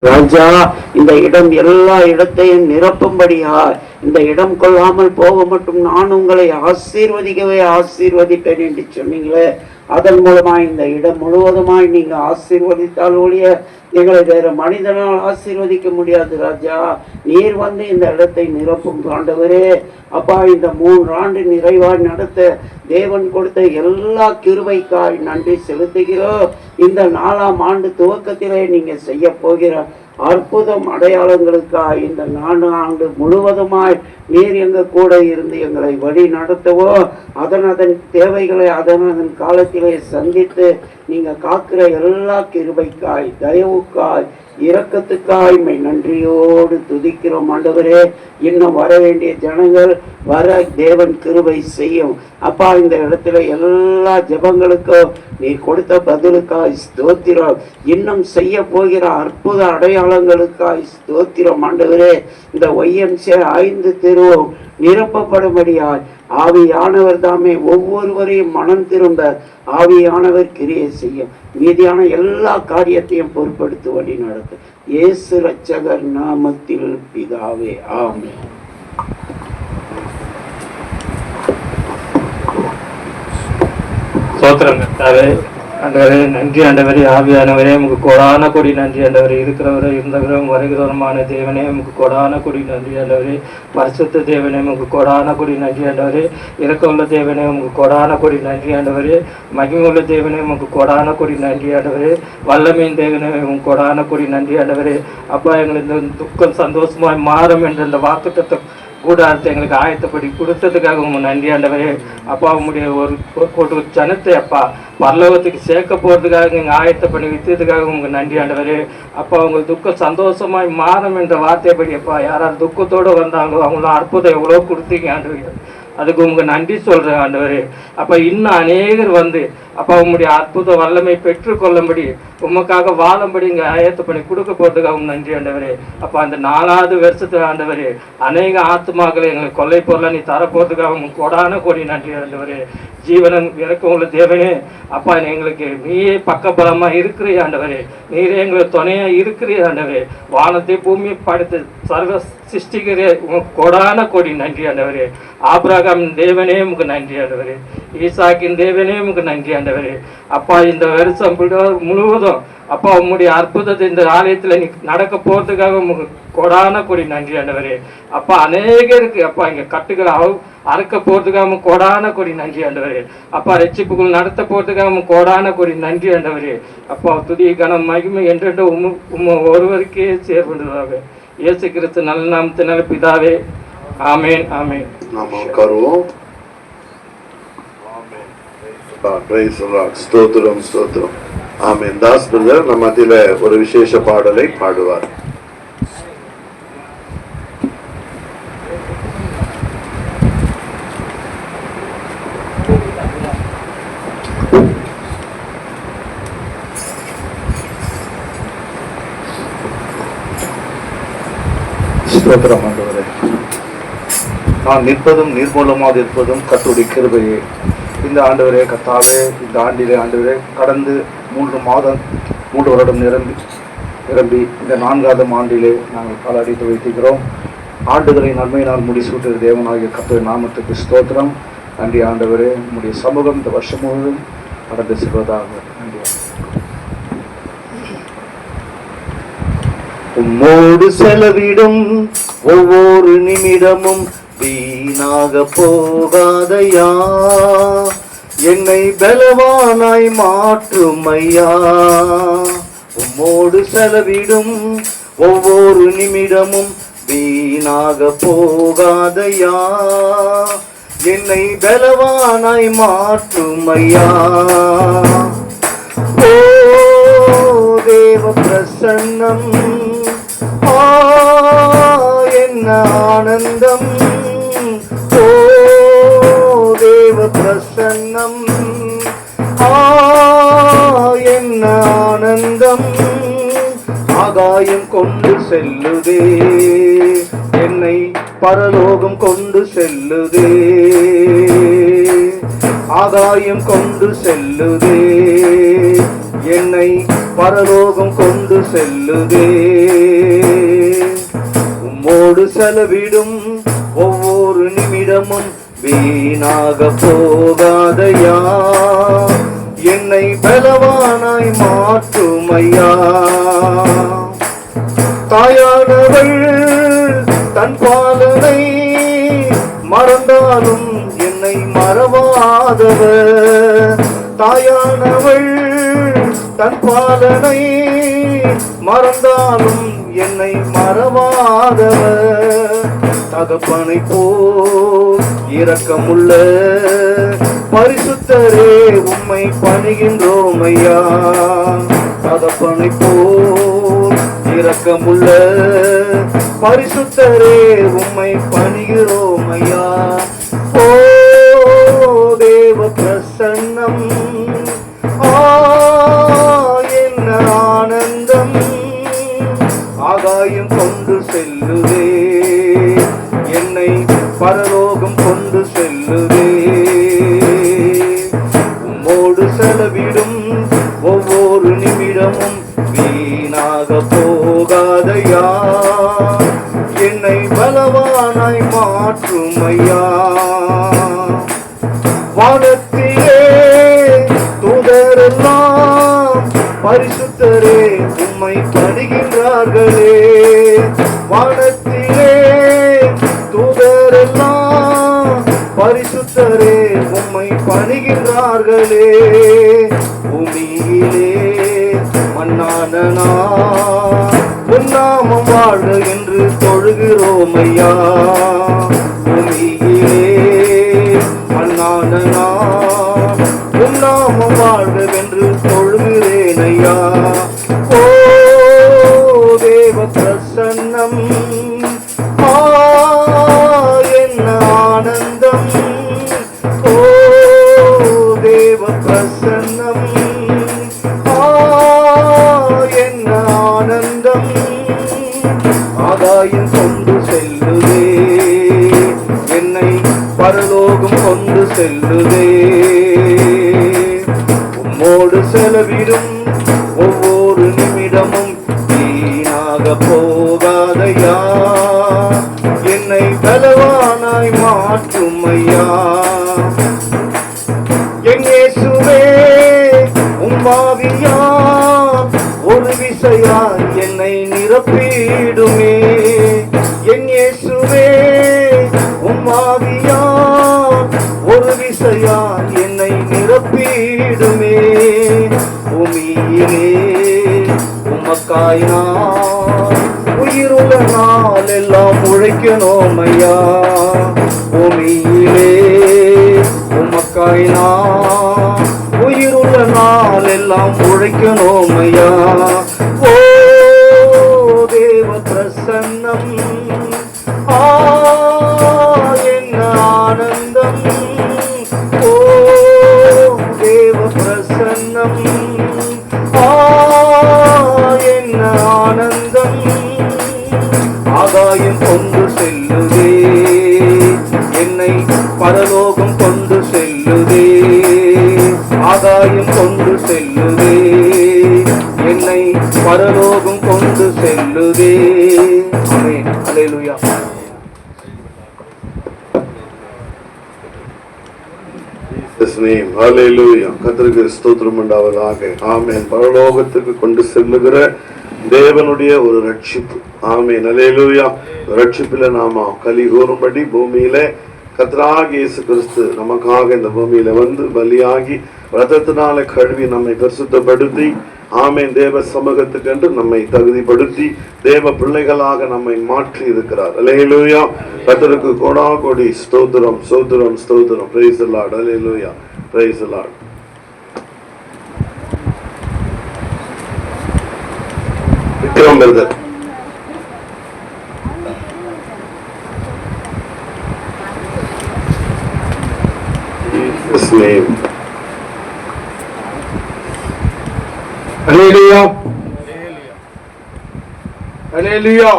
ராஜா, இந்த இடம் எல்லா இடத்தையும் நிரப்பும்படியா இந்த இடம் கொள்ளாமல் போக மட்டும் நான் உங்களை ஆசீர்வதிக்கவே ஆசீர்வதிப்பேன் என்று சொன்னீங்களே. அதன் மூலமாய் இந்த இடம் முழுவதுமாய் நீங்க ஆசீர்வதித்தால் ஒழிய எங்களை வேற மனிதனால் ஆசீர்வதிக்க முடியாது. ராஜா, நீர் வந்து இந்த இடத்தை நிரப்பும் ஆண்டவரே. அப்பா, இந்த 3 ஆண்டு நிறைவாய் நடத்த தேவன் கொடுத்த எல்லா கிருபைக்காய் நன்றி செலுத்துகிறோம். இந்த 4ஆம் ஆண்டு துவக்கத்திலே நீங்க செய்ய போகிற அற்புதம் அடையாளங்களுக்காய் இந்த 4 ஆண்டு முழுவதுமாய் நீர் எங்க கூட இருந்து எங்களை வழி நடத்தவோ, அதன் தேவைகளை அதன் காலத்திலே சந்தித்து நீங்க காக்கிற எல்லா கிருபைக்காய் தயவுக்காய் இரக்கத்துக்காய் நன்றியோடு துதிக்கிறோம் ஆண்டவரே. இன்னும் வர வேண்டிய ஜனங்கள் வர தேவன் கிருபை செய்யும். அப்பா, இந்த இடத்துல எல்லா ஜெபங்களுக்கும் நீ கொடுத்த பதிலுக்காய் ஸ்தோத்திரம். இன்னும் செய்ய போகிற அற்புத அடையாளங்களுக்காய் ஸ்தோத்திரம் ஆண்டவரே. இந்த YMCA 5 தெருவும் நிரப்பப்படும்படியாய் ஆவியானவர் தாமே ஒவ்வொருவரையும் மனம் திரும்ப ஆவியானவர் கிரியை செய்யும். மீதியான எல்லா காரியத்தையும் பொறுப்படுத்தி வழி நடத்தும். இயேசு இரட்சகர் நாமத்தில் பிதாவே, ஆமென். சோத்திரம் கர்த்தாவே, ஆண்டவரே நன்றி. ஆண்டவரே ஆவியானவரே, உமக்கு கோடான கொடி நன்றி. ஆண்டவரே இருக்கிறவரை இருந்தவரும் வருகிறவருமான தேவனே, உமக்கு கோடான கொடி நன்றி. ஆண்டவரே பரிசுத்த தேவனே, உமக்கு கோடான கொடி நன்றி. ஆண்டவரே இரக்கமுள்ள தேவனே, உமக்கு கோடான கொடி நன்றி. ஆண்டவரே மகிமையுள்ள தேவனே, உமக்கு கோடான கொடி நன்றி. ஆண்டவரே வல்லமையின் தேவனே, உமக்கு கோடான கொடி நன்றி. ஆண்டவரே அப்பா, எங்களுக்கு துக்கம் சந்தோஷமாய் மாறும் என்ற அந்த வாக்குத்தத்தம் கூடாரத்தை எங்களுக்கு ஆயத்தப்படி கொடுத்ததுக்காக உங்க நன்றி. ஆண்டவரே அப்பா, உங்களுடைய ஒரு ஜனத்தை அப்பா பரலோகத்துக்கு சேர்க்க போறதுக்காக நீங்க ஆயத்த பண்ணி வித்ததுக்காக உங்க நன்றி. ஆண்டவரே அப்பா, உங்களுக்கு துக்கம் சந்தோஷமாய் மாறும் என்ற வார்த்தைப்படி அப்பா, யாராவது துக்கத்தோடு வந்தாங்களோ அவங்கள அற்புதம் எவ்வளோ கொடுத்தீங்க ஆண்டவரே. அதுக்கு உங்க நன்றி சொல்றேன் ஆண்டவரே. அப்ப இன்னும் அநேகர் வந்து அப்பா உங்களுடைய அற்புத வல்லமை பெற்றுக்கொள்ளும்படி உமக்காக வாழும்படி இங்க ஆயத்த பண்ணி கொடுக்க போறதுக்காக நன்றி ஆண்டவரே. அப்ப அந்த 4வது வருஷத்துல ஆண்டவரே அநேக ஆத்மாக்களை எங்களுக்கு கொள்ளை பொருளை நீ தரப்போறதுக்காக கோடான கோடி நன்றி ஆண்டவரே. ஜீவனம் இறக்கம் உள்ள தேவனே அப்பா, எங்களுக்கு நீயே பக்கபலமா இருக்கிறீ ஆண்டவரே. நீரே எங்களுக்கு துணையா இருக்கிறீ ஆண்டவரே. வானத்தை பூமியை படைத்து சர்வ சிருஷ்டிக்கிறே உங்க கோடான கோடி நன்றி ஆண்டவரே. ஆபிரகாம் தேவனே உமக்கு நன்றி ஆண்டவரே. ஈசாக்கின் தேவனே உமக்கு நன்றி ஆண்டவரே. அப்பா, இந்த வருஷம் முழுவதும் அப்பா உம்முடைய அற்புதத்தை இந்த ஆலயத்துல நீ நடக்க போறதுக்காக உமக்கு கோடான கோடி நன்றி ஆண்டவரே. அப்பா, அநேகருக்கு அப்பா இங்க கட்டுகளை அறுக்க போறதுக்காக கோடான கோடி நன்றி ஆண்டவரே. அப்பா, ரட்சிப்புக்குள் நடத்த போறதுக்காக கோடான கோடி நன்றி ஆண்டவரே. அப்பா, துதி கனம் மகிமை என்றென்று உம்ம ஒருவருக்கே சேர்வதாக இயேசு கிறிஸ்து நல்ல நாமத்தினால பிதாவே, ஆமென் ஆமென். நாம உட்காருவோம். ஸ்தோத்திரம் ஸ்தோத்திரம். ஆமென். தாஸ் பிரதர் நம்ம மத்தியில ஒரு விசேஷ பாடலை பாடுவார். ஸ்தோத்திரம் ஆண்டவரே. நான் நிற்பதும் நீர்மூலமாக இருப்பதும் கர்த்தருடைய கிருபையே. இந்த ஆண்டவரே கர்த்தாவே, இந்த ஆண்டிலே ஆண்டவரே கடந்து 3 வருடம் நிரம்பி இந்த 4வது ஆண்டிலே நாங்கள் காலடித்து வைத்திருக்கிறோம். ஆண்டுகளை நன்மையினால் முடிசூட்டுகிற தேவனாகிய கர்த்தருடைய நாமத்துக்கு ஸ்தோத்திரம். நன்றி ஆண்டவரே. உம்முடைய சமூகம் இந்த வருஷம் முழுவதும் கடந்து செல்வதாக. நன்றி. உம்மோடு செலவிடும் ஒவ்வொரு நிமிடமும் வீணாக போகாதையா, என்னை பலவானாய் மாற்றும் ஐயா. உம்மோடு செலவிடும் ஒவ்வொரு நிமிடமும் வீணாக போகாதையா, என்னை பலவானாய் மாற்றும் ஐயா. ஓ தேவ பிரசன்னம், என்ன ஆனந்தம். ஓ தேவ பிரசன்னம், என்ன ஆனந்தம். ஆகாயம் கொண்டு செல்லுதே, என்னை பரலோகம் கொண்டு செல்லுதே. ஆகாயம் கொண்டு செல்லுதே, என்னை பரலோகம் கொண்டு செல்லுதே. உம்மோடு செலவிடும் ஒவ்வொரு நிமிடமும் வீணாக போகாதையா, என்னை பலவானாய் மாற்றுமையா. தாயானவள் தன் பாலனை மறந்தாலும் என்னை மறவாதவர். தாயானவள் தன் பாலனை மறந்தாலும் என்னை மறவாதவர். தகப்பனை போல் இரக்கமுள்ள பரிசுத்தரே உம்மை பணிகின்றோம் ஐயா. தகப்பனை போல் இரக்கமுள்ள பரிசுத்தரே உம்மை பணிகிறோம் ஐயா. ஓ தேவ பிரசன்னம், என்ன ஆனந்தம், ஆகாயம் கொண்டு செல்லுதே, என்னை பரலோகம் கொண்டு செல்லுதே. உம்மோடு செலவிடும் ஒவ்வொரு நிமிடமும் வீணாக போகாதையா, என்னை பலவானாய் மாற்றும் ஐயா. வானத்திலே தூதரெல்லாம் பரிசுத்தரே உம்மை பணிகின்றார்களே. வானத்திலே தூதரெல்லாம் பரிசுத்தரே உம்மை பணிகின்றார்களே. பூமியிலே மண்ணான உம் நாமம் வாழ்க என்று தொழுகிறோம் ஐயா. பூமியிலே மண்ணான உம் நாமம் வாழ்க என்று தொழுகிறேன் ஐயா. ஓ தேவ பிரசன்னம், என்ன ஆனந்தம், ஓ தேவ பிரசன்னம், என்ன ஆனந்தம், ஆகாயம் கொண்டு செல்லுதே, என்னை பரலோகம் கொண்டு செல்லுதே. உம்மோடு செலவிடும் ஒவ்வொரு நிமிடமும் வீணாக போகாதையா, என்னை பலவானாய் மாற்றும் ஐயா. என் இயேசுவே உம்மாவியா ஒரு விசையாய் என்னை நிரப்பிடுமே. என் இயேசுவே உம்மாவியா ஒரு விசையாய் என்னை நிரப்பிடுமே. பூமியிலே உமக்காய் நான் உயிருள்ள நாள் எல்லாம் உழைக்கணும் ஐயா. பூமியிலே உமக்காய் நான் உயிருள்ள நாள் எல்லாம் உழைக்கணும் ஐயா. ஓ தேவ பிரசன்னம், என்ன ஆனந்தம், ஓ தேவ பிரசன்னம், என்ன ஆனந்தம், ஆகாயம் கொண்டு செல்லுதே, என்னை பரலோகம் கொண்டு செல்லுதே. ஆகாயம் கொண்டு செல்லுதே, என்னை பரலோகம் கொண்டு செல்லுதே. ஆமென். அல்லேலூயா. கர்த்தருக்கு ஸ்தோத்திரம் உண்டாவதாக. ஆமென். பரலோகத்துக்கு கொண்டு செல்லுகிற தேவனுடைய ஒரு ரட்சிப்பு. ஆமென். அல்லேலூயா. ரட்சிப்பில நாம கலி கூறும்படி பூமியில கர்த்தராகிய இயேசு கிறிஸ்து நமக்காக இந்த பூமியில வந்து பலியாகி ரத்தத்தினால கழுவி நம்மை பரிசுத்தப்படுத்தி, ஆமென், தேவ சமூகத்துக்கு என்று நம்மை தகுதிப்படுத்தி தேவ பிள்ளைகளாக நம்மை மாற்றி இருக்கிறார். அல்லேலூயா. கர்த்தருக்கு கோடா கோடி ஸ்தோத்திரம், ஸ்தோத்திரம், ஸ்தோத்திரம். Praise the Lord. Hallelujah. Praise the Lord. Vikram brother. name. Hallelujah. Hallelujah.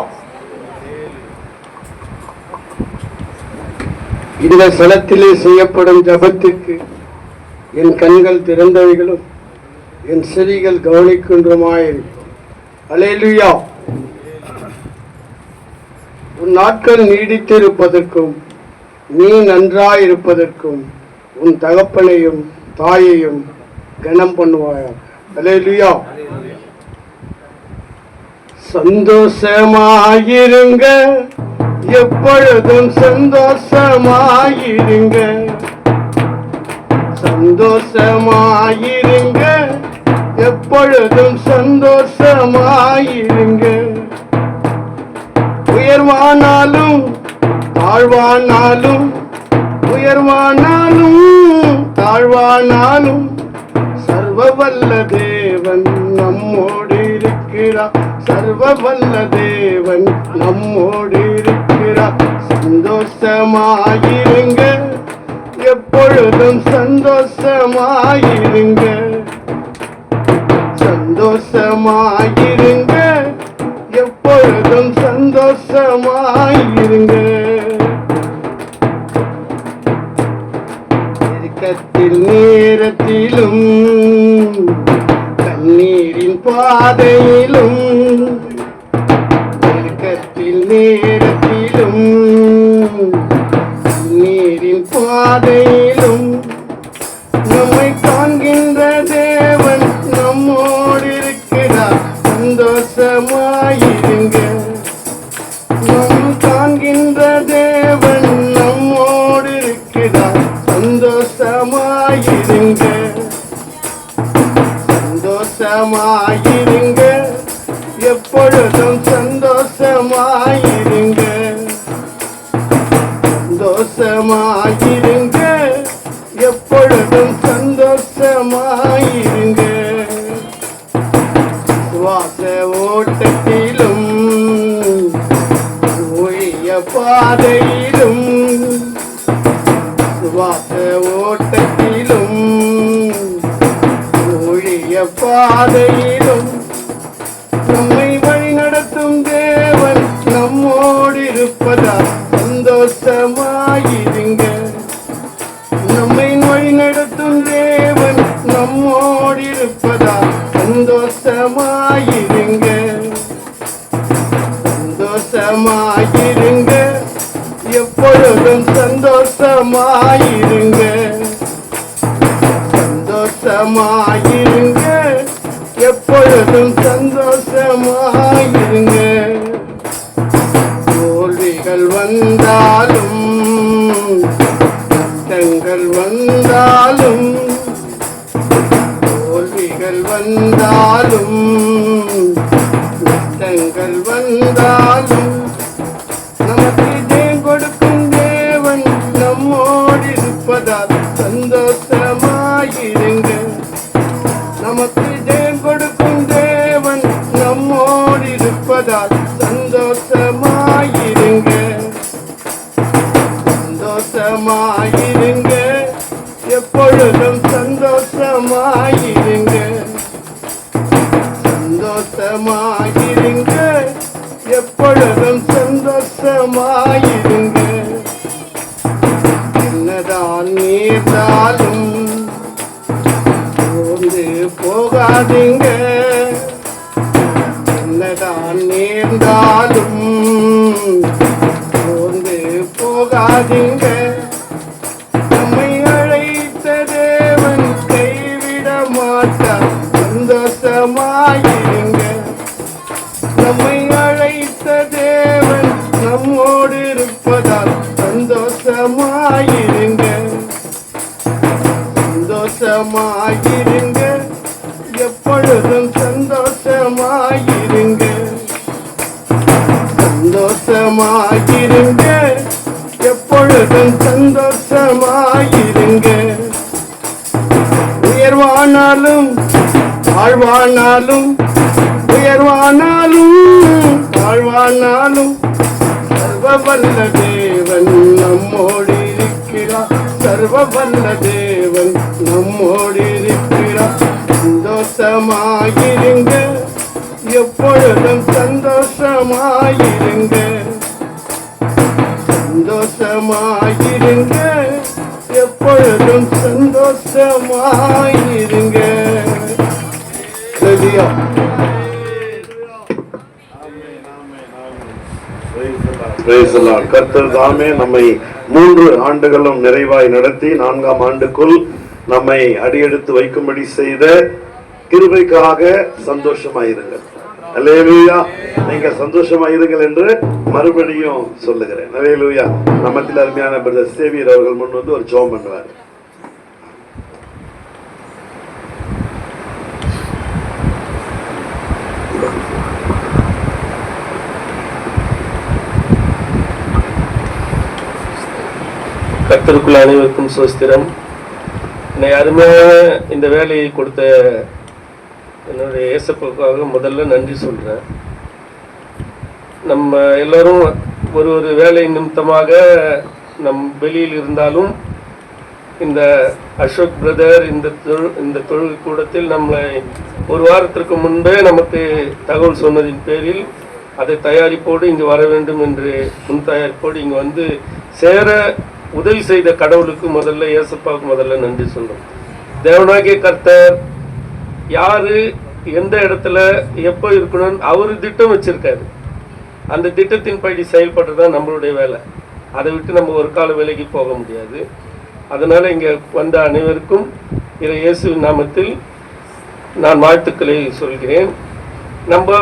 இந்த ஸ்தலத்திலே செய்யப்படும் ஜபத்திற்கு என் கண்கள் திறந்தவைகளும் என் செவிகள் கவனிக்கின்றமாயிருக்கும். அல்லேலூயா. உன் நாட்கள் நீடித்திருப்பதற்கும் நீ நன்றாயிருப்பதற்கும் உன் தகப்பனையும் தாயையும் கனம் பண்ணுவாயா. அல்லேலூயா. சந்தோஷமாயிருங்க, எப்பொழுதும் சந்தோஷமாயிருங்க. சந்தோஷமாயிருங்க, எப்பொழுதும் சந்தோஷமாயிருங்க. உயர்வானாலும் தாழ்வானாலும், உயர்வானாலும் தாழ்வானாலும் சர்வ வல்ல தேவன் நம்மோடு இருக்கிறார். சர்வ வல்ல தேவன் நம்மோடு இருக்கிறார். சந்தோஷமாயிருங்க, எப்பொழுதும் சந்தோஷமாயிருங்க. சந்தோஷமாயிருங்க, எப்பொழுதும் சந்தோஷமாயிருங்க. நெருக்கத்தில் நேரத்திலும் கண்ணீரின் பாதையிலும், நெருக்கத்தில் நேரத்திலும் கண்ணீரின் பாதையிலும் நம்மை காண்கின்ற தேவன் நம்மோடு இருக்கிறார். சந்தோஷமாயிருங்க. நம் காண்கின்ற தேவன் நம்மோடு இருக்கிறார். சந்தோஷமாயிருங்க. சந்தோஷமாயிருங்க, எப்பொழுதும் சந்தோஷமாயிருங்க. சந்தோஷமாயிருங்க, எப்பொழுதும் சந்தோஷமாயிருங்க. சுவாச ஓட்டத்திலும் ஒழிய பாதையிலும், சுவாச ஓட்டத்திலும் ஒழிய பாதையிலும் நம்மை வழி நடத்தும் தேவன் நம்மோடு இருப்பதால் சந்தோஷமாயிருங்க. நம்மை வழி நடத்தும் தேவன் நம்மோடு இருப்பதால் சந்தோஷமாயிருங்க. சந்தோஷமாயிருங்க, எப்பொழுதும் சந்தோஷமாயிருங்க. சந்தோஷமாயிருங்க, எப்பொழுதும் சந்தோஷமாயிருங்க. தோல்விகள் வந்தாலும் கஷ்டங்கள் வந்தாலும், தோல்விகள் வந்தாலும் கஷ்டங்கள் வந்தாலும் நமக்கு ஜெயம் கொடுக்கும் தேவன் நம்மோடு இருப்பதால் சந்தோஷமாயிருங்க. நமக்கு ஜெயம் கொடுக்கும் தேவன் நம்மோடு இருப்பதால் சந்தோஷமாயிருங்க. சந்தோஷமாயிருங்க, எப்பொழுதும் சந்தோஷமாயிருங்க. சந்தோஷமாயிருங்க, எப்பொழுதும் சந்தோஷமாயிருங்க. என்னதான் நேர்ந்தாலும் சோர்ந்து போகாதீங்க. என்னதான் நேர்ந்தாலும் சோர்ந்து போகாதீங்க. நம்மை அழைத்த தேவன் கைவிட மாட்டார். சந்தோஷமாயிருங்க. நம்மை அழைத்த தேவன் நம்மோடு இருப்பதால் சந்தோஷமாயிருங்க. சந்தோஷமாயிருங்க, எப்பொழுதும் சந்தோஷமாயிருங்க. சந்தோஷமாயிருங்க, எப்பொழுதும் சந்தோஷமாயிருங்க. உயர்வானாலும் தாழ்வானாலும், உயர்வானாலும் தாழ்வானாலும் சர்வ வல்ல தேவன் நம்மோடு இருக்கிறார். சர்வ வல்ல தேவன் நம்மோடு இருக்கிறார். சந்தோஷமாயிருங்க, எப்பொழுதும் சந்தோஷமாயிருங்க. சந்தோஷமாயிருங்க, எப்பொழுதும் சந்தோஷமாயிருங்க. Hallelujah. Praise the Lord. கர்த்தர் தாமே நம்மை 3 ஆண்டுகளும் நிறைவாய் நடத்தி 4ஆம் ஆண்டுக்குள் நம்மை அடியெடுத்து வைக்கும்படி செய்த கிருபைக்காக சந்தோஷமாயிருங்கள். அல்லேலூயா. நீங்க சந்தோஷமாயிருங்கள் என்று மறுபடியும் சொல்லுகிறேன். அல்லேலூயா. நம்மத்தில் அருமையான பிரதர் சேவியர் அவர்கள் முன் வந்து ஒரு ஜெபம் பண்ணுவார். கர்த்தருக்குள் அனைவருக்கும் சோஸ்திரம். என்னை அருமையாக இந்த வேலையை கொடுத்த என்னுடைய இயேசுவுக்காக முதல்ல நன்றி சொல்கிறேன். நம்ம எல்லோரும் ஒரு வேலை நிமித்தமாக வெளியில் இருந்தாலும் இந்த அசோக் பிரதர் இந்த தொழில் கூடத்தில் நம்மளை ஒரு வாரத்திற்கு முன்பே நமக்கு தகவல் சொன்னதின் பேரில் அதை தயாரிப்போடு இங்கு வர வேண்டும் என்று முன் தயாரிப்போடு இங்கு வந்து சேர உதவி செய்த கடவுளுக்கு முதல்ல இயேசுப்பாவுக்கு முதல்ல நன்றி சொல்றோம். தேவனாகிய கர்த்தர் யாரு எந்த இடத்துல எப்போ இருக்கணும்னு அவரு திட்டம் வச்சிருக்காரு. அந்த திட்டத்தின் படி செயல்படுறதுதான் நம்மளுடைய வேலை. அதை விட்டு நம்ம ஒரு கால வேலைக்கு போக முடியாது. அதனால இங்க வந்த அனைவருக்கும் இயேசுவின் நாமத்தில் நான் வாழ்த்துக்களை சொல்கிறேன். நம்ம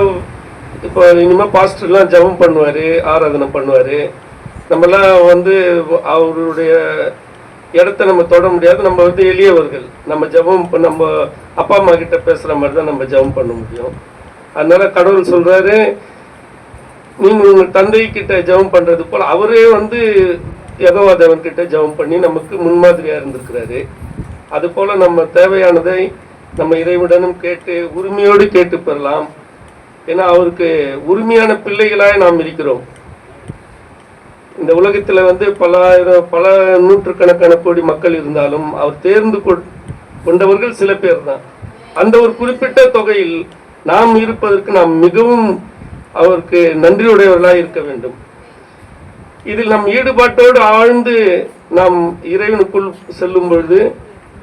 இப்போ இனிமேல் பாஸ்டர்லாம் ஜெபம் பண்ணுவார், ஆராதனை பண்ணுவார். நம்மலாம் வந்து அவருடைய இடத்த நம்ம தொட முடியாது. நம்ம வந்து எளியவர்கள். நம்ம ஜெபம் நம்ம அப்பா அம்மா கிட்ட பேசுகிற மாதிரி தான் நம்ம ஜெபம் பண்ண முடியும். அதனால கடவுள் சொல்கிறாரு, நீங்கள் உங்கள் தந்தை கிட்ட ஜெபம் பண்ணுறது போல் அவரே வந்து யெகோவா தேவன் கிட்ட ஜெபம் பண்ணி நமக்கு முன்மாதிரியாக இருந்திருக்கிறாரு. அதுபோல் நம்ம தேவையானதை நம்ம இறைவனும் கேட்டு உரிமையோடு கேட்டு பெறலாம். ஏன்னா அவருக்கு உரிமையான பிள்ளைகளாக நாம் இருக்கிறோம். இந்த உலகத்துல வந்து பல நூற்றுக்கணக்கான கோடி மக்கள் இருந்தாலும் அவர் தேர்ந்து கொண்டவர்கள் சில பேர் தான். அந்த ஒரு குறிப்பிட்ட தொகையில் நாம் இருப்பதற்கு நாம் மிகவும் அவருக்கு நன்றியுடையவர்களாக இருக்க வேண்டும். இதில் நம் ஈடுபாட்டோடு ஆழ்ந்து நாம் இறைவனுக்குள் செல்லும் பொழுது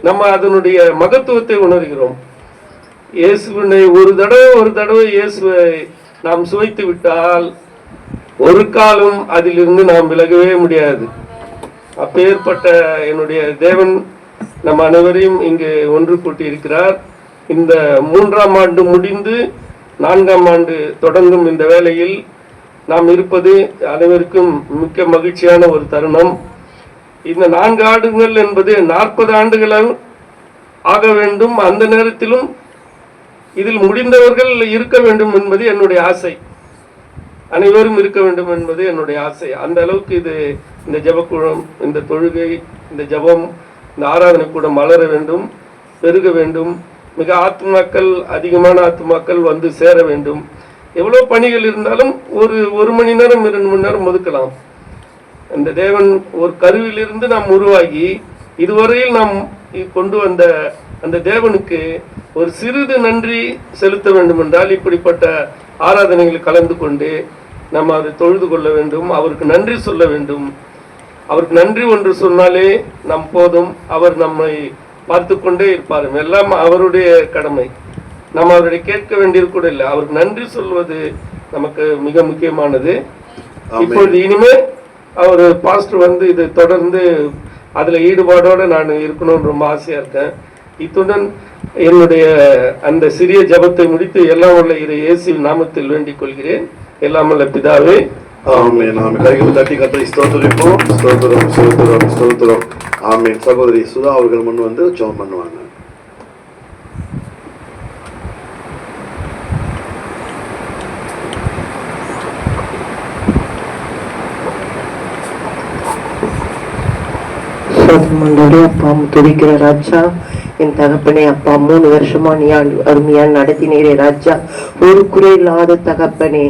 நம்ம அதனுடைய மகத்துவத்தை உணர்கிறோம். இயேசுவினை ஒரு தடவை இயேசுவை நாம் சுவைத்து விட்டால் ஒரு காலம் அதிலிருந்து நாம் விலகவே முடியாது. அப்பேற்பட்ட என்னுடைய தேவன் நம் அனைவரையும் இங்கு ஒன்று கூட்டி இருக்கிறார். இந்த 3ஆம் ஆண்டு முடிந்து 4ஆம் ஆண்டு தொடங்கும் இந்த வேளையில் நாம் இருப்பது அனைவருக்கும் மிக்க மகிழ்ச்சியான ஒரு தருணம். இந்த 4 ஆண்டுகள் என்பது 40 ஆண்டுகள் ஆக வேண்டும். அந்த நேரத்திலும் இதில் முடிந்தவர்கள் இருக்க வேண்டும் என்பது என்னுடைய ஆசை. அனைவரும் இருக்க வேண்டும் என்பது என்னுடைய ஆசை. அந்த அளவுக்கு இந்த ஜெபக்குழம், இந்த தொழுகை, இந்த ஜெபம், இந்த ஆராதனை கூட மலர வேண்டும், பெருக வேண்டும். மிக ஆத்மாக்கள், அதிகமான ஆத்மாக்கள் வந்து சேர வேண்டும். எவ்வளோ பணிகள் இருந்தாலும் ஒரு மணி நேரம் 2 மணி நேரம் ஒதுக்கலாம். அந்த தேவன் ஒரு கருவிலிருந்து நாம் உருவாகி இதுவரையில் நாம் கொண்டு வந்த அந்த தேவனுக்கு ஒரு சிறிது நன்றி செலுத்த வேண்டும் என்றால் இப்படிப்பட்ட ஆராதனைகளில் கலந்து கொண்டு நம்ம அதை தொழுது கொள்ள வேண்டும். அவருக்கு நன்றி சொல்ல வேண்டும். அவருக்கு நன்றி ஒன்று சொன்னாலே நம் போதும். அவர் நம்மை பார்த்து கொண்டே இருப்பார். எல்லாம் அவருடைய கடமை. நம்ம அவருடைய கேட்க வேண்டியது கூட இல்லை. அவருக்கு நன்றி சொல்வது நமக்கு மிக முக்கியமானது. இப்பொழுது இனிமே அவர் பாஸ்டர் வந்து இது தொடர்ந்து அதுல ஈடுபாடோடு நான் இருக்கணும்னு ரொம்ப ஆசையா இருக்கேன். இத்துடன் என்னுடைய அந்த சிறிய ஜபத்தை முடித்து எல்லாம் உள்ள இயேசுவின் நாமத்தில் வேண்டிக் கொள்கிறேன். எல்லாம் உள்ள பிதாவே, ஆமென். ஆமென். கைகளை தட்டி கர்த்தரை ஸ்தோத்திரிப்போம். ஸ்தோத்திரம், ஸ்தோத்திரம், ஸ்தோத்திரம். ஆமென். சகோதரி சுதா அவர்கள் முன் வந்து ஜெபம் பண்ணுவாங்க. அப்பா துதிக்கிற ராஜா, என் தகப்பனே அப்பா 3 வருஷமா நீ அருமையா நடத்தினீரே ராஜா. ஒரு குறை இல்லாத தகப்பனே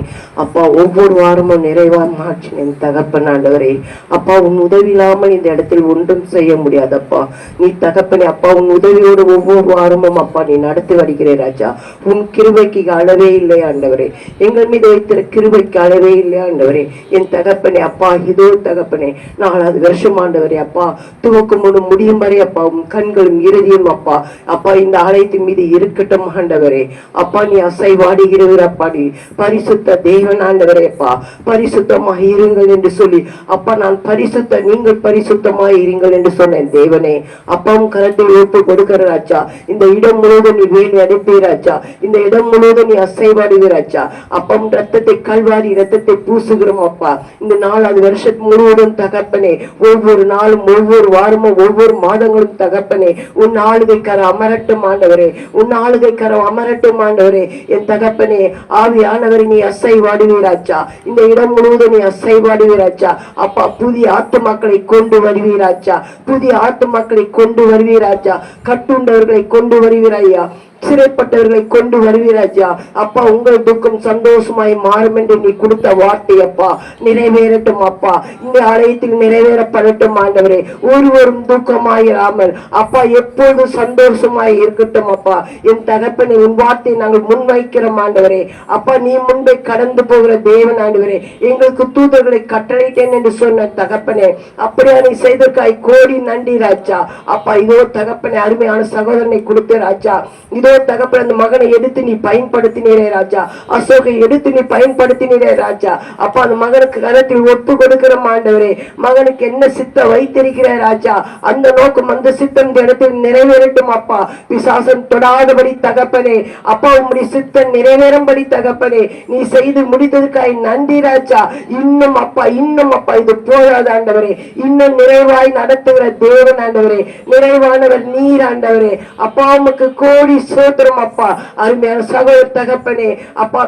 அப்பா, ஒவ்வொரு வாரமும் நிறைவா மாற்றினேன் தகப்பன் ஆண்டவரே. அப்பா, உன் உதவி இல்லாமல் இந்த இடத்தில் ஒன்றும் செய்ய முடியாதப்பா. நீ தகப்பனே அப்பா, உன் உதவியோடு ஒவ்வொரு வாரமும் அப்பா நீ நடத்தி வருகிறே ராஜா. உன் கிருபைக்கு அளவே இல்லை ஆண்டவரே. எங்கள் மீது வைத்திருக்கிற கிருபைக்கு அளவே இல்லை ஆண்டவரே. என் தகப்பனே அப்பா, இதோ தகப்பனே 4வது வருஷம் ஆண்டவரே அப்பா, துவக்கும் முன் முடியும் வரை அப்பா உன் கண்களும் இறுதியும் அப்பா. அப்பா இந்த ஆலயத்தின் மீது இருக்கட்டும் ஆண்டவரே. அப்பா நீ அசைவாடுகிறவர் அப்பா, நீ பரிசுத்த தேவன் ஆண்டவரே. அப்பா பரிசுத்தமாக இருங்கள் என்று சொல்லி, அப்பா நான் பரிசுத்த, நீங்கள் பரிசுத்தமாக இருங்கள் என்று சொன்னேன் தேவனே. அப்பாவும் கரத்தில் ஒப்பு கொடுக்கிற ராஜா. இந்த இடம் முழுவதும் நீ வேலி அடைப்பீராஜா. இந்த இடம் முழுவதும் நீ அசைவாடுவீராஜா. அப்பம் ரத்தத்தை, கல்வாரி ரத்தத்தை பூசுகிறோம் அப்பா. இந்த நாள் அது வருஷத்து முழுவதும் தகப்பனே, ஒவ்வொரு நாளும், ஒவ்வொரு வாரமும், ஒவ்வொரு மாதங்களும் தகப்பனே, உன் ஆளுகை கரம் அமரட்டும் ஆண்டவரே. உன் ஆளுகை கரம் அமரட்டும் ஆண்டவரே. என் தகப்பனே, ஆவியானவரை நீ அசைவாடுவீராஜா. இந்த இடம் முழுவதும் நீ அசைவாடுவீராஜா. அப்பா புதிய ஆத்துமாக்களை கொண்டு வருவீராஜா. புதிய ஆத்துமாக்களை கொண்டு வருவீராஜா. கட்டுண்டவர்களை கொண்டு வருவீராயா. சிறைப்பட்டவர்களை கொண்டு வருவீராஜா. அப்பா உங்கள் துக்கம் சந்தோஷமாய் மாறும் என்று நீ கொடுத்த வார்த்தை அப்பா நிறைவேறட்டும் அப்பா. இந்த ஆலயத்தில் நிறைவேறப்படட்டும் ஆண்டவரே. ஒருவரும் துக்கமாயிராமல் அப்பா எப்போது சந்தோஷமாய் இருக்கட்டும் அப்பா. என் தகப்பனை உன் வார்த்தை நாங்கள் முன்வைக்கிறோம் ஆண்டவரே. அப்பா நீ முன்பே கடந்து போகிற தேவன் ஆண்டவரே. எங்களுக்கு தூதர்களை கட்டளையிட்டேன் என்று சொன்ன தகப்பனே, அப்படியா நீ செய்தற்காய் கோடி நன்றி ராஜா. அப்பா இதோ தகப்பனை அருமையான சகோதரனை கொடுத்த ராஜா. இதோ தகப்பன் அந்த மகனை எடுத்து நீ பயன்படுத்தினீரே ராஜா. அசோகை எடுத்து நீ பயன்படுத்தினீரே ராஜா. அப்பா அந்த மகனுக்கு கரத்தில் ஒப்பு கொடுக்கிற ஆண்டவரே. மகனுக்கு என்ன சித்தம் வைத்திருக்கிற ராஜா, அந்த நோக்கம், அந்த சித்தம் இந்த இடத்தில் நிறைவேறட்டும் அப்பா. பிசாசன் தொடாதபடி தகப்பனே, அப்பா உம்முடைய சித்தம் நிறைவேறும்படி தகப்பனே நீ செய்து முடித்ததுக்காய் நன்றி ராஜா. இன்னும் அப்பா, இன்னும் அப்பா இது போதாது ஆண்டவரே. இன்னும் நிறைவாய் நடத்துகிற தேவன் ஆண்டவரே. நிறைவானவர் நீர் ஆண்டவரே. அப்பா உமக்கு கோடி சோத்திரம் அப்பா. அருமையான சகோதர தகப்பனே, அப்பா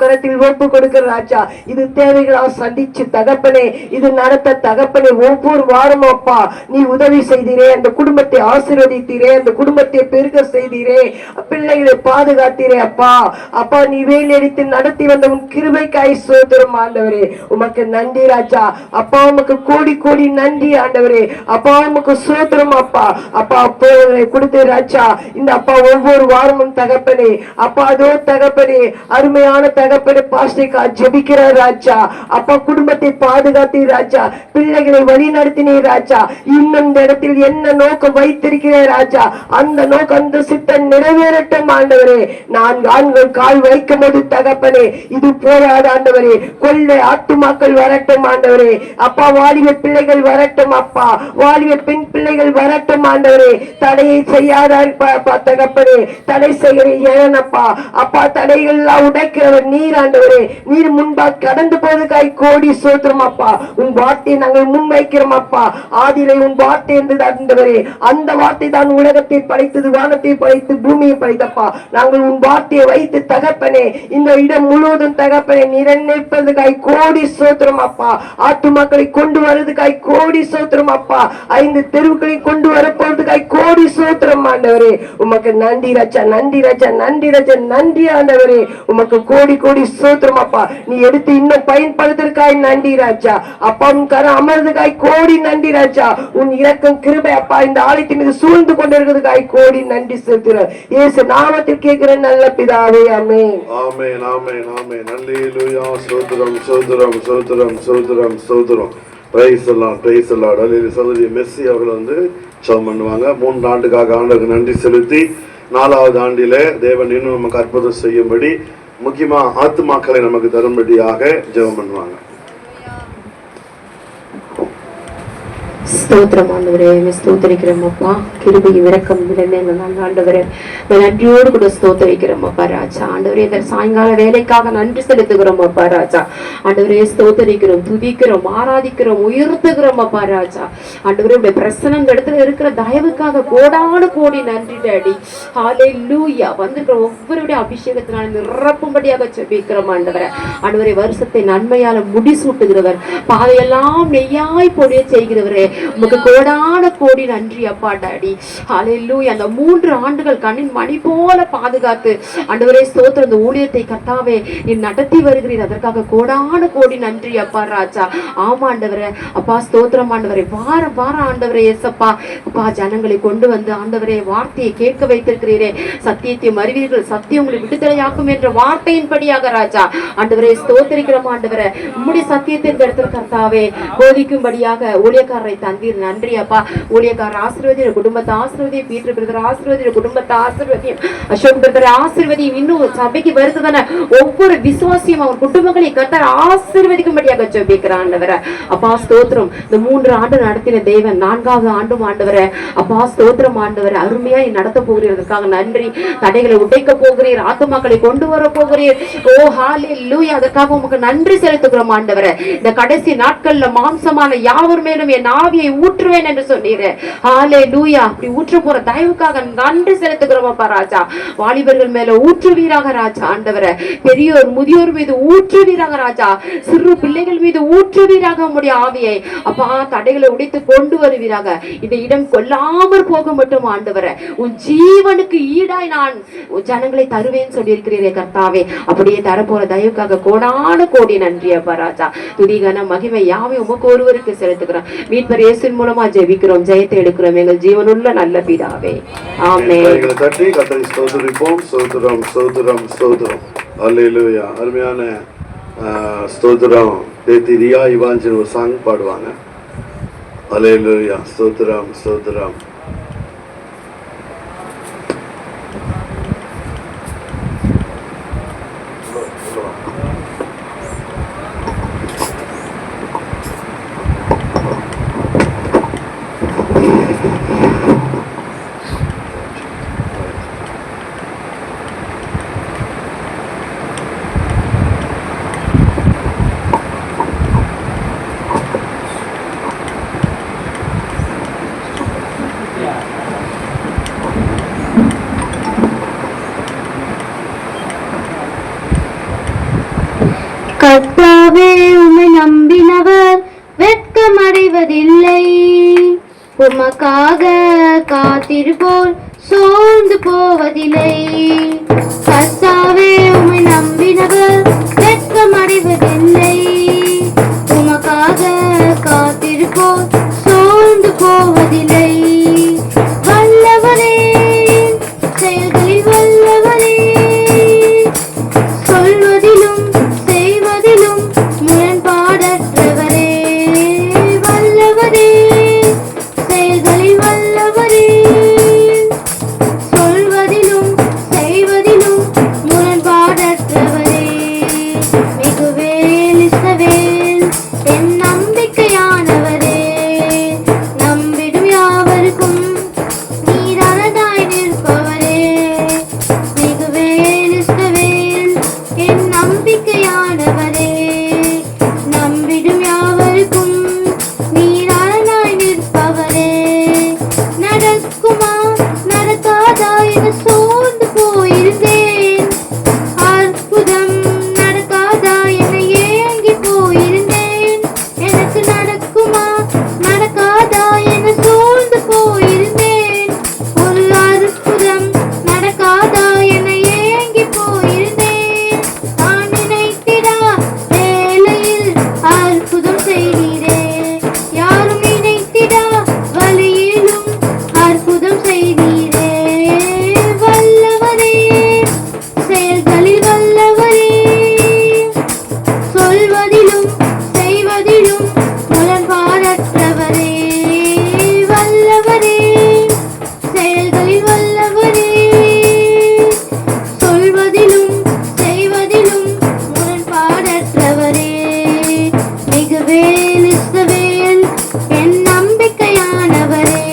கரத்தில் ஒப்பு கொடுக்கிற ராஜா. இது தேவைகளா சந்திச்சு தகப்பனே, இது நடத்த தகப்பனே ஒவ்வொரு வாரமும் அப்பா நீ உதவி செய்தீரே. அந்த குடும்பத்தை ஆசீர்வதித்தீரே. அந்த குடும்பத்தை பெருக செய்தீரே. பிள்ளைகளை பாதுகாத்தீரே அப்பா. அப்பா நீ வேலையடித்து நடத்தி வந்த உன் கிருபைக்காய் சோத்திரம் ஆண்டவரே. உமக்கு நன்றி ராஜா. அப்பா உமக்கு கோடி கோடி நன்றி ஆண்டவரே. அப்பா உமக்கு சோத்திரம் அப்பா. அப்பா கொடுத்து ராஜா. இந்த அப்பா ஒவ்வொரு வாரமும் தகப்பனே, அப்பா அதோ தகப்பனே, அருமையான தகப்பனே பாஸ்டிகா ஜெபிக்கிறார் ராஜா. அப்பா குடும்பத்தை பாதுகாத்தி ராஜா. பிள்ளைகளை வழி நடத்தினீர் ராஜா. இன்னும் இந்த இடத்தில் என்ன நோக்கம் வைத்திருக்கிறேன் ராஜா, அந்த நோக்கம், அந்த சித்தம் நிறைவேறட்டும் ஆண்டவரே. நான் ஆண்கள் கால் வைக்கும் போது தகப்பனே இது போராட ஆண்டவரே. கொள்ளை ஆத்துமாக்கள் வரட்டும் ஆண்டவரே. அப்பா வாலிப பிள்ளைகள் வரட்டும் அப்பா. வாலிப பெண் பிள்ளைகள் வரட்டும் ஆண்டவரே. தடையை செய்யாத தகப்பனே, தடை செய்கிற ஏனப்பா. அப்பா தடைகள் உடைக்கிறவர் நீர் ஆண்டவரே. நீர் முன்பாக கடந்து போவதுக்காய் கோடி சோத்திரம் அப்பா. உன் வார்த்தையை நாங்கள் முன்வைக்கிறோம் அப்பா. ஆதியிலே உன் வார்த்தை இருந்தது ஆண்டவரே. அந்த வார்த்தை தான் உலகத்தை படைத்தது, வானத்தை படைத்து பூமியை படைத்தப்பா. நாங்கள் உன் வார்த்தையை வைத்து தகப்பனே இந்த இடம் முழுவதும் தகப்பனே நிறைப்பதற்காய் கோடி சோத்திரம் அப்பா. ஆத்துமாக்களை கொண்டு வருவதற்காய் கோடி சோத்திரம் அப்பா. 5 தெருவுகளை கொண்டு வரப்போவதற்காய் கோடி சோத்திரம் ஆண்டவரே. உமக்கு நன்றி ராஜா, நன்றி ராஜா, நன்றி ராஜா, நன்றி ஆண்டவரே. உமக்கு கோடி கோடி சோத்திரம் அப்பா. நீ எடுத்து இன்னும் பயன்படுத்துவதற்காய் நன்றி ராஜா. அப்பா உன் கரம் அமர்ந்ததுக்காய் கோடி நன்றி ராஜா. உன் இரக்கம் கிருபை அப்பா இந்த ஆலயத்தின் மீது சூழ்ந்து கொண்டிருக்கிறதுக்காய் கோடி நன்றி செலுத்துகிறேன். இயேசு நாமத்தில் கேட்கிறேன் நல்ல பிதாவே, ஆமென். ஆமென், ஆமென், ஆமென். அல்லேலூயா. ஸ்தோத்திரம், ஸ்தோத்திரம், ஸ்தோத்திரம், ஸ்தோத்திரம், ஸ்தோத்திரம். பிரைஸ் எல்லாம், பிரைஸ் எல்லாம். அல்லேலூயா. சகோதரி மெஸ்ஸி அவர்கள் ஜெபம் பண்ணுவாங்க. 3 ஆண்டுக்காக ஆண்டவருக்கு நன்றி செலுத்தி 4வது ஆண்டிலே தேவன் இன்னும் நமக்கு அற்புதம் செய்யும்படி, முக்கியமா ஆத்துமாக்களை நமக்கு தரும்படியாக ஜெபம் பண்ணுவாங்க. ஸ்தோத்திரம் ஆண்டவரே, ஸ்தோத்திரிக்கிறோம் அப்பா. கிருபையும் இரக்கம் ஆண்டவரே நன்றியோடு கூட ஸ்தோத்திரிக்கிறோம் அப்பா ராஜா. ஆண்டவரே இந்த சாயங்கால வேலைக்காக நன்றி செலுத்துகிறோம் அப்பா ராஜா. ஆண்டவரே ஸ்தோத்திரிக்கிறோம், துதிக்கிறோம், ஆராதிக்கிறோம், உயர்த்துகிறோம் அப்பா ராஜா. ஆண்டவரே உடைய பிரசனம் இந்த இடத்துல இருக்கிற தயவுக்காக கோடான கோடி நன்றி டாடி. ஹல்லேலூயா. வந்திருக்கிற ஒவ்வொருடைய அபிஷேகத்தினால் நிரப்பும்படியாக ஜெபிக்கிறோம் ஆண்டவரே. ஆண்டவரே வருஷத்தை நன்மையால முடிசூட்டுகிறவர், பாதையெல்லாம் நெய்யாய் பொழிய செய்கிறவரே உமக்கு கோடான கோடி நன்றி அப்பா டாடி. ஹல்லேலூயா. அந்த 3 ஆண்டுகள் கண்ணின் மணி போல பாதுகாத்து ஆண்டவரே ஸ்தோத்திரம் இந்த ஊழியத்தை கர்த்தாவே நீ நடத்தி வருகிறீர். அதற்காக கோடான கோடி நன்றி அப்பா ராஜா. ஆமா ஆண்டவரே. அப்பா ஸ்தோத்திரம் ஆண்டவரே. வார வாரம் ஆண்டவரே ஏசப்பா அப்பா ஜனங்களை கொண்டு வந்து ஆண்டவரே வார்த்தையை கேட்க வைத்திருக்கிறீரே. சத்தியத்தை அறிவீர்கள், சத்தியம் உங்களை விடுதலையாக்கும் என்ற வார்த்தையின்படியாக ராஜா ஆண்டவரே ஸ்தோத்திரிக்கிறோம் ஆண்டவரே. உம்முடைய சத்தியத்தை இந்த இடத்துல கர்த்தாவே போதிக்கும்படியாக ஊழியக்காரரை தந்தி கொடுத்தீர். நன்றி அப்பா. ஊழியக்காரர் ஆசீர்வதி, குடும்பத்தை ஆசீர்வதி, பீட்டர் பிரதர் ஆசீர்வதி, குடும்பத்தை ஆசீர்வதியும், அசோக் பிரதர் ஆசீர்வதியும், இன்னும் சபைக்கு வருதுதான ஒவ்வொரு விசுவாசியும் அவர் குடும்பங்களை கர்த்தர் ஆசீர்வதிக்கும்படியாக ஜெபிக்கிறார் ஆண்டவரே. அப்பா ஸ்தோத்திரம். இந்த 3 ஆண்டு நடத்தின தேவன் 4வது ஆண்டும் ஆண்டவரே அப்பா ஸ்தோத்திரம் ஆண்டவரே அருமையாய் நடத்த போகிறதற்காக நன்றி. தடைகளை உடைக்க போகிறீர், ஆத்துமாக்களை கொண்டு வர போகிறீர். ஓ ஹalleluya. அதற்காக உமக்கு நன்றி செலுத்துகிறோம் ஆண்டவரே. இந்த கடைசி நாட்கள்ல மாம்சமான யாவர் மேலும் என் ஆவியை ஊற்றுவேன் என்று சொன்னீரே. ஹalleluya. அப்படி ஊற்ற போற தயவுக்காக நன்றி செலுத்துகிறோம் அப்பா ராஜா. வாலிபர்கள் மேல ஊற்றுவீராக ராஜா ஆண்டவரே. பெரியோர் முதியோர் மீது ஊற்றுவீராக ராஜா. சிறு பிள்ளைகள் மீது ஊற்றுவீராக உம்முடைய ஆவியை அப்பா. தடைகளை உடைத்து கொண்டு வருவீராக. இந்த இடம் கொல்லாமற் போக மட்டும் ஆண்டவரே. உன் ஜீவனுக்கு ஈடாய் நான் ஜனங்களை தருவேன் சொல்லியிருக்கிறீரே கர்த்தாவே. அப்படியே தரப்போற தயவுக்காக கோடான கோடி நன்றி அப்பா ராஜா. துதிகன மகிமை யாவை உமக்கு ஒருவருக்கு செலுத்துகிறோம். மீட்பர் இயேசுவின் மூலமா ஜெபிக்கிறோம், ஜெயத்தை எடுக்கிறோம் எங்கள் ஜீவனுள்ள நல்ல பிதாவே. ஆமென். தட்டி கர்த்தரை ஸ்தோத்திரிப்போம். ஸ்தோத்திரம் ஸ்தோத்திரம் ஸ்தோத்திரம். அல்லேலூயா. அருமையான ஸ்தோத்திரம். ரியா இவாஞ்சன் ஒரு சாங் பாடுவாங்க. அல்லேலூயா. ஸ்தோத்திரம் ஸ்தோத்திரம். கர்த்தாவே உம்மை நம்பினவர் வெட்கமடைவதில்லை. உமக்காக காத்திருப்போர் சோர்ந்து போவதில்லை. கர்த்தாவே உம்மை நம்பினவர் வெட்கமடைவதில்லை. உமக்காக காத்திருப்போர் சோர்ந்து போவதில்லை. வல்லவரே, செயல்களில் வல்லவரே, சொல்வதிலும் செய்வதிலும் முரண்பாடற்றவரே. வல்லவரே, செயல்களில் வல்லவரே, சொல்வதிலும் செய்வதிலும் முரண்பாடற்றவரே. மிகுவேல் இஸ்ரவேல் என் நம்பிக்கையானவரே. நம்பிடும் யாவருக்கும் நீர் அரணாய் நிற்பவரே. மிகுவேல் இஸ்ரவேல் என் நம்பிக்கையானவரே. நம்பிடும் யாவருக்கும் நீர் அரணாய் நிற்பவரே. நடக்குமா நடக்காதா என சோர்ந்து போயிருந்தேன். அற்புதம் நடக்காதா என ஏங்கி போயிருந்தேன். எனக்கு நடக்குமா நடக்காதா என சோர்ந்து போயிருந்தேன். ஒரு அற்புதம் நடக்காதா என ஏங்கி போயிருந்தேன். நான் நினைத்திடா வேளையில் அற்புதம் செய்தீரே. யாரும் நினைத்திடா வழியிலும் அற்புதம் செய்தீரே. வல்லவரே, செயல்களில் வல்லவரே, சொல்வதிலும் செய்வதிலும் முரண்பாடற்றவரே. வல்லவரே, செயல்களில் வல்லவரே, சொல்வதிலும் செய்வதிலும் முரண்பாடற்றவரே. மிகுவேல் இஸ்ரவேல் என் நம்பிக்கையானவரே.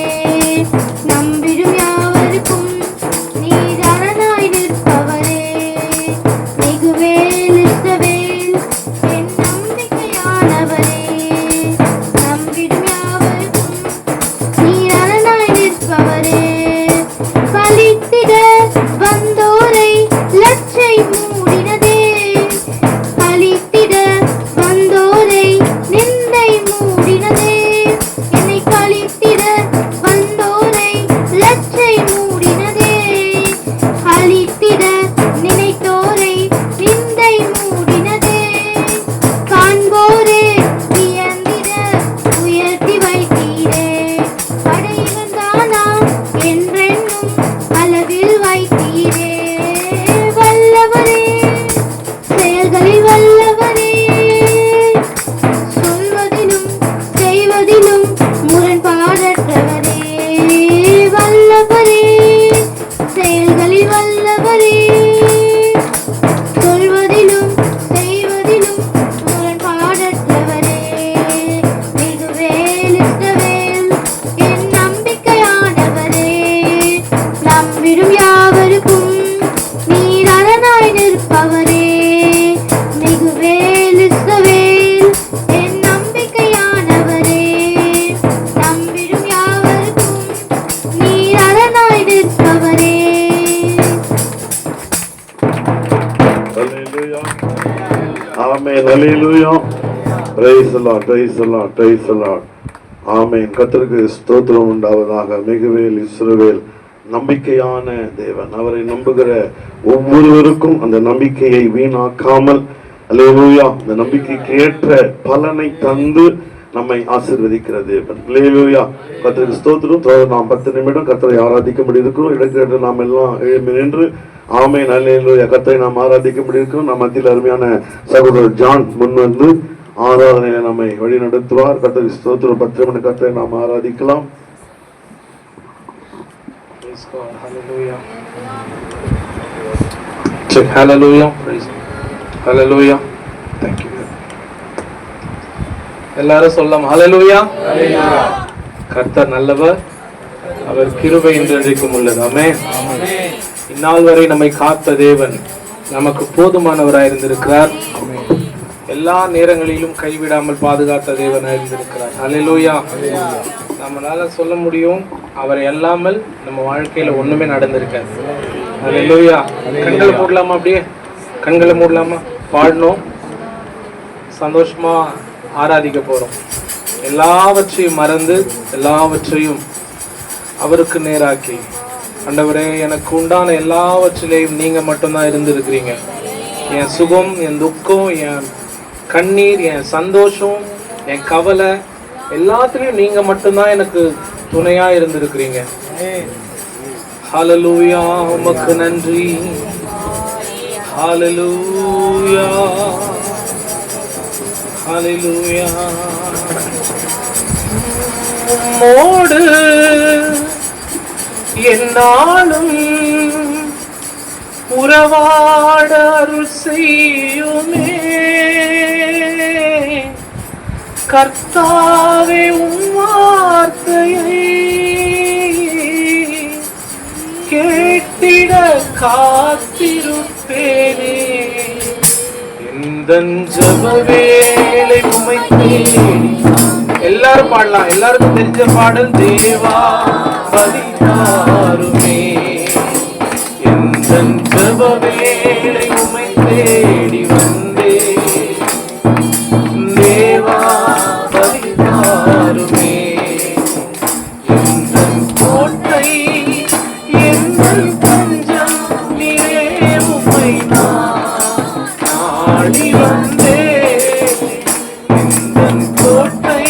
நம்பிடும் யாவருக்கும் நீர் அரணாய் நிற்பவரே. மிகுவேல் இஸ்ரவேல் என் நம்பிக்கையானவரே. நம்பிடும் யாவருக்கும் நீர் அரணாய் நிற்பவரே. பலித்திட வந்தோரை லட்சை மூடினதே. பலித்திட வந்தோரை நிந்தை மூடினதே. என்னை கழித்திட வந்தோரை லட்சை மூடினதே. அழித்திட நினைத்தோரை நிந்தை மூடினதே. காண்போரே வியந்திட உயர்த்தி வைத்தீரே. படையிலந்தானா என்றென்னும் அளவில் வைத்தீரே. வல்லவரே, செயல்களில் வல்லவரே, சொல்வதிலும் செய்வதிலும் முரண்பாடு நல்லவரே, செயல்களில் வல்லவரே, சொல்வதிலும் செய்வதிலும் முரண்பாடற்றவரே, மிகுவேல் இஸ்ரவேல் என் நம்பிக்கையானவரே, நம்பிடும் யாவருக்கும் நீர் அரணாய் நிற்பவரே, மிகுவேல் இஸ்ரவேல் என் நம்பிக்கையானவரே, நம்பிடும் யாவருக்கும் நீர் அரணாய் நிற்பவரே. Hallelujah. Amen. Hallelujah. Praise the Lord. Praise the Lord. Praise the Lord. Amen. கர்த்தருக்கு ஸ்தோத்திரம் உண்டாவதாக. மிகுவேல் இஸ்ரவேல் நம்பிக்கையான தேவன். அவரை நம்புகிற ஒவ்வொருவருக்கும் அந்த நம்பிக்கையை வீணாக்காமல், அல்லேலூயா, அந்த நம்பிக்கைக்கு ஏற்ற பலனை தந்து நம்மை ஆசீர்வதிக்கிற தேவன். அல்லேலூயா. கர்த்தருக்கு ஸ்தோத்திரம். நாம் 10 நிமிடம் கர்த்தரை ஆராதிக்கும்படி இருக்கிறோம். இடத்துல நாம் எல்லாம் எழும்பி நின்று ஆமென் அல்லேலூயா கர்த்தரை நாம் ஆராதிக்கும்படி இருக்கிறோம். நம் மத்தியில் அருமையான சகோதரர் ஜான் முன் வந்து ஆராதனையை நம்மை வழி நடத்துவார். கர்த்தருக்கு ஸ்தோத்திரம். 10 நிமிடம் கர்த்தரை நாம் ஆராதிக்கலாம். Praise God. Hallelujah. Check. Hallelujah. Praise. Hallelujah. Thank you. எல்லாரும் சொல்லலாம் ஹalleluya. கர்த்தர் நல்லவர், அவர் கிருபை என்றென்றைக்கும் உள்ளது. ஆமென். இந்நாள் வரை நம்மை காத்த தேவன் நமக்கு போதுமானவராய் இருந்திருக்கிறார். எல்லா நேரங்களிலும் கைவிடாமல் பாதுகாத்த தேவனாய் இருந்திருக்கிறார். ஹalleluya. நம்மளால சொல்ல முடியும், அவரை அல்லாமல் நம்ம வாழ்க்கையில ஒண்ணுமே நடந்திருக்காது. ஹalleluya. கண்களை மூடலாமா? அப்படியே கண்களை மூடலாமா? பாடணும், சந்தோஷமா ஆராதிக்க போறோம். எல்லாவற்றையும் மறந்து எல்லாவற்றையும் அவருக்கு நேராக்கி, ஆண்டவரே எனக்கு உண்டான எல்லாவற்றிலையும் நீங்க மட்டும்தான் இருந்திருக்கிறீங்க. என் சுகம், என் துக்கம், என் கண்ணீர், என் சந்தோஷம், என் கவலை எல்லாத்துலயும் நீங்க மட்டும்தான் எனக்கு துணையா இருந்திருக்கிறீங்க. ஹalleluya. உமக்கு நன்றி. ஹalleluya. ஹalleluya. மோடு என்னாலும் உறவாட அருள் செய்யுமே கர்த்தாவே, உம் வார்த்தையை கேட்டிட காத்திருப்பேனே. எந்தன் ஜெப வேளை உம்மை தேடி. எல்லாரும் பாடலாம். எல்லாருக்கும் தெரிஞ்ச பாடல். தேவா பதினாருமே, எந்தன் ஜெப வேளை உம்மை தேடி வந்தே. தேவா பதினாருமே, எந்தன் கோட்டை, எந்தன் தஞ்சம் நீரே, உம்மை நாடி வந்தே. எந்தன் கோட்டை,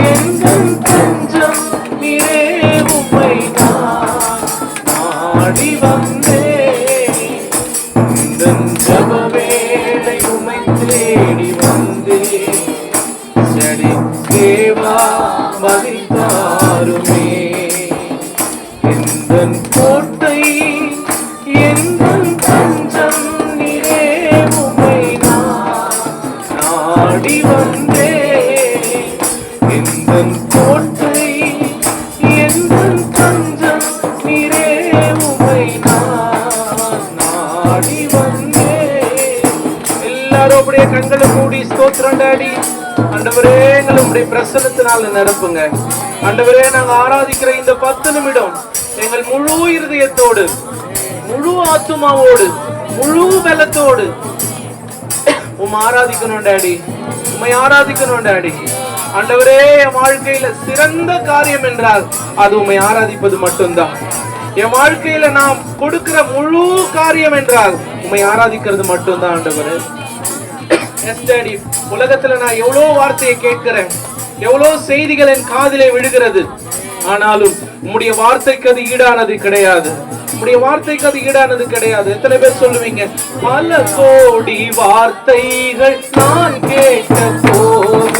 எந்தன் தஞ்சம் நீரே, உம்மை நாடி வந்தே. எந்தன் ஜெப வேளை உம்மை தேடி வந்தே. சரி தேவா மதித்தாருமே, எந்தன் கோட்டை, எந்தன் தஞ்சம் நீரே, உம்மை நாடி வந்தே. எந்தன் கோட்டை, எந்தன் தஞ்சம் நீரே, உம்மை நாடி வந்தே. எல்லாரும் அப்படியே கண்களை மூடி ஸ்தோத்திரம் டாடி. ஆண்டவரே, எங்களை உம்முடைய பிரசன்னத்தினால நிரப்புங்க. ஆண்டவரே, நாங்க ஆராதிக்கிற இந்த 10 நிமிடம் எங்கள் முழு இருதயத்தோடு, முழு ஆத்துமாவோடு, முழு பலத்தோடு உம்மை ஆராதிக்கணும் டாடி. உம்மை ஆராதிக்கணும் டாடி. ஆண்டவரே, என் வாழ்க்கையில சிறந்த காரியம் என்றால் அது உம்மை ஆராதிப்பது மட்டும்தான். என் வாழ்க்கையில நாம் கொடுக்கிற முழு காரியம் என்றால் உம்மை ஆராதிக்கிறது மட்டும்தான் ஆண்டவரே. எஸ் டாடி, உலகத்துல நான் எவ்வளோ வார்த்தையை கேட்கிறேன், எவ்வளோ செய்திகள் என் காதிலே விழுகிறது. ஆனாலும் உம்முடைய வார்த்தைக்கு அது ஈடானது கிடையாது. உம்முடைய வார்த்தைக்கு அது ஈடானது கிடையாது. எத்தனை பேர் சொல்லுவீங்க, பல கோடி வார்த்தைகள் நான் கேட்ட போதும்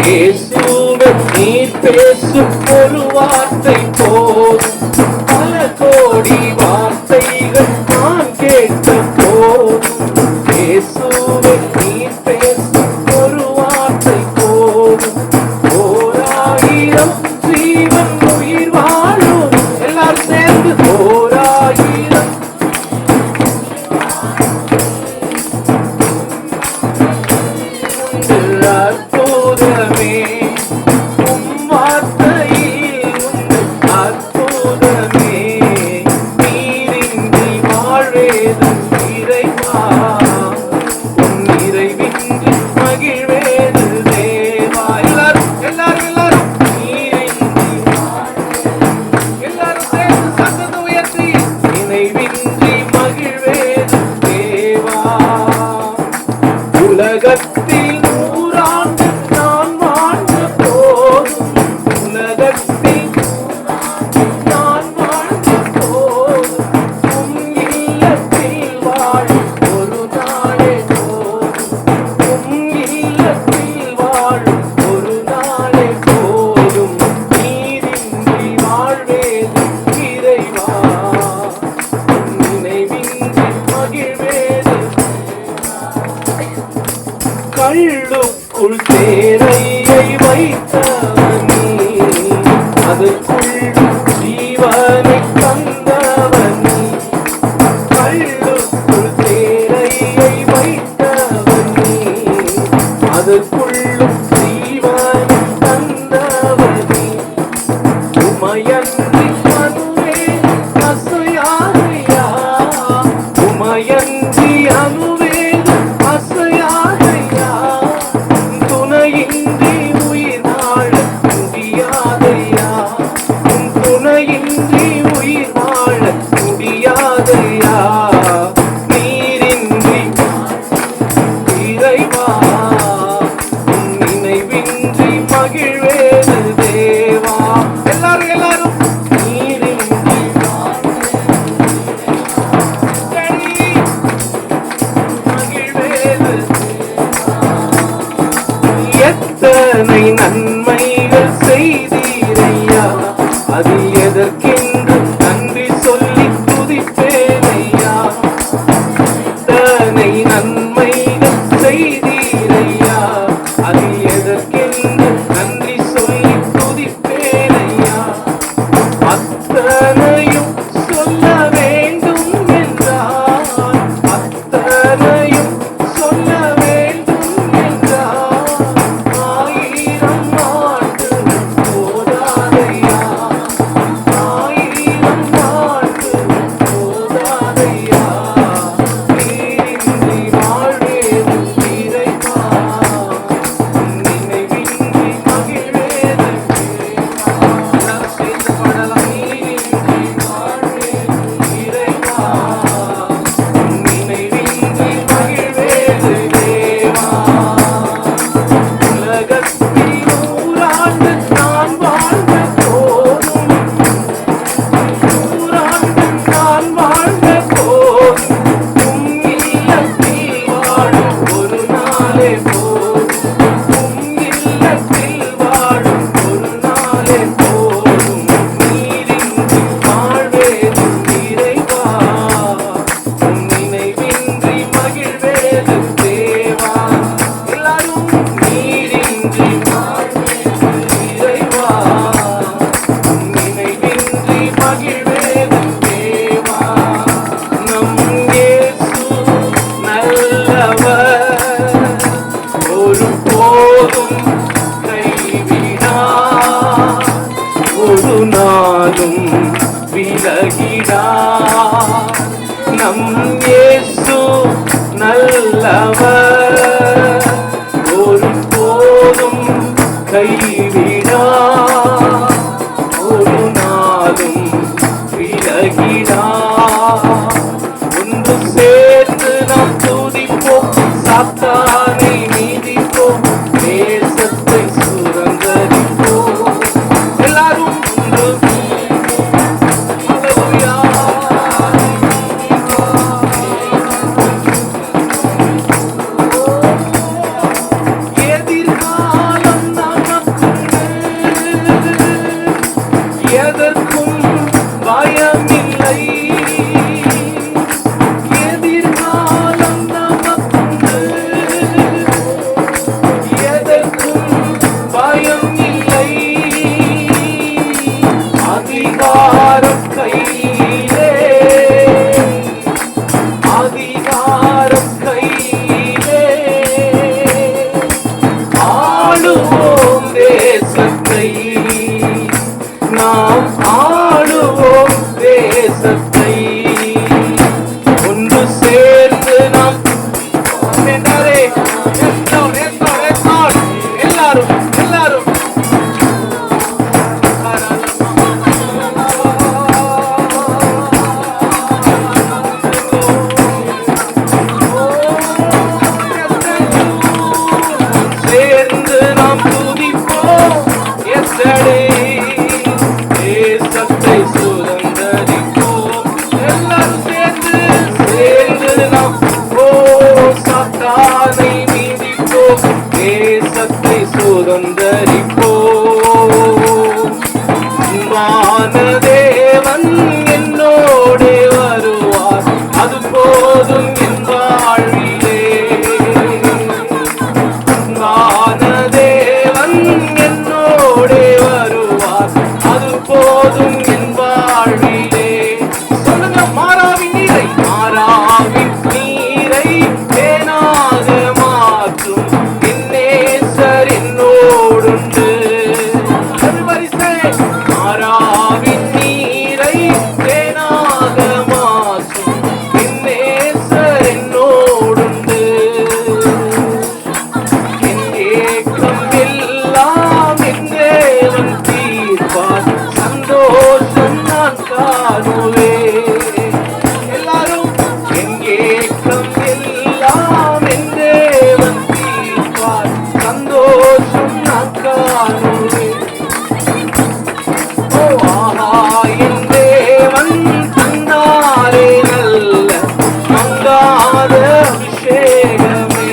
இயேசுவே நீர் பேசும் ஒரு வார்த்தை போதும், பல கோடி வார்த்தைகள் நான் கேட்ட போதும். இயேசுவே நீர் பேசும் ஒரு வார்த்தை போதும், ஓராயிரம் ஜீவன் உயிர் வாழும். எல்லாரும் சேர்ந்து ஓராயிரம் அற்புதமே உம் வார்த்தையில் உண்டு அற்புதமே, நீரின்றி வாழ்வேதும் இறைவா, உன் நிறைவின்றி மகிழ்வேது தேவா. எல்லாரும் எல்லாரும் எல்லாரும் நீரின்றி எல்லாரும் சேர்ந்து சத்தத்தை உயர்த்தி நினைவின்றி மகிழ்வேது தேவா. உலகத்தில் 100 ஆண்டு நான் வாழ்ந்த போதும், உலகத்தில் நான் வாழ்ந்த போதும், உம் இல்லத்தில் வாழும் ஒரு நாளே போதும், உம் இல்லத்தில் வாழும் ஒரு நாளே போதும், நீரின்றி வாழ்வேது இறைவா, உன் நினைவின்றி மகிழ்வேது. கள்ளுக்குள் தேரையை வைத்தவனே, அதற்குள் ஜீவனை தந்தவனே. கள்ளுக்குள் தேரையை வைத்தவனே, அதற்குள்ளும் ஜீவனை தந்தவனே. உமையன்றி அணுவே அசையாதையா, உமையன்றி அணுவே அசையாதையா, துணையின்றி உயிர் வாழ முடியாதையா, துணையின்றி உயிர் வாழ முடியாதையா, நீரின்றி இறைவா, உன் நினைவின்றி மகிழ்வேது தேவா. எல்லாரும் எல்லாரும் நீரின்றி மகிழ்வேது. எத்தனை நன்மைகள் செய்தீரையா, அது எதற்கென்று நன்றி சொல்லி துதிப்பேனையா. எத்தனை நன்மைகள் செய்தீரையா, அது எதற்கென்று நன்றி சொல்லி துதிப்பேனையா. அத்தனையும் சொல்ல வேண்டும் என்றால், அத்தனையும் சொல்ல வேண்டும் என்றால், 1000 ஆண்டுகள் போதாதையா, 1000 ஆண்டுகள் போதாதையா, நீரின்றி வாழ்வேது இறைவா, உன் நினைவின்றி மகிழ்வேது தேவா. எல்லாரும் சேர்ந்து பாடலாம். நீரின்றி வாழ்வேது இறைவா, உன் நினைவின்றி மகிழ்வேது தேவா. உலகத்தில் 100 ஆண்டு நான் வாழ்ந்த போதும், 100 ஆண்டு நான் வாழ்ந்த போதும், உம் இல்லத்தில் வாழும் ஒரு நாளே போதும், உம் இல்லத்தில் வாழும் ஒரு நாளே போதும், நீரின்றி வாழ்வேது இறைவா, உன் நினைவின்றி மகிழ்வேது தேவா. எல்லாரும் நீரின்றி வாழ்வேது இறைவா, உன் நினைவின்றி மகிழ்வேது தேவா. நம் இயேசு நல்லவர், ஒரு போதும் கைவிடார், ஒரு நாளும் விலகிடார். நம் இயேசு நல்லவர், ஒரு போதும் கைவிடார், ஒரு நாளும் விலகிடார். ஒன்று சேர்ந்து நாம் துதிப்போம், சாத்தானை மீதிப்போம், தேசத்தை சுரங்கரிப்போம். எல்லாரும் ஒன்று அல்லேலூயா. எதிர்காலம் நாம் தேவன் என்னோடே வருவார், அது போதும் என் வாழ்விலே. அன்பான தேவன் என்னோடே வருவார், அது போதும் என் வாழ்விலே. சொல்லுங்க, மாறாவின் நீரை, மாறாவின் நீரை தேனாக மாற்றும் என் நேசர் என்னோடுண்டு. மாறாவின் நீரை தேனாக மாற்றும் என் நேசர் என்னோடுண்டு. என் ஏக்கம் எல்லாம் என் தேவன் தீர்ப்பார், சந்தோஷம் நான் காணுவேன். எல்லாரும், என் ஏக்கம் எல்லாம் என் தேவன் தீர்ப்பார், சந்தோஷம் நான் காணுவேன். என் தேவன் தந்தாரே நல்ல மங்காத அபிஷேகமே.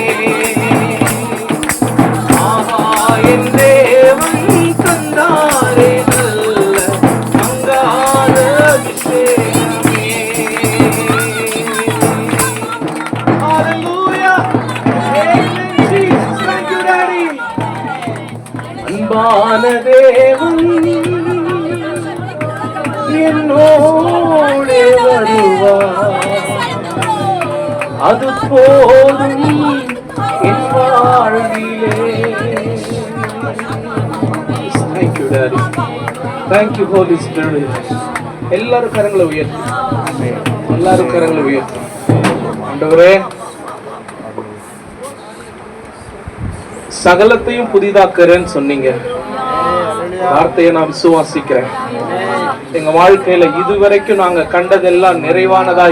என் தேவன் தந்தாரே நல்ல மங்காத அபிஷேகமே. Hallelujah. Amen, Jesus. Thank you, Daddy. அன்பான தேவன் என்னோடே வருவார், அது போதும் என் வாழ்விலே. Thank you, Daddy. Thank you, Holy Spirit. எல்லாரும் கரங்களை உயர்த்து, எல்லாரும் கரங்களை உயர்த்து. ஆண்டவரே, சகலத்தையும் புதிதாக்குறேன்னு சொன்னீங்க. வார்த்தையை நான் விசுவாசிக்கிறேன். எங்க வாழ்க்கையில இதுவரைக்கும் நாங்க கண்டதெல்லாம் நிறைவானதா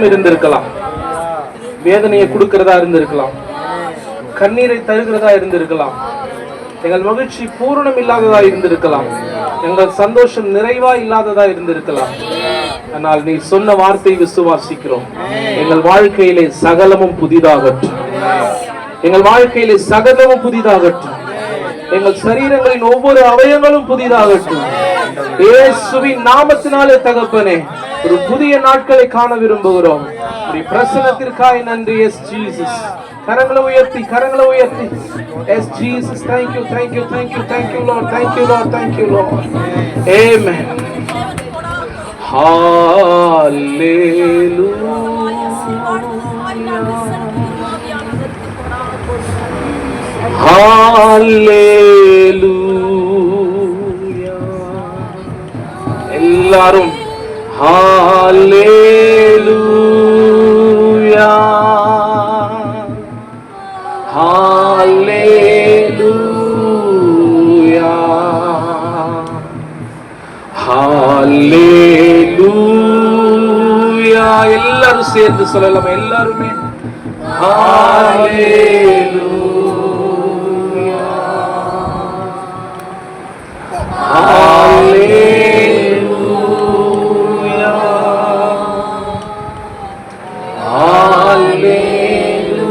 இருந்திருக்கலாம், வேதனையை கொடுக்கிறதா இருந்திருக்கலாம், கண்ணீரை தருகிறதா இருந்திருக்கலாம், எங்கள் மகிழ்ச்சி பூரணம் இல்லாததா இருந்திருக்கலாம், எங்கள் சந்தோஷம் நிறைவா இல்லாததா இருந்திருக்கலாம். ஆனால் நீ சொன்ன வார்த்தையை விசுவாசிக்கிறோம். எங்கள் வாழ்க்கையிலே சகலமும் புதிதாகட்டும், எங்கள் வாழ்க்கையிலே சகலமும் புதிதாகட்டும், எங்கள் சரீரங்களின் ஒவ்வொரு அவயங்களும் புதிதாகட்டும். இயேசுவின் நாமத்தினாலே தகப்பனே, ஒரு புதிய நாட்களை காண விரும்புகிறோம். பிரசன்னத்திற்காய் நன்றி. S Jesus. கரங்களை உயர்த்தி, கரங்களை உயர்த்தி. S Jesus. Thank you, thank you, thank you, thank you Lord, thank you Lord, thank you Lord. Amen. Hallelujah. Hallelujah. எல்லாரும் Hallelujah. Hallelujah. Hallelujah. எல்லாரும் சேர்ந்து சொல்லலாம். எல்லாருமே Hallelujah. Hallelujah. Hallelujah.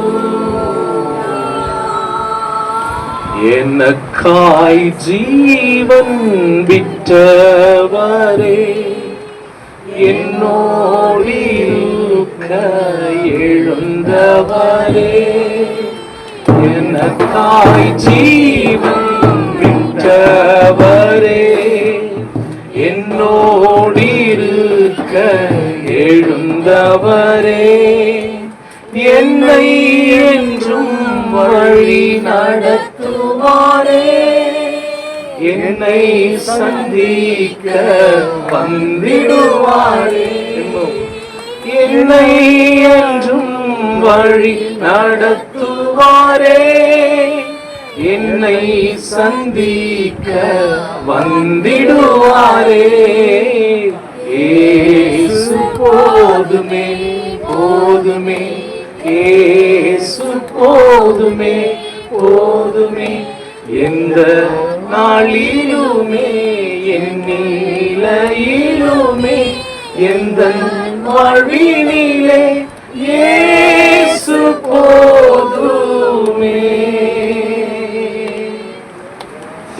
எனக்காய் ஜீவன் விட்டவரே, என்னோடு இருக்க எழுந்தவரே, எனக்காய் ஜீவன் விட்டவரே, என்னோடு இருக்க எழுந்தவரே, என்னை என்றும் வழி நடத்துவாரே, என்னை சந்திக்க வந்திடுவாரே, என்னை என்றும் வழி நடத்துவாரே, என்னை சந்திக்க வந்திடுவாரே. இயேசு போதுமே, போதுமே, இயேசு போதுமே, போதுமே, எந்த நாளிலுமே என் நிலையிலுமே எந்த வாழ்வினிலே இயேசு போதுமே.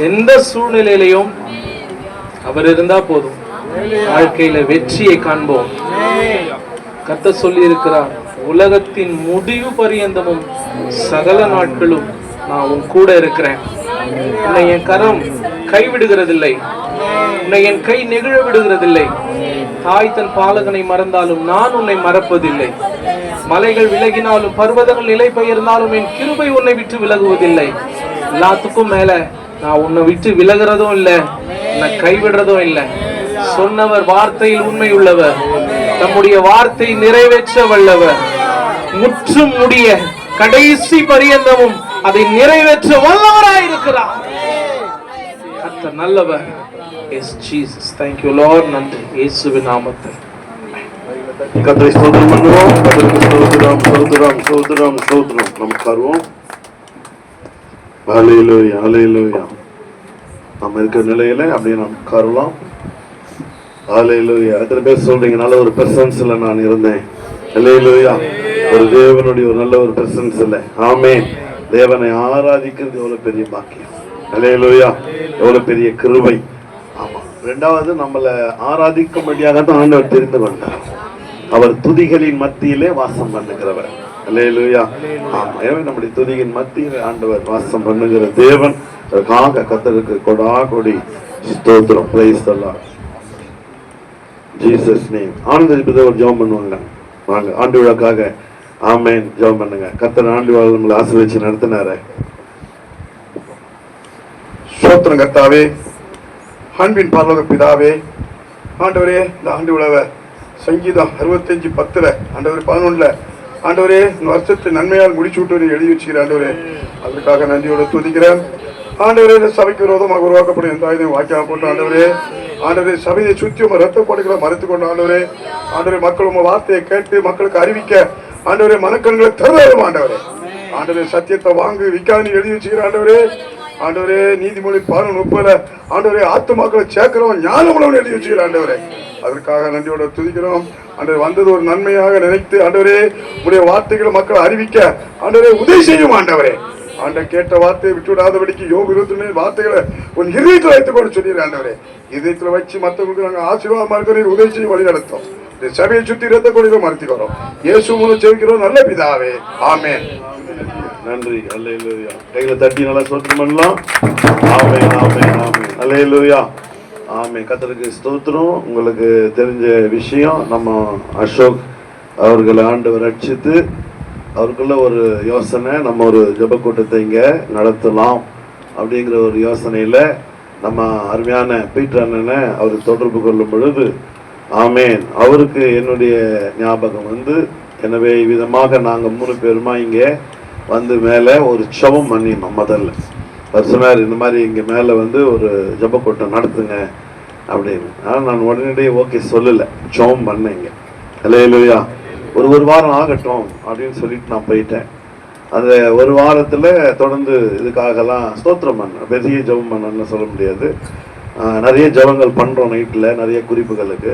எந்த சூழ்நிலையிலையும் அவர் இருந்தா போதும். வாழ்க்கையில வெற்றியை காண்போம். கர்த்தர் சொல்லி இருக்கிறார், உலகத்தின் முடிவு பரியந்தமும் சகல நாட்களும் நான் உன் கூட இருக்கிறேன். உன்னை என் கரம் கைவிடுகிறதில்லை, உன்னை என் கை நெகிழ விடுகிறதில்லை. தாய் தன் பாலகனை மறந்தாலும் நான் உன்னை மறப்பதில்லை. மலைகள் விலகினாலும் பர்வதங்கள் நிலை பெயர்ந்தாலும் என் கிருபை உன்னை விட்டு விலகுவதில்லை. எல்லாத்துக்கும் மேல நான் உன்னை விட்டு விலகிறதும் இல்லை, உன்னை கைவிடுறதும் இல்லை. சொன்னவர் வார்த்தையில் உண்மை உள்ளவர், நம்முடைய வார்த்தை நிறைவேற்ற வல்லவர். முற்றும் முடிய கடைசி பரியந்தமும் அதை நிறைவேற்ற வல்லவராயிருக்கிறார். கர்த்தர் நல்லவர். Yes, Jesus. Thank you, Lord. நன்றி இயேசுவின் நாமத்தில். கர்த்தரை ஸ்தோத்திரம் பண்ணுவோம். கர்த்தருக்கு ஸ்தோத்திரம், ஸ்தோத்திரம், ஸ்தோத்திரம், ஸ்தோத்திரம். நமஸ்காரம். ஹல்லேலூயா, ஹல்லேலூயா. நம்ம இருக்கிற நிலையில அப்படியே நாம் உட்காரலாம். ஹல்லேலூயா. எத்தனை பேர் சொல்றீங்க, நல்ல ஒரு பிரசன்ஸ்ல நான் இருந்தேன்? ஹல்லேலூயா. ஒரு தேவனுடைய ஒரு நல்ல ஒரு பிரசன்ஸ் இல்லை. ஆமென். தேவனை ஆராதிக்கிறது எவ்வளவு பெரிய பாக்கியம். ஹல்லேலூயா. எவ்வளவு பெரிய கிருபை. ஆமா. ரெண்டாவது, நம்மளை ஆராதிக்கும்படியாக தான் ஆண்டவர் தெரிந்து கொண்டார். அவர் துதிகளின் மத்தியிலே வாசம் பண்ணுகிறவர். அல்லேலூயா. ஆமா. எனவே நம்முடைய துதியின் மத்தியிலே ஆண்டவர் வாசம் பண்ணுகிற தேவன். அதற்காக கர்த்தருக்கு கொடா கொடி ஸ்தோத்திரம். Praise the Lord. Jesus name. ஆனந்த ஒரு ஜெபம் பண்ணுவாங்க. வாங்க ஆண்டு விழாக்காக. ஆமென். ஜெபம் பண்ணுங்க. கர்த்தர் ஆண்டு விழா உங்களை ஆசீர்வதிச்சு நடத்தினாரே. ஸ்தோத்திரம் கர்த்தாவே, அன்பின் பரலோக பிதாவே, ஆண்டவரே, இந்த ஆண்டு விழாவை சங்கீதம் 65:10 ஆண்டவரே 11 ஆண்டவரே இந்த வருஷத்தை நன்மையால் முடிச்சு விட்டு எழுதி வச்சுக்கிறேன். ஆண்டவரே, அதற்காக நன்றியோட துதிக்கிறேன். ஆண்டவரே, இந்த சபைக்கு விரோதமாக உருவாக்கப்படும் எந்த ஆயுதம் வாக்கியாக போட்டு ஆண்டவரே, ஆண்டவரே சபையை சுற்றி உங்க ரத்த கோடைகளை மறைத்து கொண்டு ஆண்டவரே, ஆண்டவரே மக்கள் உங்க வார்த்தையை கேட்டு மக்களுக்கு அறிவிக்க ஆண்டவரே மனக்கண்களை தருவோம். ஆண்டவரே, ஆண்டவரே சத்தியத்தை வாங்கு விற்காது எழுதி வச்சுக்கிறேன். ஆண்டவரே, ஆண்டவரே நீதிமொழி 11:30 ஆண்டவரே ஆத்துமாக்களை சேர்க்கிறவன் ஞானமுள்ளவன் எழுதி வச்சுக்கிறேன். ஆண்டவரே, அதற்காக நன்றியோட துதிக்கிறோம். ஆண்டவரே, வந்தது ஒரு நன்மையாக நினைத்து ஆண்டவரே உடைய வார்த்தைகளை மக்கள் அறிவிக்க ஆண்டவரே உதவி செய்யும். ஆண்டவரே, ஆண்ட கேட்ட வார்த்தையை விட்டுவிடாதபடிக்கு யோபு 21 வார்த்தைகளை உன் இதயத்தில் வைத்துக் கொண்டு சொல்லிடுறேன். ஆண்டவரே, இதயத்தில் வச்சு மற்றவங்களுக்கு நாங்கள் ஆசீர்வாதமா இருக்கிற உதவி செய்ய வழி நடத்தும். இந்த சபையை சுற்றி ரத்த கொடிகளை மறைத்துக்கிறோம். இயேசு மூலம் ஜெபிக்கிறோம் நல்ல பிதாவே. ஆமென். நன்றி. அல்லேலூயா. கையில தட்டி நல்லா ஸ்தோத்திரம் பண்ணலாம். ஆமென், ஆமென், ஆமென். அல்லேலூயா. ஆமென். கர்த்தருக்கு ஸ்தோத்திரம். உங்களுக்கு தெரிஞ்ச விஷயம், நம்ம அசோக் அவர்களை ஆண்டவர் ரட்சித்து அவருக்குள்ள ஒரு யோசனை, நம்ம ஒரு ஜெப கூட்டத்தை இங்க நடத்தலாம் அப்படிங்கிற ஒரு யோசனையில நம்ம அருமையான பீட்டர் அண்ணனை அவர் தொடர்பு கொள்ளும் பொழுது, ஆமேன், அவருக்கு என்னுடைய ஞாபகம் வந்து, எனவே விதமாக நாங்கள் 3 பேருமா இங்கே வந்து மேலே ஒரு ஜெபம் பண்ணினோம். முதல்ல அவர் சொன்னார், இந்த மாதிரி இங்கே மேலே வந்து ஒரு ஜெப கூட்டம் நடத்துங்க அப்படின்னு. ஆனால் நான் உடனடியே ஓகே சொல்லலை, ஜெபம் பண்ணேங்க. அல்லேலூயா. ஒரு வாரம் ஆகட்டும் அப்படின்னு சொல்லிட்டு நான் போயிட்டேன். அந்த ஒரு வாரத்தில் தொடர்ந்து இதுக்காகலாம் ஸ்தோத்திரம் பண்ணேன். பெரிய ஜெபம் பண்ணணும்னு சொல்ல முடியாது, நிறைய ஜெபங்கள் பண்ணுறோம் நைட்டில், நிறைய குறிப்புகளுக்கு.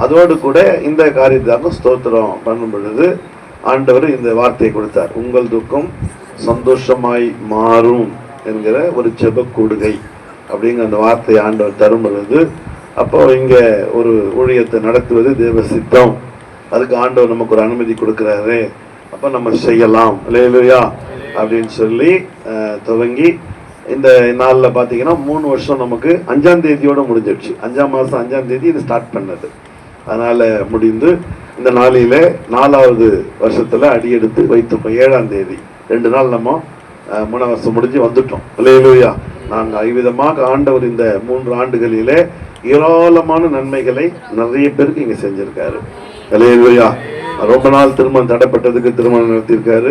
அதோடு கூட இந்த காரியத்தாக ஸ்தோத்திரம் பண்ணும் பொழுது ஆண்டவர் இந்த வார்த்தையை கொடுத்தார், உங்கள் துக்கம் சந்தோஷமாய் மாறும் என்கிற ஒரு ஜெப கூடுகை அப்படிங்கிற அந்த வார்த்தையை ஆண்டவர் தரும் பொழுது, அப்போ இங்கே ஒரு ஊழியத்தை நடத்துவது தேவ சித்தம், அதுக்கு ஆண்டவர் நமக்கு ஒரு அனுமதி கொடுக்குறாரு, அப்போ நம்ம செய்யலாம் அல்லேலூயா அப்படின்னு சொல்லி துவங்கி இந்த நாளில் பார்த்தீங்கன்னா 3 வருஷம் நமக்கு 5ஆம் தேதியோடு முடிஞ்சிடுச்சு. 5ஆம் மாதம் 5ஆம் தேதி இது ஸ்டார்ட் பண்ணது. அதனால் முடிந்து இந்த நாளில் 4ஆவது வருஷத்தில் அடியெடுத்து வைத்திருக்கோம். 7ஆம் தேதி 2 நாள் நம்ம 3ஆம் வருஷம் முடிஞ்சு வந்துட்டோம். அல்லேலூயா. நாங்கள் விதமாக ஆண்டவர் இந்த 3 ஆண்டுகளிலே ஏராளமான நன்மைகளை நிறைய பேருக்கு இங்கே செஞ்சுருக்காரு. அல்லேலூயா. ரொம்ப நாள் திருமணம் தடைப்பட்டதுக்கு திருமணம் நடத்தியிருக்காரு,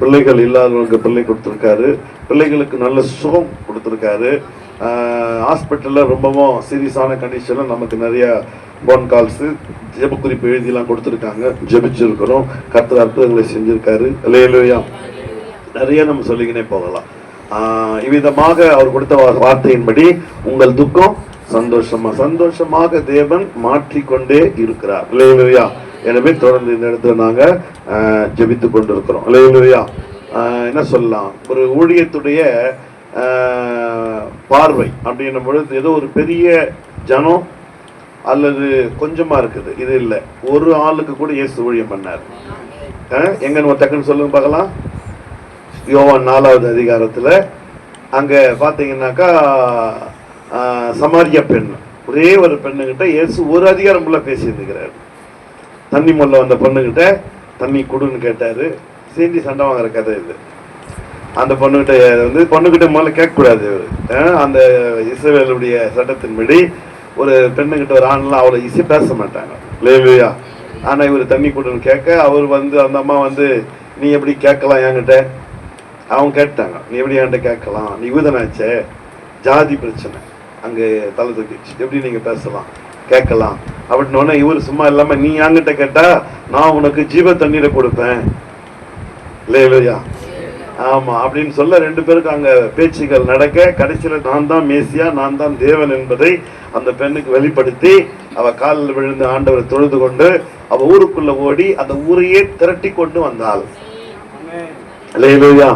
பிள்ளைகள் இல்லாதவங்களுக்கு பிள்ளை கொடுத்துருக்காரு, பிள்ளைகளுக்கு நல்ல சுகம் கொடுத்துருக்காரு. ஹாஸ்பிட்டலில் ரொம்பவும் சீரியஸான கண்டிஷனில் நமக்கு நிறைய ஃபோன் கால்ஸு ஜெப குறிப்பு எழுதிலாம் கொடுத்துருக்காங்க, ஜெபிச்சிருக்கிறோம். கர்த்தர் அற்புதங்களை செஞ்சுருக்காரு. அல்லேலூயா. நிறைய நம்ம சொல்லிக்கினே போகலாம். இவ்விதமாக அவர் கொடுத்த வார்த்தையின்படி உங்கள் துக்கம் சந்தோஷமாக தேவன் மாற்றிக்கொண்டே இருக்கிறார். அல்லேலூயா. எனவே தொடர்ந்து இந்த இடத்துல நாங்கள் ஜெபித்து கொண்டிருக்கிறோம். அல்லேலூயா. என்ன சொல்லலாம், ஒரு ஊழியத்துடைய பார்வை அப்படின்னும் பொழுது ஏதோ ஒரு பெரிய ஜனம் அல்லது கொஞ்சமா இருக்குது? இது இல்லை. ஒரு ஆளுக்கு கூட இயேசு ஊழியம் பண்ணார். எங்கன்னு ஒரு டக்குன்னு சொல்லுங்க பார்க்கலாம். யோவான் 4வது அதிகாரத்துல அங்க பாத்தீங்கன்னாக்கா சமாரிய பெண், ஒரே ஒரு பெண்ணுகிட்ட இயேசு ஒரு அதிகாரம் ஃபுல்லா பேசியிருக்கிறார். தண்ணி முல்ல வந்த பொண்ணுகிட்ட தண்ணி கொடுன்னு கேட்டாரு. சீண்டி சண்டை வாங்குற கதை இது. அந்த பொண்ணுகிட்ட பொண்ணுகிட்ட முதல்ல கேட்கக்கூடாது. அந்த இஸ்ரவேலுடைய சட்டத்தின்படி ஒரு பெண்ணுகிட்ட ஒரு ஆண்லாம் அவ்வளோ ஈஸியாக பேச மாட்டாங்க, லேலுயா. ஆனால் இவர் தண்ணி கொடுன்னு கேட்க அவர் அந்த அம்மா நீ எப்படி கேட்கலாம் என்கிட்ட? அவங்க கேட்டாங்க, நீ எப்படி என்கிட்ட கேட்கலாம்? நீ யூதனாச்சே, ஜாதி பிரச்சனை அங்கே தலை தூக்கிடுச்சு, எப்படி நீங்கள் பேசலாம் கேட்கலாம் அப்படின்னோடனே இவர் சும்மா இல்லாமல், நீ என்கிட்ட கேட்டா நான் உனக்கு ஜீவ தண்ணீரை கொடுப்பேன், லேலுயா. ஆமா அப்படின்னு சொல்ல 2 பேருக்கு அங்க பேச்சுகள் நடக்க கடைசியில நான் தான் மேசியா, நான் தான் தேவன் என்பதை அந்த பெண்ணுக்கு வெளிப்படுத்தி அவ காலில் விழுந்து ஆண்டவரை தொழுது கொண்டு அவ ஊருக்குள்ள ஓடி அந்த ஊரையே திரட்டி கொண்டு வந்தாள். அல்லேலூயா.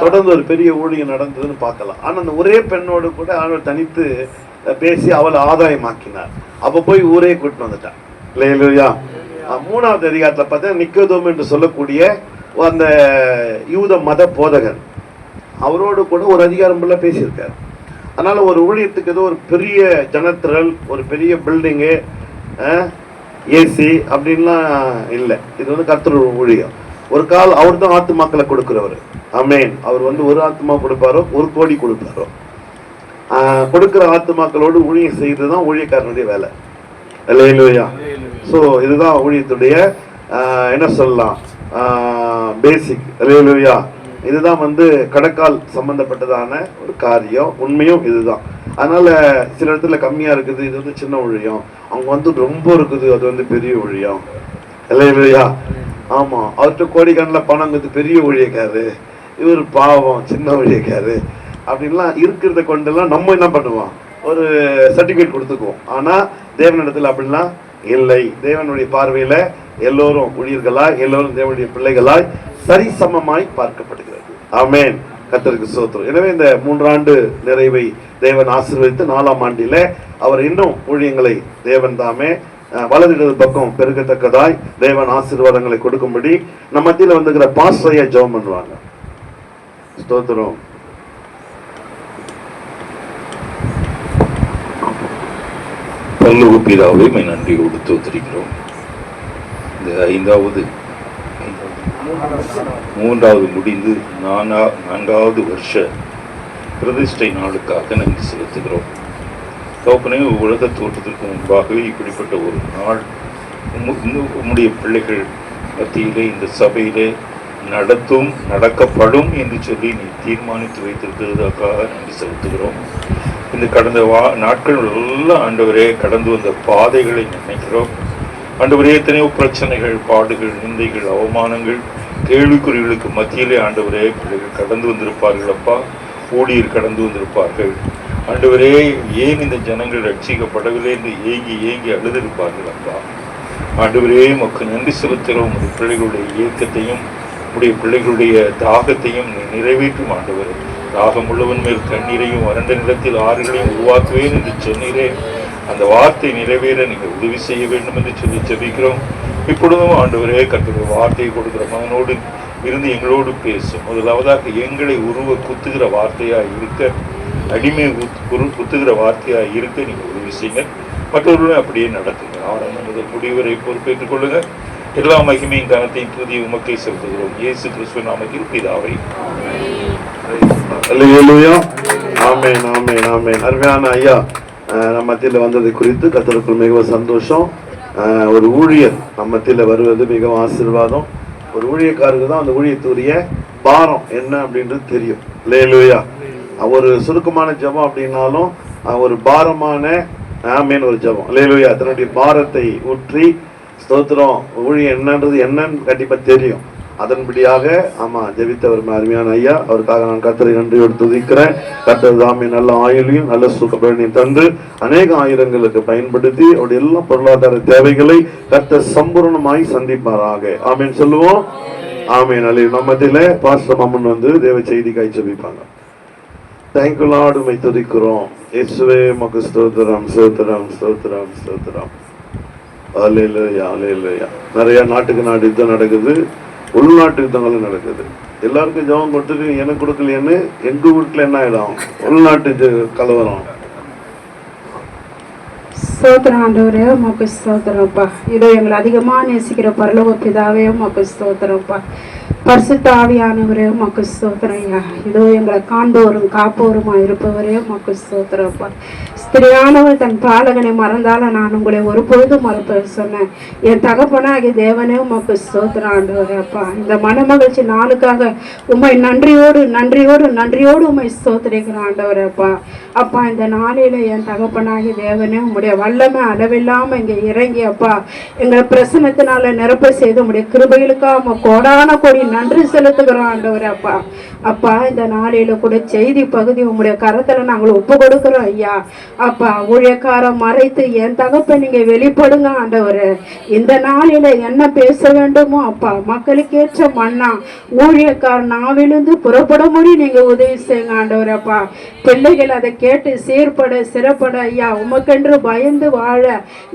தொடர்ந்து ஒரு பெரிய ஊழியம் நடந்ததுன்னு பார்க்கலாம். ஆனா அந்த ஒரே பெண்ணோடு கூட ஆண்டவர் தனித்து பேசி அவளை ஆதாயமாக்கினார். அப்ப போய் ஊரே கூட்டிட்டு வந்துட்டான். அல்லேலூயா. 3வது அதிகாரத்துல பார்த்தா நிக்கோதேமு என்று சொல்லக்கூடிய அந்த யூத மத போதகர், அவரோடு கூட ஒரு அதிகாரம் ஃபுல்லா பேசியிருக்காரு. அதனால ஒரு ஊழியத்துக்கு ஏதோ ஒரு பெரிய ஜனத்திரல், ஒரு பெரிய பில்டிங்கு, ஏசி அப்படின்லாம் இல்லை. இது கர்த்தர் ஊழியம். ஒரு கால் அவர் தான் ஆத்துமாக்களை கொடுக்கிறவர். ஆமேன். அவர் ஒரு ஆத்துமா கொடுப்பாரோ, 1 கோடி கொடுப்பாரோ. கொடுக்கிற ஆத்துமாக்களோடு ஊழியம் செய்யறதுதான் ஊழியக்காரனுடைய வேலை. அல்லேலூயா. ஸோ இதுதான் ஊழியத்துடைய என்ன சொல்லலாம், பேசிக். அல்லேலூயா. இதுதான் கடக்கால் சம்பந்தப்பட்டதான ஒரு காரியம். உண்மையும் இதுதான். அதனால சில இடத்துல கம்மியா இருக்குது, இது சின்ன ஊழியம். அவங்க ரொம்ப இருக்குது, அது பெரிய ஊழியம். அல்லேலூயா. ஆமா, அவர்கிட்ட கோடிக்கணக்கில் பணங்கிறது பெரிய ஊழியக்காரு, இவர் பாவம் சின்ன ஊழியக்காரு அப்படின்லாம் இருக்கிறத கொண்டெல்லாம் நம்ம என்ன பண்ணுவோம், ஒரு சர்டிபிகேட் கொடுத்துக்குவோம். ஆனா தேவனிடத்துல அப்படின்லாம் இல்லை. தேவனுடைய பார்வையில எல்லோரும் ஊழியர்களாய், எல்லோரும் தேவனுடைய பிள்ளைகளாய் சரிசமமாய் பார்க்கப்படுகிறது. ஆமேன். கர்த்தருக்கு ஸ்தோத்திரம். எனவே இந்த 3 ஆண்டு நிறைவை தேவன் ஆசீர்வதித்து 4ஆம் ஆண்டிலே அவர் இன்னும் ஊழியங்களை தேவன் தாமே வலது இடது பக்கம் பெருகத்தக்கதாய் தேவன் ஆசீர்வாதங்களை கொடுக்கும்படி நம்ம மத்தியில வந்துக்கிற பாஸ்டரையா ஜெபம் பண்ணுவாங்க. ஸ்தோத்திரம். பரலோக பிதாவே, நன்றியோடு ஸ்தோத்திரிக்கிறோம். இந்த 3வது முடிந்து 4வது வருஷ பிரதிஷ்டை நாளுக்காக நன்றி செலுத்துகிறோம். தோப்பனே, உலக தோற்றத்திற்கு முன்பாகவே இப்படிப்பட்ட ஒரு நாள் உம்முடைய பிள்ளைகள் மத்தியிலே இந்த சபையிலே நடக்கப்படும் என்று சொல்லி நீ தீர்மானித்து வைத்திருக்கிறதுக்காக நன்றி செலுத்துகிறோம். இந்த கடந்த நாட்கள் எல்லாம் ஆண்டவரே கடந்து வந்த பாதைகளை நினைக்கிறோம். ஆண்டவரே, எத்தனையோ பிரச்சனைகள், பாடுகள், நிந்தைகள், அவமானங்கள், கேள்விக்குறிகளுக்கு மத்தியிலே ஆண்டவரே பிள்ளைகள் கடந்து வந்திருப்பார்கள். அப்பா, ஊழியர் கடந்து வந்திருப்பார்கள். ஆண்டவரே, ஏன் இந்த ஜனங்கள் ரட்சிக்கப்படவில்லை என்று ஏங்கி அழுதிருப்பார்கள். அப்பா, ஆண்டவரே உமக்கு நன்றி செலுத்துகிறோம். உடைய பிள்ளைகளுடைய இயக்கத்தையும் உடைய பிள்ளைகளுடைய தாகத்தையும் நிறைவேற்றும் ஆண்டவரே. தாகம் உள்ளவன் மேல் தண்ணீரையும் வறண்ட நிலத்தில் ஆறுகளையும் உருவாக்குவேன் என்று சொன்னீரே, அந்த வார்த்தை நிறைவேற நீங்கள் உதவி செய்ய வேண்டும் என்று சொல்லி ஜெபிக்கிறோம். இப்பொழுதும் ஆண்டவரே கர்த்தருடைய வார்த்தையை கொடுக்கிற மகனோடு இருந்து எங்களோடு பேசும். முதலாவதாக எங்களை குத்துகிற வார்த்தையாக இருக்க, அடிமை குத்துகிற வார்த்தையாக இருக்க நீங்கள் உதவி செய்யுங்க. மற்றவர்களும் அப்படியே நடத்துங்க. ஆரம்பம் முதல் முடிவரை பொறுப்பேற்றுக் கொள்ளுங்க. எல்லா மகிமையும் கனத்தையும் புதிய உமக்கை செலுத்துகிறோம். இயேசு கிறிஸ்துவின் நாமத்தில் பிதாவே. அல்லேலூயா. ஆமென், ஆமென், ஆமென். அருமையான ஐயா நம்ம மத்தியில் வந்ததை குறித்து கர்த்தருக்குள் மிகவும் சந்தோஷம். ஒரு ஊழியர் நம்ம மத்தியில் வருவது மிகவும் ஆசீர்வாதம். ஒரு ஊழியக்காரருக்கு தான் அந்த ஊழியத்துடைய பாரம் என்ன அப்படின்றது தெரியும். அல்லேலூயா. ஒரு சுருக்கமான ஜெபம் அப்படின்னாலும் ஒரு பாரமான ஆமென் ஒரு ஜெபம். அல்லேலூயா. தன்னுடைய பாரத்தை ஊற்றி ஸ்தோத்திரம் ஊழியம் என்னன்னு கண்டிப்பா தெரியும். அதன்படியாக ஜெபித்தவர் அருமையான ஐயா, அவருக்காக நான் கர்த்தரை நன்றியோடு துதிக்கிறேன். கர்த்தர் தாமே நல்ல ஆயுளையும் நல்ல சுகபலனையும் தந்து அநேக ஆயிரங்களுக்கு பயன்படுத்தி அவருடைய எல்லா பொருளாதார தேவைகளை கர்த்தர் சம்பூர்ணமாய் சந்திப்பாராக. ஆமேன் சொல்லுவோம். ஆமேன். அல்ல நம்ம மத்தியில பாஸ்டர் மாமன் தேவ செய்திக்காய் ஜெபிப்பாங்க. தேங்க்யூ லார்ட், உம்மை துதிக்கிறோம். இயேசுவே உமக்கு ஸ்தோத்திரம், ஸ்தோத்திரம், ஸ்தோத்திரம், ஸ்தோத்திரம். அல்லேலூயா, அல்லேலூயா. நிறைய நாட்டுக்கு நாடு யுத்தம் நடக்குது, உள்நாட்டு யுத்தங்களும் நடக்குது. எல்லாருக்கும் ஜெபம் கொடுத்துட்டு எனக்கு கொடுக்கலையேன்னு எங்க வீட்டுல என்ன ஆயிடும்? உள்நாட்டு கலவரம். ஸ்தோத்திரம் ஆண்டவரே, உமக்கு ஸ்தோத்திரம்ப்பா. இதோ எங்களை அதிகமா நேசிக்கிற பரலோக பிதாவே, உமக்கு ஸ்தோத்திரம்ப்பா. பரிசுத்த ஆவியானவரே, உமக்கு ஸ்தோத்திரம் ஐயா. இதோ எங்களை காண்பவரும் காப்பவருமா இருப்பவரே, உமக்கு ஸ்தோத்திரம்ப்பா. ஸ்திரியானவர் தன் பாலகனை மறந்தால நான் உங்களை ஒருபொழுதும் மறப்ப சொன்னேன். என் தகப்பனாகிய தேவனே, உமக்கு ஸ்தோத்திரம் ஆண்டவரே அப்பா. இந்த மனமகிழ்ச்சி நாளுக்காக உம்மை நன்றியோடு நன்றியோடு நன்றியோடு உம்மை ஸ்தோத்திரிக்கிறேன் ஆண்டவரே அப்பா. அப்பா, இந்த நாளில என் தகப்பனாகிய தேவனே, உம்முடைய வல்லமை அளவில்லாம இங்க இறங்கி அப்பா எங்களை பிரசனத்தினால நிரப்ப செய்து உம்முடைய கிருபைகளுக்காக கோடான கோடி நன்றி செலுத்துகிறோம் ஆண்டவரே அப்பா. அப்பா, இந்த நாளில கூட செய்தி பகுதி உம்முடைய கரத்துல நாங்கள் ஒப்பு கொடுக்கிறோம் ஐயா. அப்பா, ஊழியக்காரம் மறைத்து என் தகப்ப நீங்க வெளிப்படுங்க ஆண்டவரே. இந்த நாளில என்ன பேச வேண்டுமோ அப்பா, மக்களுக்கேற்ற மன்னா ஊழியக்காரன் நாவிலிருந்து புறப்பட முடியும் நீங்க உதவி செய்யுங்க ஆண்டவரே அப்பா. பிள்ளைகள் அதை கேட்டு சீர்பட சிறப்பட ஐயா உமக்கென்று பயந்து வாழ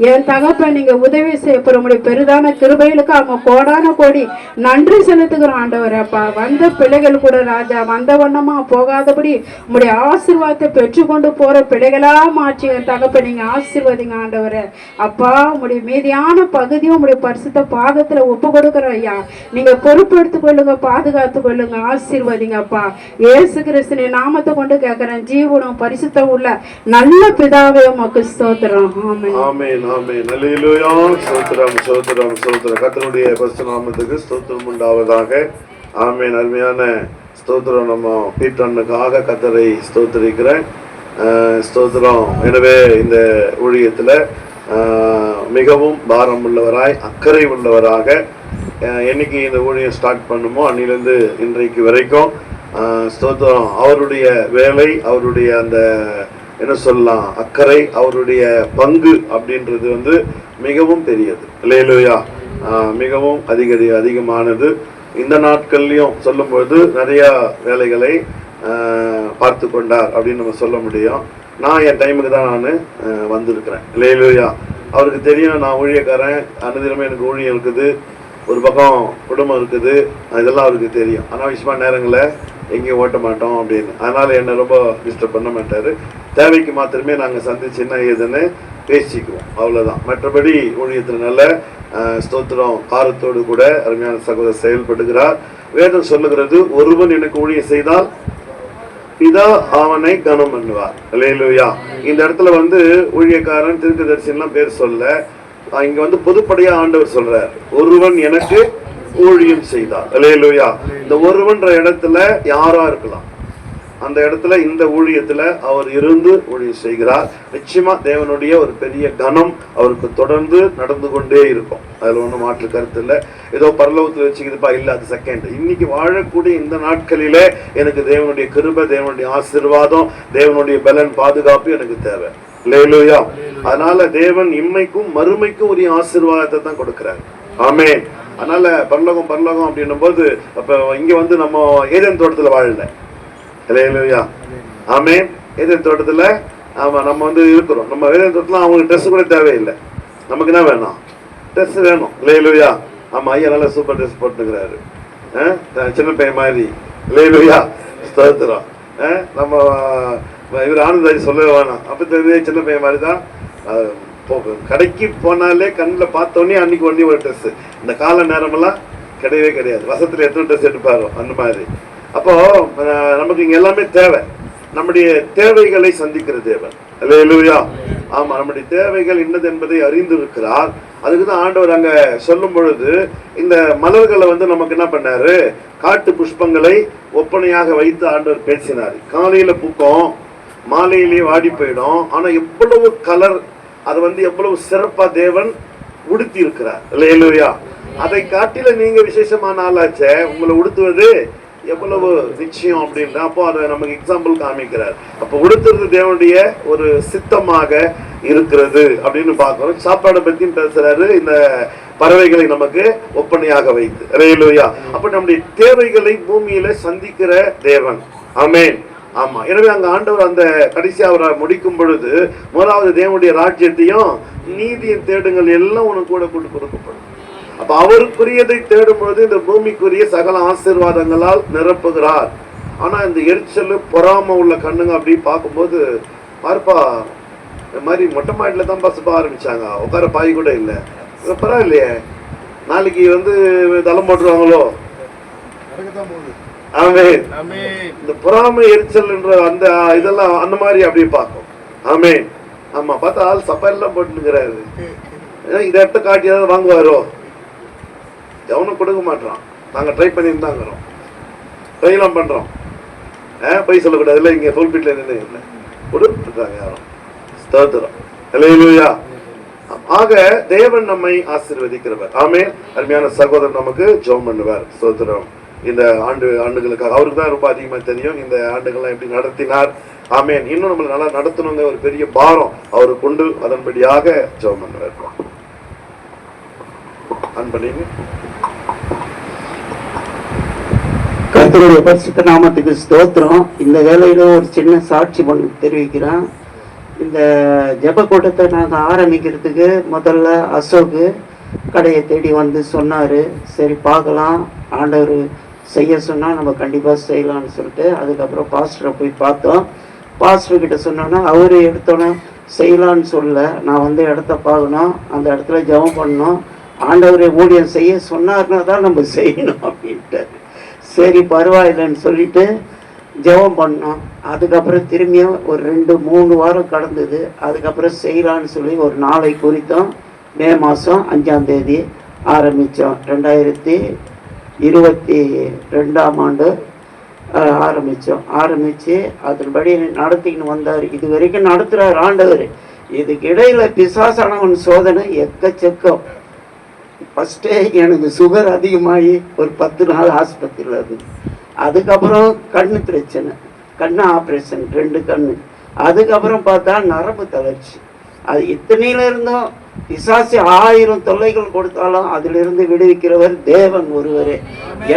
என் தகப்ப நீங்க உதவி செய்யப்பட முடியும் பெரிதான கிருபைகளுக்கு அவங்க கோடான கோடி நன்றி செலுத்துகிறோம் ஆண்டவரே அப்பா. வந்த பிள்ளைகள் கூட ராஜா வந்த வண்ணமா போகாதபடி உங்களுடைய ஆசீர்வாதத்தை பெற்றுக்கொண்டு போற பிள்ளைகளா மாற்றி என் தகப்ப நீங்க ஆசீர்வதிங்க ஆண்டவரே அப்பா. உங்களுடைய மீதியான பகுதியும் உங்களுடைய பரிசுத்த பாதத்துல ஒப்பு கொடுக்குறோம் ஐயா. நீங்க பொறுப்பெடுத்துக் கொள்ளுங்க, பாதுகாத்து கொள்ளுங்க, ஆசீர்வதிங்க அப்பா. இயேசு கிறிஸ்துவின் நாமத்தை கொண்டு கேட்கிறேன், ஜீவனும் பரிசுத்தம் உள்ள நல்ல பிதாவே, உமக்கு ஸ்தோத்திரம். ஆமென், ஆமென், ஆமென். அல்லேலூயா. ஸ்தோத்திரம், ஸ்தோத்திரம், ஸ்தோத்திரம். கர்த்தருடைய பரிசுத்த நாமத்துக்கு ஸ்தோத்திரம் உண்டாவதாக. ஆமென். அருமையான ஸ்தோத்திரம். நம்ம பீட்டனுக்காக கர்த்தரை ஸ்தோத்திரிக்கிறேன். ஸ்தோத்திரம். எனவே இந்த ஊழியத்தில் மிகவும் பாரம் உள்ளவராய் அக்கறை உள்ளவராக என்னைக்கு இந்த ஊழியம் ஸ்டார்ட் பண்ணுமோ அன்னிலிருந்து இன்றைக்கு வரைக்கும் ஸ்தோத்திரம். அவருடைய வேலை, அவருடைய அந்த என்ன சொல்லலாம் அக்கறை, அவருடைய பங்கு அப்படின்றது வந்து மிகவும் பெரியது. அல்லேலூயா. மிகவும் அதிகமானது. இந்த நாட்கள்லையும் சொல்லும்பொழுது நிறைய வேலைகளை பார்த்து கொண்டார் அப்படின்னு நம்ம சொல்ல முடியும். நான் என் டைமுக்கு தான் நான் வந்திருக்கிறேன். அல்லேலூயா. அவருக்கு தெரியும் நான் ஊழியக்காரன், அனுதினமே எனக்கு ஊழியம் இருக்குது, ஒரு பக்கம் குடும்பம் இருக்குது, இதெல்லாம் அவருக்கு தெரியும். அனாவசியமான நேரங்களில் எங்கேயும் ஓட்ட மாட்டோம் அப்படின்னு. அதனால் என்னை ரொம்ப டிஸ்டர்ப் பண்ண மாட்டார். தேவைக்கு மாத்திரமே நாங்கள் சந்திச்சு என்ன ஏதுன்னு பேசிக்குவோம், அவ்வளோதான். மற்றபடி ஊழியத்தில் நல்ல ஸ்தோத்திரம் காரத்தோடு கூட அருமையான சகோதரர் செயல்படுகிறார். வேதம் சொல்லுகிறது, ஒருவன் எனக்கு ஊழியம் செய்தால் பிதா அவனை கனம் பண்ணுவார். அல்லேலூயா. இந்த இடத்துல வந்து ஊழியக்காரன் தீர்க்கதரிசிலாம் பேர் சொல்ல, இங்க வந்து பொதுப்படையா ஆண்டவர் சொல்றார், ஒருவன் எனக்கு ஊழியம் செய்தார். அல்லேலூயா. இந்த ஒருவன்ற இடத்துல யாரா இருக்கலாம், அந்த இடத்துல இந்த ஊழியத்துல அவர் இருந்து ஊழியம் செய்கிறார். நிச்சயமா தேவனுடைய ஒரு பெரிய கனம் அவருக்கு தொடர்ந்து நடந்து கொண்டே இருக்கும். அதுல ஒன்றும் மாற்று கருத்து இல்லை. ஏதோ பரலோகத்தில் வச்சுக்கிதுப்பா இல்லை, அது செகண்ட். இன்னைக்கு வாழக்கூடிய இந்த நாட்களிலே எனக்கு தேவனுடைய கிருபை, தேவனுடைய ஆசீர்வாதம், தேவனுடைய பலன், பாதுகாப்பு எனக்கு தேவை. அல்லேலூயா. அதனால தேவன் இம்மைக்கும் மறுமைக்கும் உரிய ஆசீர்வாதத்தை தான் கொடுக்கிறார். ஆமென். அதனால பரலோகம் அப்படின்னும் போது அப்ப இங்க வந்து நம்ம ஏதேன் தோட்டத்துல வாழல. அல்லேலூயா. ஆமென். ஏதேன் தோட்டத்துல ஆமா நம்ம வந்து இருக்கிறோம். நம்ம ஏதேன் தோட்டத்துல அவங்களுக்கு ட்ரெஸ் கூட தேவையில்லை. நமக்கு என்ன வேணும்? ட்ரெஸ் வேணும். அல்லேலூயா. ஆமா, ஐயா நல்ல சூப்பர் ட்ரெஸ் போட்டுக்கிறாரு, சின்ன பையன் மாதிரி. அல்லேலூயா. ஸ்தோத்திரம். நம்ம இவர் ஆனந்தாஜி சொல்லவே வேணாம், அப்ப தெரிஞ்சே சின்ன பையன் மாதிரி தான். கடைக்கு போனாலே கண்ணில் பார்த்தோன்னே அன்னைக்கு ஒன்றே ஒரு ட்ரெஸ். இந்த கால நேரமெல்லாம் கிடையவே கிடையாது. வருஷத்துல எத்தனை ட்ரெஸ் எடுப்பாரோ அந்த மாதிரி. அப்போ நமக்கு இங்க எல்லாமே தேவை. நம்முடைய தேவைகளை சந்திக்கிற தேவன். அல்லேலூயா. ஆமா, நம்முடைய தேவைகள் என்னது என்பதை அறிந்திருக்கிறார். அதுக்குதான் ஆண்டவர் அங்க சொல்லும் பொழுது இந்த மலர்களை வந்து நமக்கு என்ன பண்ணாரு, காட்டு புஷ்பங்களை ஒப்பனையாக வைத்து ஆண்டவர் பேசினார். காலையில பூக்கும், மாலையிலேயே வாடி போயிடும். ஆனா எவ்வளவு கலர், அது வந்து எவ்வளவு சிறப்பா தேவன் உடுத்தி இருக்கிறார். அல்லேலூயா. அதை காட்டில நீங்க விசேஷமான ஆளாச்சே, உங்களை உடுத்துவது எவ்வளவு நிச்சயம் அப்படின்ற அப்போ அதை நமக்கு எக்ஸாம்பிள் காமிக்கிறார். அப்போ உடுத்துறது தேவனுடைய ஒரு சித்தமாக இருக்கிறது அப்படின்னு பார்க்கிறோம். சாப்பாடை பத்தியும் பேசுறாரு, இந்த பறவைகளை நமக்கு ஒப்பனையாக வைத்து. அல்லேலூயா. அப்ப நம்முடைய தேவைகளை பூமியில சந்திக்கிற தேவன். ஆமென். ஆமா, எனவே அங்க ஆண்டவர் அந்த கடைசி அவரை முடிக்கும் பொழுது முதலாவது தேவனுடைய ராஜ்யத்தையும் நீதியின் தேடுங்கள் எல்லாம் உனக்கு கூட கொடுக்கப்படும். அப்ப அவருக்குரியதை தேடும் பொழுது இந்த பூமிக்குரிய சகல ஆசீர்வாதங்களால் நிரப்புகிறார். ஆனா இந்த எரிச்சல் பொறாம உள்ள கண்ணுங்க அப்படி பார்க்கும்போது பார்ப்பா இந்த மாதிரி மொட்டை மாடியில தான் பசப்பா ஆரம்பிச்சாங்க, உட்கார பாய் கூட இல்லை, பரவாயில்லையே நாளைக்கு தளம் போட்டுருவாங்களோ. ஆமே, இந்த பொறாமை எரிச்சல் என்ற அந்த இதெல்லாம் அந்த மாதிரி அப்படியே பார்க்கும். ஆமே, ஆமா, பார்த்தா ஆள் சப்பெல்லாம் போட்டுக்கிறாரு. இதை எடுத்து காட்டி ஏதாவது வாங்குவாரோ, கவனம் கொடுக்க மாட்டோம். நாங்க ட்ரை பண்ணியிருந்தாங்கிறோம், ட்ரைலாம் பண்றோம். போய் சொல்லக்கூடாது இல்லை, இங்க ஃபுல்பிட்ல நின்று இல்லை கொடுத்துட்டாங்க யாரும். ஸ்தோத்திரம், அல்லேலூயா. ஆக தேவன் நம்மை ஆசீர்வதிக்கிறவர். ஆமே, அருமையான சகோதரர் நமக்கு ஜெபம் பண்ணுவார். ஸ்தோத்திரம். இந்த ஆண்டுகளுக்காக அவருக்கு தான் ரொம்ப அதிகமா தெரியும் இந்த ஆண்டுகள்லாம் எப்படி நடத்தினார். ஆமேன். இன்னும் நம்மளை நல்லா நடத்தணுங்க ஒரு பெரிய பாரம் அவரு கொண்டு அதன்படியாக ஜெபம் பண்ணுவார். அன்பளிங்க. கர்த்தருடைய பரிசுத்த நாமத்துக்கு ஸ்தோத்திரம். இந்த வேலையில ஒரு சின்ன சாட்சி ஒன்று தெரிவிக்கிறேன். இந்த ஜெப கூட்டத்தை நாங்கள் ஆரம்பிக்கிறதுக்கு முதல்ல அசோக்கு கடையை தேடி சொன்னாரு, சரி பார்க்கலாம், ஆண்டவர் செய்ய சொன்னால் நம்ம கண்டிப்பாக செய்யலாம்னு சொல்லிட்டு அதுக்கப்புறம் பாஸ்டரை போய் பார்த்தோம். பாஸ்டர்கிட்ட சொன்னோன்னா அவரு எடுத்தோன்னே செய்யலான்னு சொல்ல, நான் இடத்த பார்க்கணும், அந்த இடத்துல ஜெபம் பண்ணணும், ஆண்டவரை ஊழியம் செய்ய சொன்னார்னா தான் நம்ம செய்யணும் அப்படின்ட்டு. சரி பரவாயில்லைன்னு சொல்லிட்டு ஜெபம் பண்ணோம். அதுக்கப்புறம் திரும்பியும் ஒரு 2-3 வாரம் கடந்தது. அதுக்கப்புறம் செய்யலான்னு சொல்லி ஒரு நாளை குறித்தோம். மே மாதம் 5ஆம் தேதி ஆரம்பித்தோம். 2022ஆம் ஆண்டு ஆரம்பித்து அதன்படி நடத்திக்கின்னு வந்தார். இது வரைக்கும் நடத்துகிறார் ஆண்டவர். இதுக்கு இடையில பிசாசானவன் சோதனை எக்கச்சக்கம். ஃபஸ்ட்டே எனக்கு சுகர் அதிகமாகி ஒரு 10 நாள் ஆஸ்பத்திரியில் இருந்து, அதுக்கப்புறம் கண்ணு பிரச்சனை, கண்ணு ஆப்ரேஷன் 2 கண்ணு, அதுக்கப்புறம் பார்த்தா நரம்பு தளர்ச்சி. அது இத்தனையில இருந்தும் பிசாசு 1000 தொல்லைகள் கொடுத்தாலும் அதிலிருந்து விடுவிக்கிறவர் தேவன் ஒருவரே.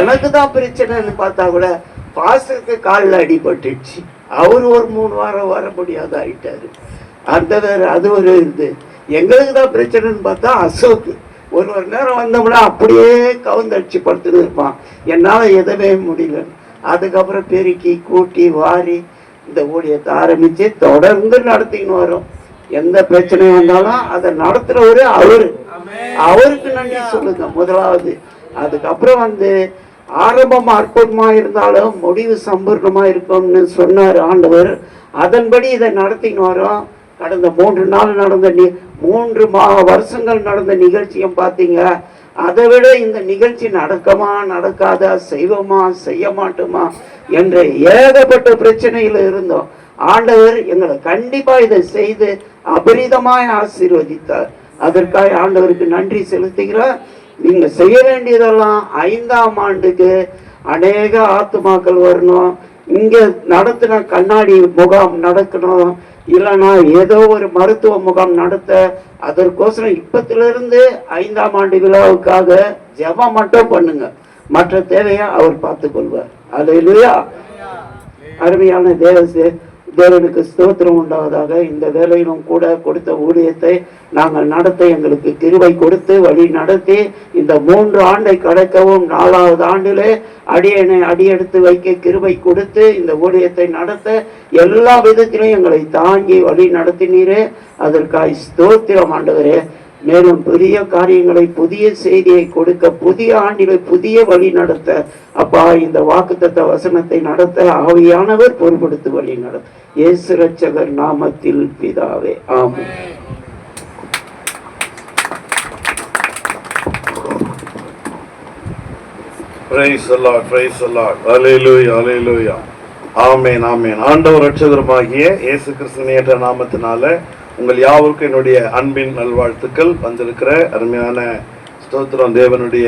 எனக்கு தான் பிரச்சனைன்னு பார்த்தா கூட பாஸ்டருக்கு காலில் அடிபட்டுச்சு, அவர் ஒரு 3 வாரம் வர முடியாத ஆயிட்டாரு. அந்த வேற அது ஒரு இது. எங்களுக்கு தான் பிரச்சனைன்னு பார்த்தா அசோக்கு ஒரு நேரம் வந்தோம்னா அப்படியே கவுந்தடிச்சு படுத்துட்டு இருப்பான், என்னால் எதவே முடியல. அதுக்கப்புறம் பெருக்கி கூட்டி வாரி இந்த ஊழியத்தை ஆரம்பித்து தொடர்ந்து நடத்தின்னு வரோம். எந்த பிரச்சனை வந்தாலும் அதை நடத்துறவரு அவருக்கு நன்றி சொல்லுங்க முதலாவது. அதுக்கப்புறம் ஆரம்பம் அற்புதமா இருந்தாலும் முடிவு சம்பூர்ணமா இருக்கும்னு சொன்னார் ஆண்டவர். அதன்படி இதை நடத்தின்னு வரோம். கடந்த 3 நாள் நடந்த 3 வருஷங்கள் நடந்த நிகழ்ச்சியும் பார்த்தீங்க. அதை விட இந்த நிகழ்ச்சி நடக்குமா நடக்காதா, செய்வோமா செய்ய மாட்டோமா என்ற ஏகப்பட்ட பிரச்சனையில இருந்தோம். ஆண்டவர் எங்களை கண்டிப்பா இதை செய்து அபரிதமாய் ஆசீர்வதித்தார். அதற்காக ஆண்டவருக்கு நன்றி செலுத்துகிறார். நீங்க செய்ய வேண்டியதெல்லாம் 5ஆம் ஆண்டுக்கு அநேக ஆத்துமாக்கள் வரணும், இங்க நடத்தின கண்ணாடி முகாம் நடக்கணும், இல்லைன்னா ஏதோ ஒரு மருத்துவ முகாம் நடத்த, அதற்கோசரம் இப்பத்திலிருந்து 5ஆம் ஆண்டு விழாவுக்காக ஜெபம் மட்டும் பண்ணுங்க, மற்ற தேவையை அவர் பார்த்து கொள்வார். அல்லேலூயா. அருமையான தேவனுக்கு ஸ்தோத்திரம் உண்டாவதாக. இந்த வேலையிலும் கூட கொடுத்த ஊழியத்தை நாங்கள் நடத்த எங்களுக்கு கிருபை கொடுத்து வழி நடத்தி இந்த 3 ஆண்டை கடக்கவும் 4வது ஆண்டிலே அடியெடுத்து வைக்க கிருபை கொடுத்து இந்த ஊழியத்தை நடத்த எல்லா விதத்திலும் எங்களை தாங்கி வழி நடத்தினீரே, அதற்காக ஸ்தோத்திரம் ஆண்டவரே. மேலும் பெரிய காரியங்களை, புதிய செய்தியை கொடுக்க, புதிய ஆண்டிலே புதிய வழி நடத்த அப்பா இந்த வாக்குத்தத்த வசனத்தை நடத்த ஆவியானவர் பொறுப்படுத்தி வழி நடத்த இயேசு ரட்சகர் நாமத்தில் பிதாவே, ஆமென். Praise the Lord, praise the Lord. Hallelujah, hallelujah. ஆமென், ஆமென். ஆண்டவர் ரட்சகருமாகிய இயேசு கிறிஸ்துவின் ஏற்ற நாமத்தினால உங்கள் யாவருக்கும் என்னுடைய அன்பின் நல்வாழ்த்துக்கள். வந்திருக்கிற அருமையான ஸ்தோத்திரம் தேவனுடைய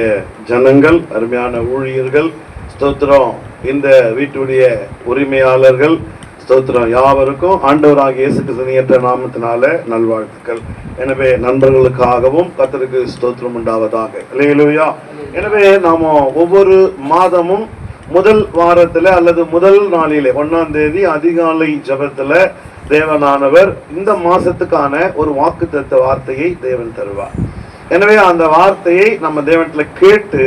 ஜனங்கள், அருமையான ஊழியர்கள், ஸ்தோத்திரம் இந்த வீட்டுடைய உரிமையாளர்கள், ஸ்தோத்திரம் யாவருக்கும் ஆண்டவராகிய இயேசு கிறிஸ்துவின் ஏற்ற நாமத்தினால நல்வாழ்த்துக்கள். எனவே நண்பர்களுக்காகவும் கர்த்தருக்கு ஸ்தோத்திரம் உண்டாவதாக. அல்லேலூயா. எனவே நாம ஒவ்வொரு மாதமும் முதல் வாரத்துல அல்லது முதல் நாளிலே 1ஆம் தேதி அதிகாலை ஜெபத்துல தேவனானவர் இந்த மாசத்துக்கான ஒரு வாக்குத்தத்த வார்த்தையை தேவன் தருவார். எனவே அந்த வார்த்தையை நம்ம தேவன்ல கேட்டு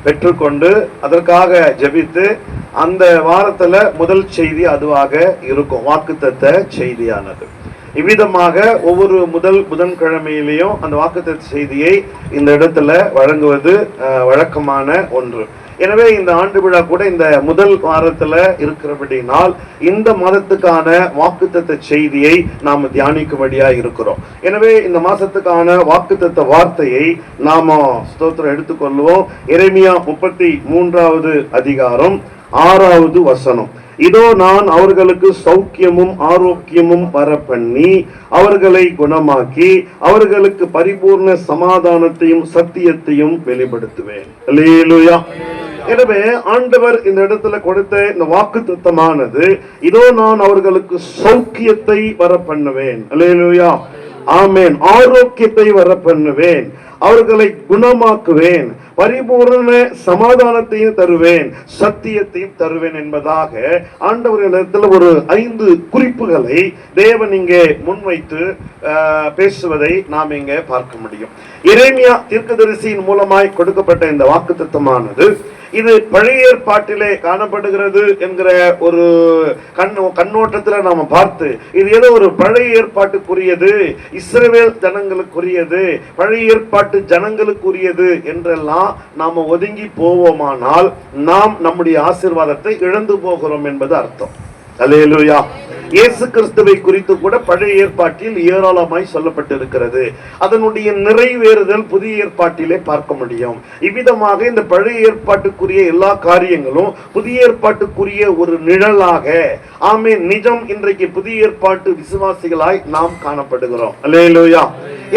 பெற்றுக்கொண்டு அதற்காக ஜெபித்து அந்த வாரத்துல முதல் செய்தி அதுவாக இருக்கும், வாக்குத்தத்த செய்தியானது. இவ்விதமாக ஒவ்வொரு முதல் புதன்கிழமையிலையும் அந்த வாக்குத்தத்த செய்தியை இந்த இடத்துல வழங்குவது வழக்கமான ஒன்று. எனவே இந்த ஆண்டு விழா கூட இந்த முதல் வாரத்துல இருக்கிறபடினால் இந்த மாதத்துக்கான வாக்குத்தத்த செய்தியை நாம் தியானிக்கும்படியா இருக்கிறோம். எனவே இந்த மாசத்துக்கான வாக்குத்தத்த வார்த்தையை நாம ஸ்தோத்திரம் எடுத்துக்கொள்வோம். எரேமியா 33வது அதிகாரம் 6வது வசனம். இதோ நான் அவர்களுக்கு சௌக்கியமும் ஆரோக்கியமும் வரப்பண்ணி அவர்களை குணமாக்கி அவர்களுக்கு பரிபூர்ண சமாதானத்தையும் சத்தியத்தையும் வெளிப்படுத்துவேன். அல்லேலூயா. எனவே ஆண்டவர் இந்த இடத்துல கொடுத்த இந்த வாக்குத்தத்தமானது, இதோ நான் அவர்களுக்கு சௌக்கியத்தை வரப்பண்ணுவேன். அல்லேலூயா, ஆமென். ஆரோக்கியத்தை வரப்பண்ணுவேன், அவர்களை குணமாக்குவேன், பரிபூர்ண சமாதானத்தையும் தருவேன், சத்தியத்தையும் தருவேன் என்பதாக ஆண்டவர்களிடத்தில் ஒரு 5 குறிப்புகளை தேவன் இங்கே முன்வைத்து பேசுவதை நாம் இங்கே பார்க்க முடியும். எரேமியா தீர்க்கதரிசியின் மூலமாய் கொடுக்கப்பட்ட இந்த வாக்குத்தத்தமானது இது பழைய ஏற்பாட்டிலே காணப்படுகிறது என்கிற ஒரு கண்ணோட்டத்துல நாம பார்த்து இது ஏதோ ஒரு பழைய ஏற்பாட்டுக்குரியது, இஸ்ரவேல் ஜனங்களுக்குரியது, பழைய ஏற்பாட்டு ஜனங்களுக்குரியது என்றெல்லாம் நாம ஒதுங்கி போவோமானால் நாம் நம்முடைய ஆசீர்வாதத்தை இழந்து போகிறோம் என்பது அர்த்தம். அல்லேலூயா. இயேசு கிறிஸ்துவை குறித்து கூட பழைய ஏற்பாட்டில் ஏராளமாய் சொல்லப்பட்டிருக்கிறது. அதனுடைய நிறைவேறுதல் புதிய ஏற்பாட்டிலே பார்க்க முடியும். இவ்விதமாக இந்த பழைய ஏற்பாட்டுக்குரிய எல்லா காரியங்களும் புதிய ஏற்பாட்டுக்குரிய ஒரு நிழலாக, ஆமென், நிஜம் இன்றைக்கு புதிய ஏற்பாட்டு விசுவாசிகளாய் நாம் காணப்படுகிறோம். அல்லேலூயா.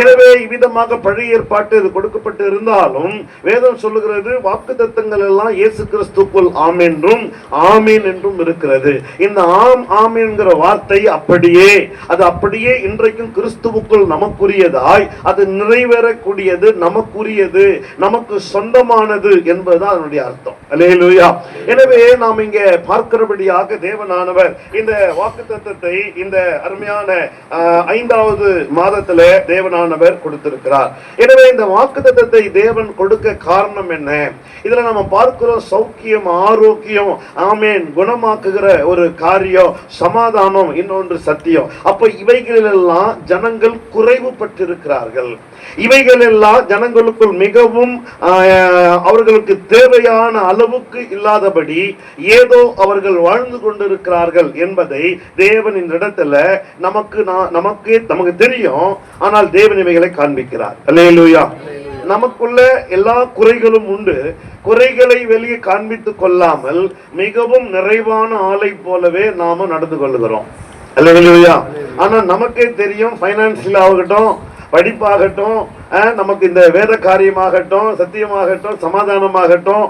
எனவே இவ்விதமாக பழைய ஏற்பாட்டு இது கொடுக்கப்பட்டு இருந்தாலும் வேதம் சொல்லுகிறது வாக்குத்தத்தங்கள் எல்லாம் இயேசு கிறிஸ்துக்குள் ஆம் என்றும் ஆமீன் என்றும் இருக்கிறது. இந்த ஆம் ஆமீன் என்கிற வார்த்தை அப்படியே இன்றைக்கும் கிறிஸ்துவுக்குள் நமக்குரியதாய் அது நிறைவேறக்கூடியது, நமக்குரியது, நமக்கு சொந்தமானது என்பதுதான் அதனுடைய அர்த்தம். அல்லேலூயா. எனவே நாம் இங்கே பார்க்கிறபடியாக தேவனானவர் இந்த வாக்குத்தத்தத்தை இந்த அருமையான 5வது மாதத்திலே தேவனானவர் கொடுத்திருக்கிறார். எனவே இந்த வாக்குத்தத்தத்தை தேவன் கொடுக்க காரணம் என்ன? இதுல நம்ம பார்க்கிறோம் சௌக்கியம், ஆரோக்கியம், ஆமென், குணமாக்குகிற ஒரு காரியம், சமாதானம், இன்னொன்று சத்தியம். அப்ப இவைகளெல்லாம் ஜனங்கள் குறைவுபட்டிருக்கிறார்கள். இவைகள் எல்லாம் ஜனங்களுக்குள் மிகவும் அவர்களுக்கு தேவையான அளவுக்கு இல்லாதபடி ஏதோ அவர்கள் வாழ்ந்து கொண்டிருக்கிறார்கள் என்பதை தேவன் இந்த இடத்துல நமக்கு தெரியும். ஆனால் தேவன் இவைகளை காண்பிக்கிறார். அல்லேலூயா. நமக்குள்ள எல்லா குறைகளும் உண்டு. குறைகளை வெளியே காண்பித்துக் கொள்ளாமல் மிகவும் நிறைவான ஆளை போலவே நாம நடந்து கொள்ளுகிறோம். அல்லேலூயா. ஆனா நமக்கே தெரியும், பைனான்சியல் ஆகட்டும், படிப்பாகட்டும், நமக்கு இந்த வேத காரியமாகட்டும், சத்தியமாகட்டும், சமாதானமாகட்டும்,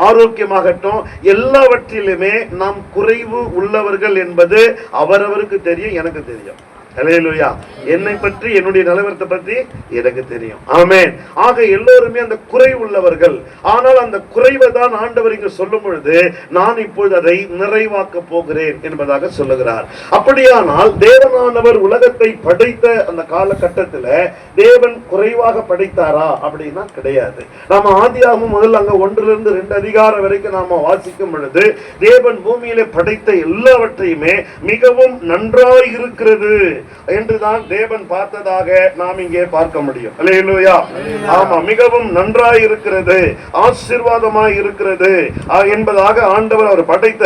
ஆரோக்கியமாகட்டும், எல்லாவற்றிலுமே நாம் குறைவு உள்ளவர்கள் என்பது அவரவருக்கு தெரியும், எனக்கு தெரியும். அல்லேலூயா. என்னை பற்றி, என்னுடைய நிலவரத்தை பற்றி எனக்கு தெரியும். ஆமென். ஆக எல்லோருமே அந்த குறைவு உள்ளவர்கள். ஆனால் அந்த குறைவை தான் ஆண்டவர் இங்கு சொல்லும் பொழுது நான் இப்பொழுது அதை நிறைவாக்க போகிறேன் என்பதாக சொல்லுகிறார். அப்படியானால் தேவனானவர் உலகத்தை படைத்த அந்த காலகட்டத்தில் தேவன் குறைவாக படைத்தாரா அப்படின்னா கிடையாது. நாம ஆதியாகமம் முதல் அங்க 1லிருந்து 2 அதிகாரம் வரைக்கும் நாம வாசிக்கும் பொழுது தேவன் பூமியிலே படைத்த எல்லாவற்றையுமே மிகவும் நன்றாய் இருக்கிறது என்றுதான் தேவன் பார்த்ததாக நாம் இங்கே பார்க்க முடியும். அல்லேலூயா. ஆமா, மிகவும் நன்றாய் இருக்கிறது, ஆசீர்வாதமாய் இருக்கிறது என்பதாக ஆண்டவர் அவர் படைத்த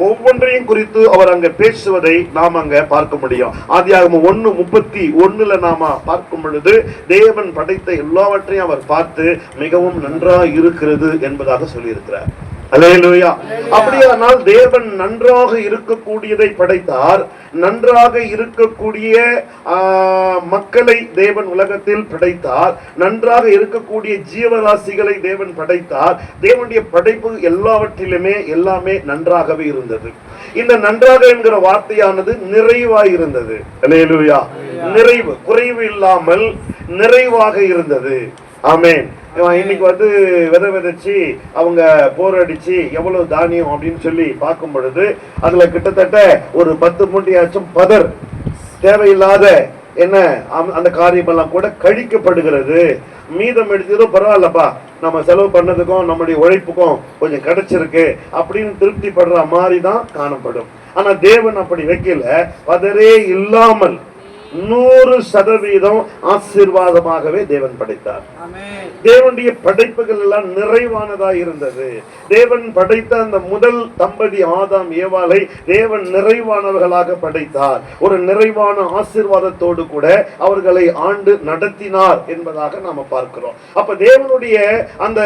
ஒவ்வொன்றையும் குறித்து அவர் அங்க பேசுவதை நாம் அங்க பார்க்க முடியும். ஆதியாகமம் 1:31 நாம பார்க்கும் பொழுது தேவன் படைத்த எல்லாவற்றையும் அவர் பார்த்து மிகவும் நன்றாய் இருக்கிறது என்பதாக சொல்லியிருக்கிறார். அல்லேலூயா. அப்படியானால் தேவன் நன்றாக இருக்கக்கூடியதை படைத்தார். நன்றாக இருக்கக்கூடிய மக்களை தேவன் உலகத்தில் படைத்தார். நன்றாக இருக்கக்கூடிய ஜீவராசிகளை தேவன் படைத்தார். தேவனுடைய படைப்பு எல்லாவற்றிலுமே எல்லாமே நன்றாகவே இருந்தது. இந்த நன்றாக என்கிற வார்த்தையானது நிறைவாய் இருந்தது. அல்லேலூயா. நிறைவு, குறைவு இல்லாமல் நிறைவாக இருந்தது. ஆமென். இன்னைக்கு வந்து விதை விதைச்சு அவங்க போர் அடிச்சு எவ்வளவு தானியம் அப்படின்னு சொல்லி பார்க்கும் பொழுது அதுல கிட்டத்தட்ட ஒரு 10 மூட்டையாச்சும் பதர் தேவையில்லாத என்ன அந்த காரியமெல்லாம் கூட கழிக்கப்படுகிறது. மீதம் எடுத்ததோ பரவாயில்லப்பா, நம்ம செலவு பண்ணதுக்கும் நம்முடைய உழைப்புக்கும் கொஞ்சம் கிடைச்சிருக்கு அப்படின்னு திருப்தி படுற மாதிரி தான் காணப்படும். ஆனா தேவன் அப்படி வைக்கல. பதரே இல்லாமல் 100% ஆசீர்வாதமாகவே தேவன் படைத்தார். தேவனுடைய படைப்புகள் எல்லாம் நிறைவானதா இருந்தது. தேவன் படைத்த அந்த முதல் தம்பதி ஆதாம் ஏவாளை தேவன் நிறைவானவர்களாக படைத்தார். ஒரு நிறைவான ஆசீர்வாதத்தோடு கூட அவர்களை ஆண்டு நடத்தினார் என்பதாக நாம பார்க்கிறோம். அப்ப தேவனுடைய அந்த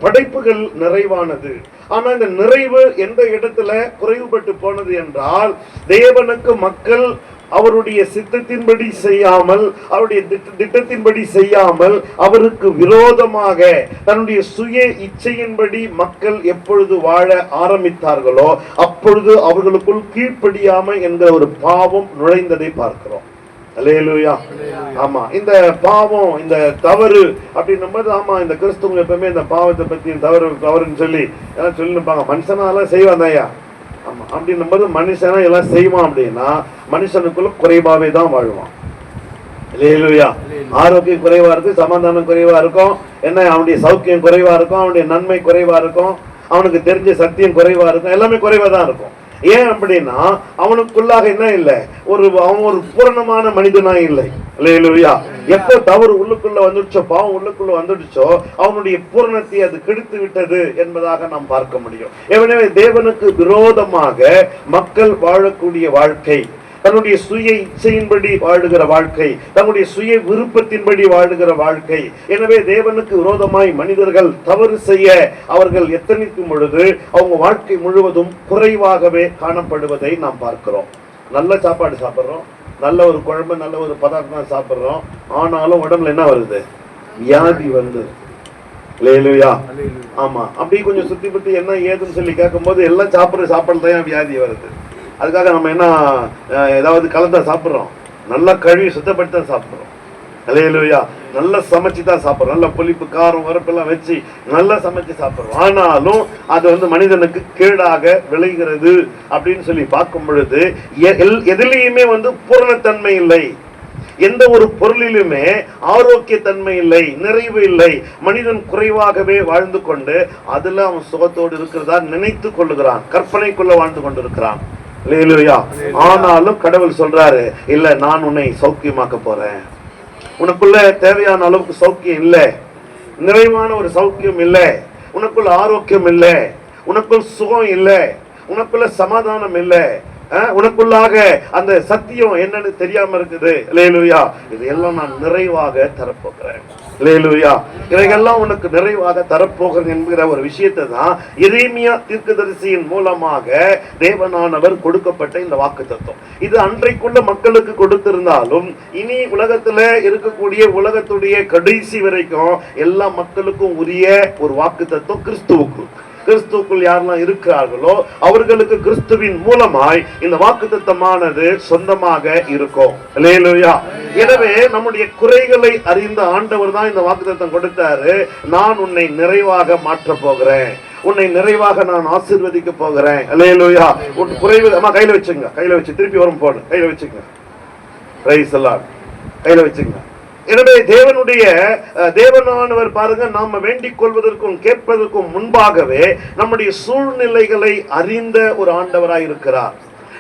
படைப்புகள் நிறைவானது. ஆனா இந்த நிறைவு எந்த இடத்துல குறைவுபட்டு போனது என்றால், தேவனுக்கு மக்கள் அவருடைய சித்தத்தின்படி செய்யாமல், அவருடைய திட்டத்தின்படி செய்யாமல், அவருக்கு விரோதமாக தன்னுடைய சுய இச்சையின்படி மக்கள் எப்பொழுது வாழ ஆரம்பித்தார்களோ அப்பொழுது அவர்களுக்குள் கீழ்ப்படியாமை என்கிற ஒரு பாவம் நுழைந்ததை பார்க்கிறோம். அல்லேலூயா. ஆமா, இந்த பாவம், இந்த தவறு அப்படின்னும் போது, ஆமா, இந்த கிறிஸ்துவங்க எப்பவுமே இந்த பாவத்தை பத்தி தவறுன்னு சொல்லி எல்லாம் சொல்லிருப்பாங்க. மனுஷனால செய்வான் ஐயா. ஆமா, அப்படின்னும் போது மனுஷனா எல்லாம் செய்வான் அப்படின்னா மனுஷனுக்குள்ள குறைவாவே தான் வாழ்வான். அல்லேலூயா. ஆரோக்கியம் குறைவா இருக்கு, சமாதானம் குறைவா இருக்கும், என்ன அவனுடைய சௌக்கியம் குறைவா இருக்கும், அவனுடைய நன்மை குறைவா இருக்கும், அவனுக்கு தெரிஞ்ச சத்தியம் குறைவா இருக்கும், எல்லாமே குறைவா தான் இருக்கும். ஏன் அப்படின்னா அவனுக்குள்ளாக என்ன இல்லை, அவன் ஒரு பூரணமான மனிதனா இல்லை. அல்லேலூயா. எப்போ தவறு உள்ளுக்குள்ள வந்துடுச்சோ, பாவம் உள்ளுக்குள்ள வந்துடுச்சோ, அவனுடைய பூரணத்தை அது கெடுத்து விட்டது என்பதாக நாம் பார்க்க முடியும். எனவே தேவனுக்கு விரோதமாக மக்கள் வாழக்கூடிய வாழ்க்கை, தன்னுடைய சுய இச்சையின்படி வாழுகிற வாழ்க்கை, தன்னுடைய சுய விருப்பத்தின்படி வாழுகிற வாழ்க்கை. எனவே தேவனுக்கு விரோதமாய் மனிதர்கள் தவறு செய்ய அவர்கள் எத்தனிக்கும் பொழுது அவங்க வாழ்க்கை முழுவதும் குறைவாகவே காணப்படுவதை நாம் பார்க்கிறோம். நல்ல சாப்பாடு சாப்பிட்றோம், நல்ல ஒரு குழம்பு, நல்ல ஒரு பதார்த்தம் சாப்பிட்றோம், ஆனாலும் உடம்புல என்ன வருது? வியாதி வருது. அல்லேலூயா. ஆமா, அப்படி கொஞ்சம் சுத்தி பத்தி என்ன ஏதுன்னு சொல்லி கேட்கும் போது எல்லாம் சாப்பிட்ற சாப்பாடு தான் வியாதி வருது. அதுக்காக நம்ம என்ன ஏதாவது கலந்தா சாப்பிட்றோம்? நல்லா கழுவி சுத்தப்படுத்தி தான் சாப்பிட்றோம். அல்லேலூயா. நல்லா சமைச்சு தான் சாப்பிட்றோம், நல்ல புளிப்பு காரம் வரப்பெல்லாம் வச்சு நல்லா சமைச்சு சாப்பிட்றோம். ஆனாலும் அது வந்து மனிதனுக்கு கேடாக விளைகிறது அப்படின்னு சொல்லி பார்க்கும் பொழுது எதிலையுமே வந்து பூரணத்தன்மை இல்லை. எந்த ஒரு பொருளிலுமே ஆரோக்கியத்தன்மை இல்லை, நிறைவு இல்லை. மனிதன் குறைவாகவே வாழ்ந்து கொண்டு அதுல அவன் சுகத்தோடு இருக்கிறதா நினைத்து கொள்ளுகிறான், கற்பனைக்குள்ள வாழ்ந்து கொண்டிருக்கிறான். அல்லேலூயா. ஆனாலும் கடவுள் சொல்றாரு, இல்ல, நான் உன்னை சௌக்கியமாக்க போறேன். உனக்குள்ள தேவையான அளவுக்கு சௌக்கியம் இல்லை, நிறைவான ஒரு சௌக்கியம் இல்லை, உனக்குள்ள ஆரோக்கியம் இல்லை, உனக்குள் சுகம் இல்லை, உனக்குள்ள சமாதானம் இல்லை, உனக்குள்ளாக அந்த சத்தியம் என்னன்னு தெரியாம இருக்குது. அல்லேலூயா. இதெல்லாம் நான் நிறைவாக தரப்போகிறேன். அல்லேலூயா. இவைகள்லாம் உனக்கு நிறைவாக தரப்போகிறேன் என்கிற ஒரு விஷயத்தை தான் எரேமியா தீர்க்கதரிசியின் மூலமாக தேவனானவர் கொடுக்கப்பட்ட இந்த வாக்குத்தத்தம். இது அன்றைக்குள்ள மக்களுக்கு கொடுத்திருந்தாலும் இனி உலகத்துல இருக்கக்கூடிய உலகத்துடைய கடைசி வரைக்கும் எல்லா மக்களுக்கும் உரிய ஒரு வாக்குத்தத்தம் கிறிஸ்துவுக்குள் யாரெல்லாம் இருக்கிறார்களோ அவர்களுக்கு கிறிஸ்துவின் மூலமாய் இந்த வாக்குத்தத்தமானது சொந்தமாக இருக்கும். அல்லேலூயா. எனவே நம்முடைய குறைகளை அறிந்த ஆண்டவர் தான் இந்த வாக்குத்தத்தம் கொடுத்தாரு. நான் உன்னை நிறைவாக மாற்ற போகிறேன், உன்னை நிறைவாக நான் ஆசீர்வதிக்க போகிறேன். அல்லேலூயா. உன் குறைவு கையில வச்சுங்க, கையில வச்சு திருப்பி வரும் போடு, கையில வச்சுங்க. Praise the Lord. கையில வச்சுங்க. எனவே தேவனானவர் பாருங்க, நாம வேண்டிக் கொள்வதற்கும் கேட்பதற்கும் முன்பாகவே நம்முடைய சூழ்நிலைகளை அறிந்த ஒரு ஆண்டவராய் இருக்கிறார்.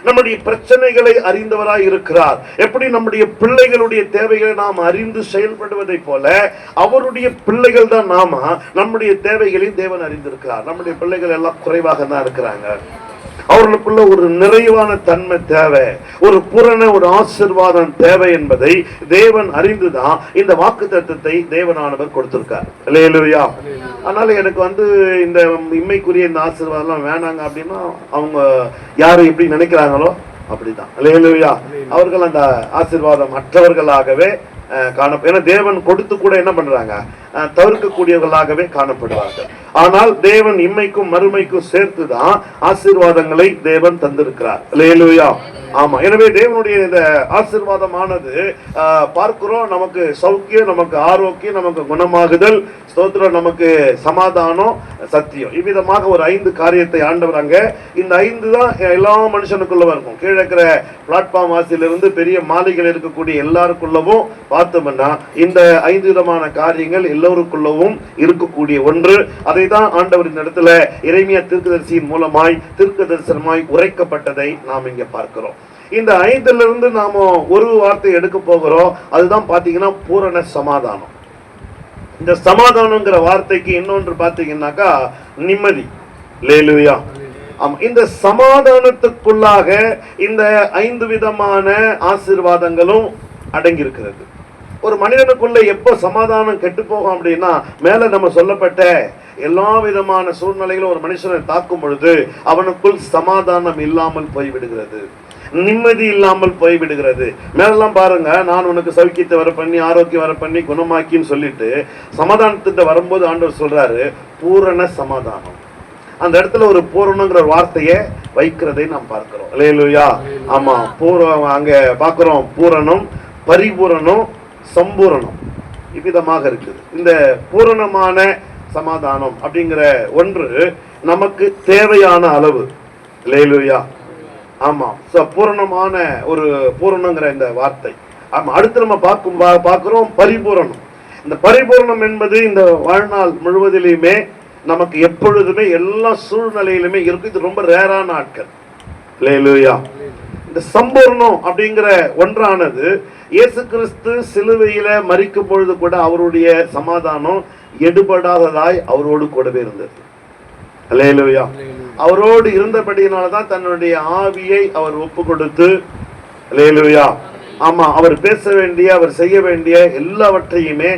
நம்முடைய பிரச்சனைகளை அறிந்தவராய் இருக்கிறார். எப்படி நம்முடைய பிள்ளைகளுடைய தேவைகளை நாம் அறிந்து செயல்படுவதை போல அவருடைய பிள்ளைகள் தான் நாம. நம்முடைய தேவைகளையும் தேவன் அறிந்திருக்கிறார். நம்முடைய பிள்ளைகள் எல்லாம் குறைவாக தான் இருக்கிறாங்க. அவர்களுக்குள்ள ஒரு நிறைவான தன்மை தேவை, ஒரு பூரண ஒரு ஆசீர்வாதம் தேவை என்பதை தேவன் அறிந்துதான் இந்த வாக்குத்தத்தத்தை தேவனானவர் கொடுத்திருக்கார். அல்லேலூயா. அதனால எனக்கு வந்து இந்த இம்மைக்குரிய இந்த ஆசீர்வாதம் வேணாங்க அப்படின்னா அவங்க யாரு எப்படி நினைக்கிறாங்களோ அப்படிதான். அல்லேலூயா. அவர்கள் அந்த ஆசீர்வாதம் அற்றவர்களாகவே ஏன்னா தேவன் கொடுத்து கூட என்ன பண்றாங்க, தவிர்க்கக்கூடியவர்களாகவே காணப்படுவார்கள். ஆனால் தேவன் இம்மைக்கும் மறுமைக்கும் சேர்த்துதான் ஆசீர்வாதங்களை தேவன் தந்திருக்கிறார். அல்லேலூயா. ஆமா, எனவே தேவனுடைய இந்த ஆசீர்வாதமானது பார்க்கிறோம், நமக்கு சௌக்கியம், நமக்கு ஆரோக்கியம், நமக்கு குணமாகுதல், ஸ்தோத்திரம், நமக்கு சமாதானம், சத்தியம், இவ்விதமாக ஒரு 5 காரியத்தை ஆண்டவர் அங்க, இந்த 5 தான் எல்லா மனுஷனுக்குள்ள இருக்கும். கீழே இருக்கிற பிளாட்ஃபார்ம் வாசியிலிருந்து பெரிய மாளிகைகள் இருக்கக்கூடிய எல்லாருக்குள்ளவும் பார்த்தோம்னா இந்த 5 விதமான காரியங்கள் எல்லோருக்குள்ளவும் இருக்கக்கூடிய ஒன்று. அதை தான் ஆண்டவர் இந்த இடத்துல எரேமியா தீர்க்கதரிசியின் மூலமாய் தீர்க்க தரிசனமாய் உரைக்கப்பட்டதை நாம் இங்க பார்க்கிறோம். இந்த 5லிருந்து நாம ஒரு வார்த்தை எடுக்க போகிறோம். அதுதான் பாத்தீங்கன்னா பூரண சமாதானம். இந்த சமாதானம்ங்கிற வார்த்தைக்கு இன்னொன்று பாத்தீங்கன்னாக்கா நிம்மதி. அல்லேலூயா. இந்த சமாதானத்துக்குள்ளாக இந்த 5 விதமான ஆசீர்வாதங்களும் அடங்கி இருக்கிறது. ஒரு மனிதனுக்குள்ள எப்போ சமாதானம் கெட்டு போகும் அப்படின்னா, மேல நம்ம சொல்லப்பட்ட எல்லா விதமான சூழ்நிலைகளும் ஒரு மனுஷனை தாக்கும் பொழுது அவனுக்குள் சமாதானம் இல்லாமல் போய்விடுகிறது, நிம்மதி இல்லாமல் போய்விடுகிறது. மேலெல்லாம் பாருங்க, நான் உனக்கு சௌக்கியத்தை வர பண்ணி, ஆரோக்கியம் வர பண்ணி, குணமாக்கின்னு சொல்லிட்டு சமாதானத்திட்ட வரும்போது ஆண்டவர் சொல்றாரு பூரண சமாதானம். அந்த இடத்துல ஒரு பூரணங்கிற வார்த்தையை வைக்கிறதை நாம் பார்க்கிறோம். அல்லேலூயா. ஆமா, அங்க பார்க்கிறோம் பூரணம், பரிபூரணம், சம்பூரணம், இவ்விதமாக இருக்குது. இந்த பூரணமான சமாதானம் அப்படிங்கிற ஒன்று நமக்கு தேவையான அளவு. அல்லேலூயா. ஆமா, பூரணமான ஒரு பூரணங்கிற இந்த வார்த்தை. ஆமா, அடுத்து நம்ம பார்க்கிறோம் பரிபூரணம். இந்த பரிபூரணம் என்பது இந்த வாழ்நாள் முழுவதிலுமே நமக்கு எப்பொழுதுமே எல்லா சூழ்நிலையிலுமே இருக்கு. இது ரொம்ப ரேரான ஆட்கள். அல்லேலூயா. இந்த சம்பூர்ணம் அப்படிங்கிற ஒன்றானது இயேசு கிறிஸ்து சிலுவையில மரிக்கும் பொழுது கூட அவருடைய சமாதானம் எடுபடாததாய் அவரோடு கூடவே இருந்தது. அல்லேலூயா. அவரோடு இருந்தபடியினால்தான் தன்னுடைய ஆவியை அவர் ஒப்பு கொடுத்து, அல்லேலூயா, ஆமா, அவர் பேச வேண்டிய, அவர் செய்ய வேண்டிய எல்லாவற்றையுமே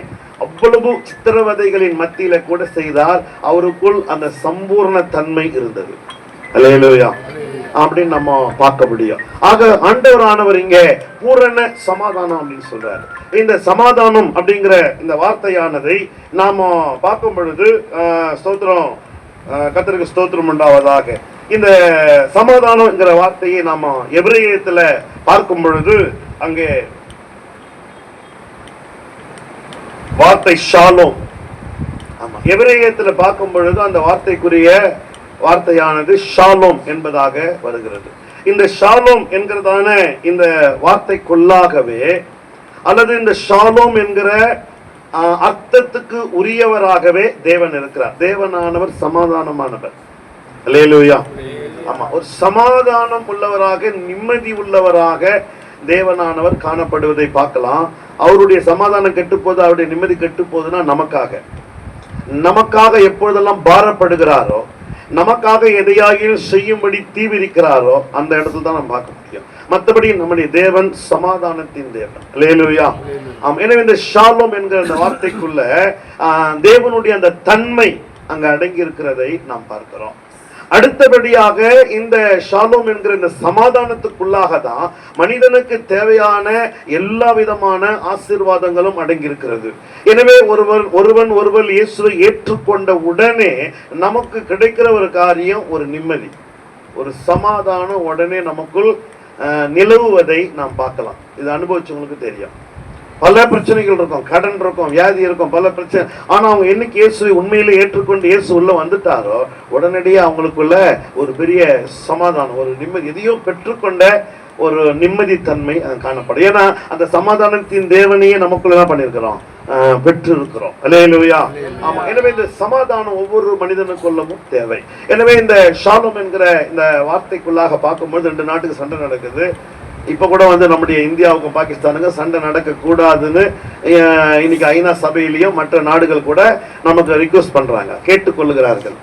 அவ்வளவு சித்திரவதைகளின் மத்தியில கூட செய்தார். அவருக்குள் அந்த சம்பூர்ண தன்மை இருந்தது. அல்லேலூயா. அப்படின்னு நம்ம பார்க்க முடியும். ஆக ஆண்டவரானவர் இங்க பூரண சமாதானம் அப்படின்னு சொல்றாரு. இந்த சமாதானம் அப்படிங்கிற இந்த வார்த்தையானதை நாம பார்க்கும் பொழுது ஸ்தோத்திரம், கர்த்தருக்கு ஸ்தோத்திரம் உண்டாவதாக. இந்த சமாதானம்ங்கிற வார்த்தையை நாம எபிரேயத்துல பார்க்கும் பொழுது அங்கே வார்த்தை ஷாலோம். ஆமா, எபிரேயத்துல பார்க்கும் பொழுது அந்த வார்த்தைக்குரிய வார்த்தையானது ஷாலோம் என்பதாக வருகிறது. இந்த ஷாலோம் என்கிறதான இந்த வார்த்தைக்குள்ளாகவே அல்லது இந்த ஷாலோம் என்கிற அர்த்தத்துக்கு உரியவராகவே தேவன் இருக்கிறார். தேவனானவர் சமாதானமானவர். அல்லேலூயா. ஆமா, ஒரு சமாதானம் உள்ளவராக, நிம்மதி உள்ளவராக தேவனானவர் காணப்படுவதை பார்க்கலாம். அவருடைய சமாதானம் கெட்டு போது, அவருடைய நிம்மதி கெட்டு போகுதுன்னா நமக்காக எப்பொழுதெல்லாம் பாரப்படுகிறாரோ, நமக்காக எதையாகிலும் செய்யும்படி தீவிரிக்கிறாரோ அந்த இடத்துல தான் நம்ம பார்க்க முடியும். மற்றபடி நம்முடைய தேவன் சமாதானத்தின் தேவன். அல்லேலூயா. எனவே இந்த ஷாலோம் என்கிற அந்த வார்த்தைக்குள்ள தேவனுடைய அந்த தன்மை அங்க அடங்கி இருக்கிறதை நாம் பார்க்கிறோம். அடுத்தபடியாக இந்த ஷாலோம் என்கிற இந்த சமாதானத்துக்குள்ளாக தான் மனிதனுக்கு தேவையான எல்லா விதமான ஆசீர்வாதங்களும் அடங்கி இருக்கிறது. எனவே ஒருவன் இயேசுவை ஏற்றுக்கொண்ட உடனே நமக்கு கிடைக்கிற ஒரு காரியம் ஒரு நிம்மதி, ஒரு சமாதானம் உடனே நமக்குள் நிலவுவதை நாம் பார்க்கலாம். இது அனுபவிச்சவங்களுக்கு தெரியும். பல பிரச்சனைகள் இருக்கும், கடன் இருக்கும், வியாதி இருக்கும், பல பிரச்சனை. ஆனா அவங்க என்னைக்கு இயேசுவை உண்மையிலே ஏற்றுக்கொண்டு இயேசு உள்ள வந்துட்டாரோ உடனடியே அவங்களுக்குள்ள ஒரு பெரிய சமாதானம், ஒரு நிம்மதி, எதையோ பெற்றுக்கொண்ட ஒரு நிம்மதி தன்மை காணப்படும். ஏன்னா அந்த சமாதானத்தின் தேவனையே நமக்குள்ள என்ன பண்ணிருக்கிறோம், பெற்று இருக்கிறோம். அல்லேலூயா. ஆமா, எனவே இந்த சமாதானம் ஒவ்வொரு மனிதனுக்குள்ளவும் தேவை. எனவே இந்த ஷாலோம் என்கிற இந்த வார்த்தைக்குள்ளாக பார்க்கும்போது 2 நாட்டுக்கு சண்டை நடக்குது. இப்ப கூட நம்முடைய இந்தியாவுக்கும் பாகிஸ்தானுக்கும் சண்டை நடக்க கூடாதுன்னு இன்னைக்கு ஐநா சபையிலையும் மற்ற நாடுகள் கூட நமக்கு ரிக்வெஸ்ட் பண்றாங்க, கேட்டுக்கொள்ளுகிறார்கள்.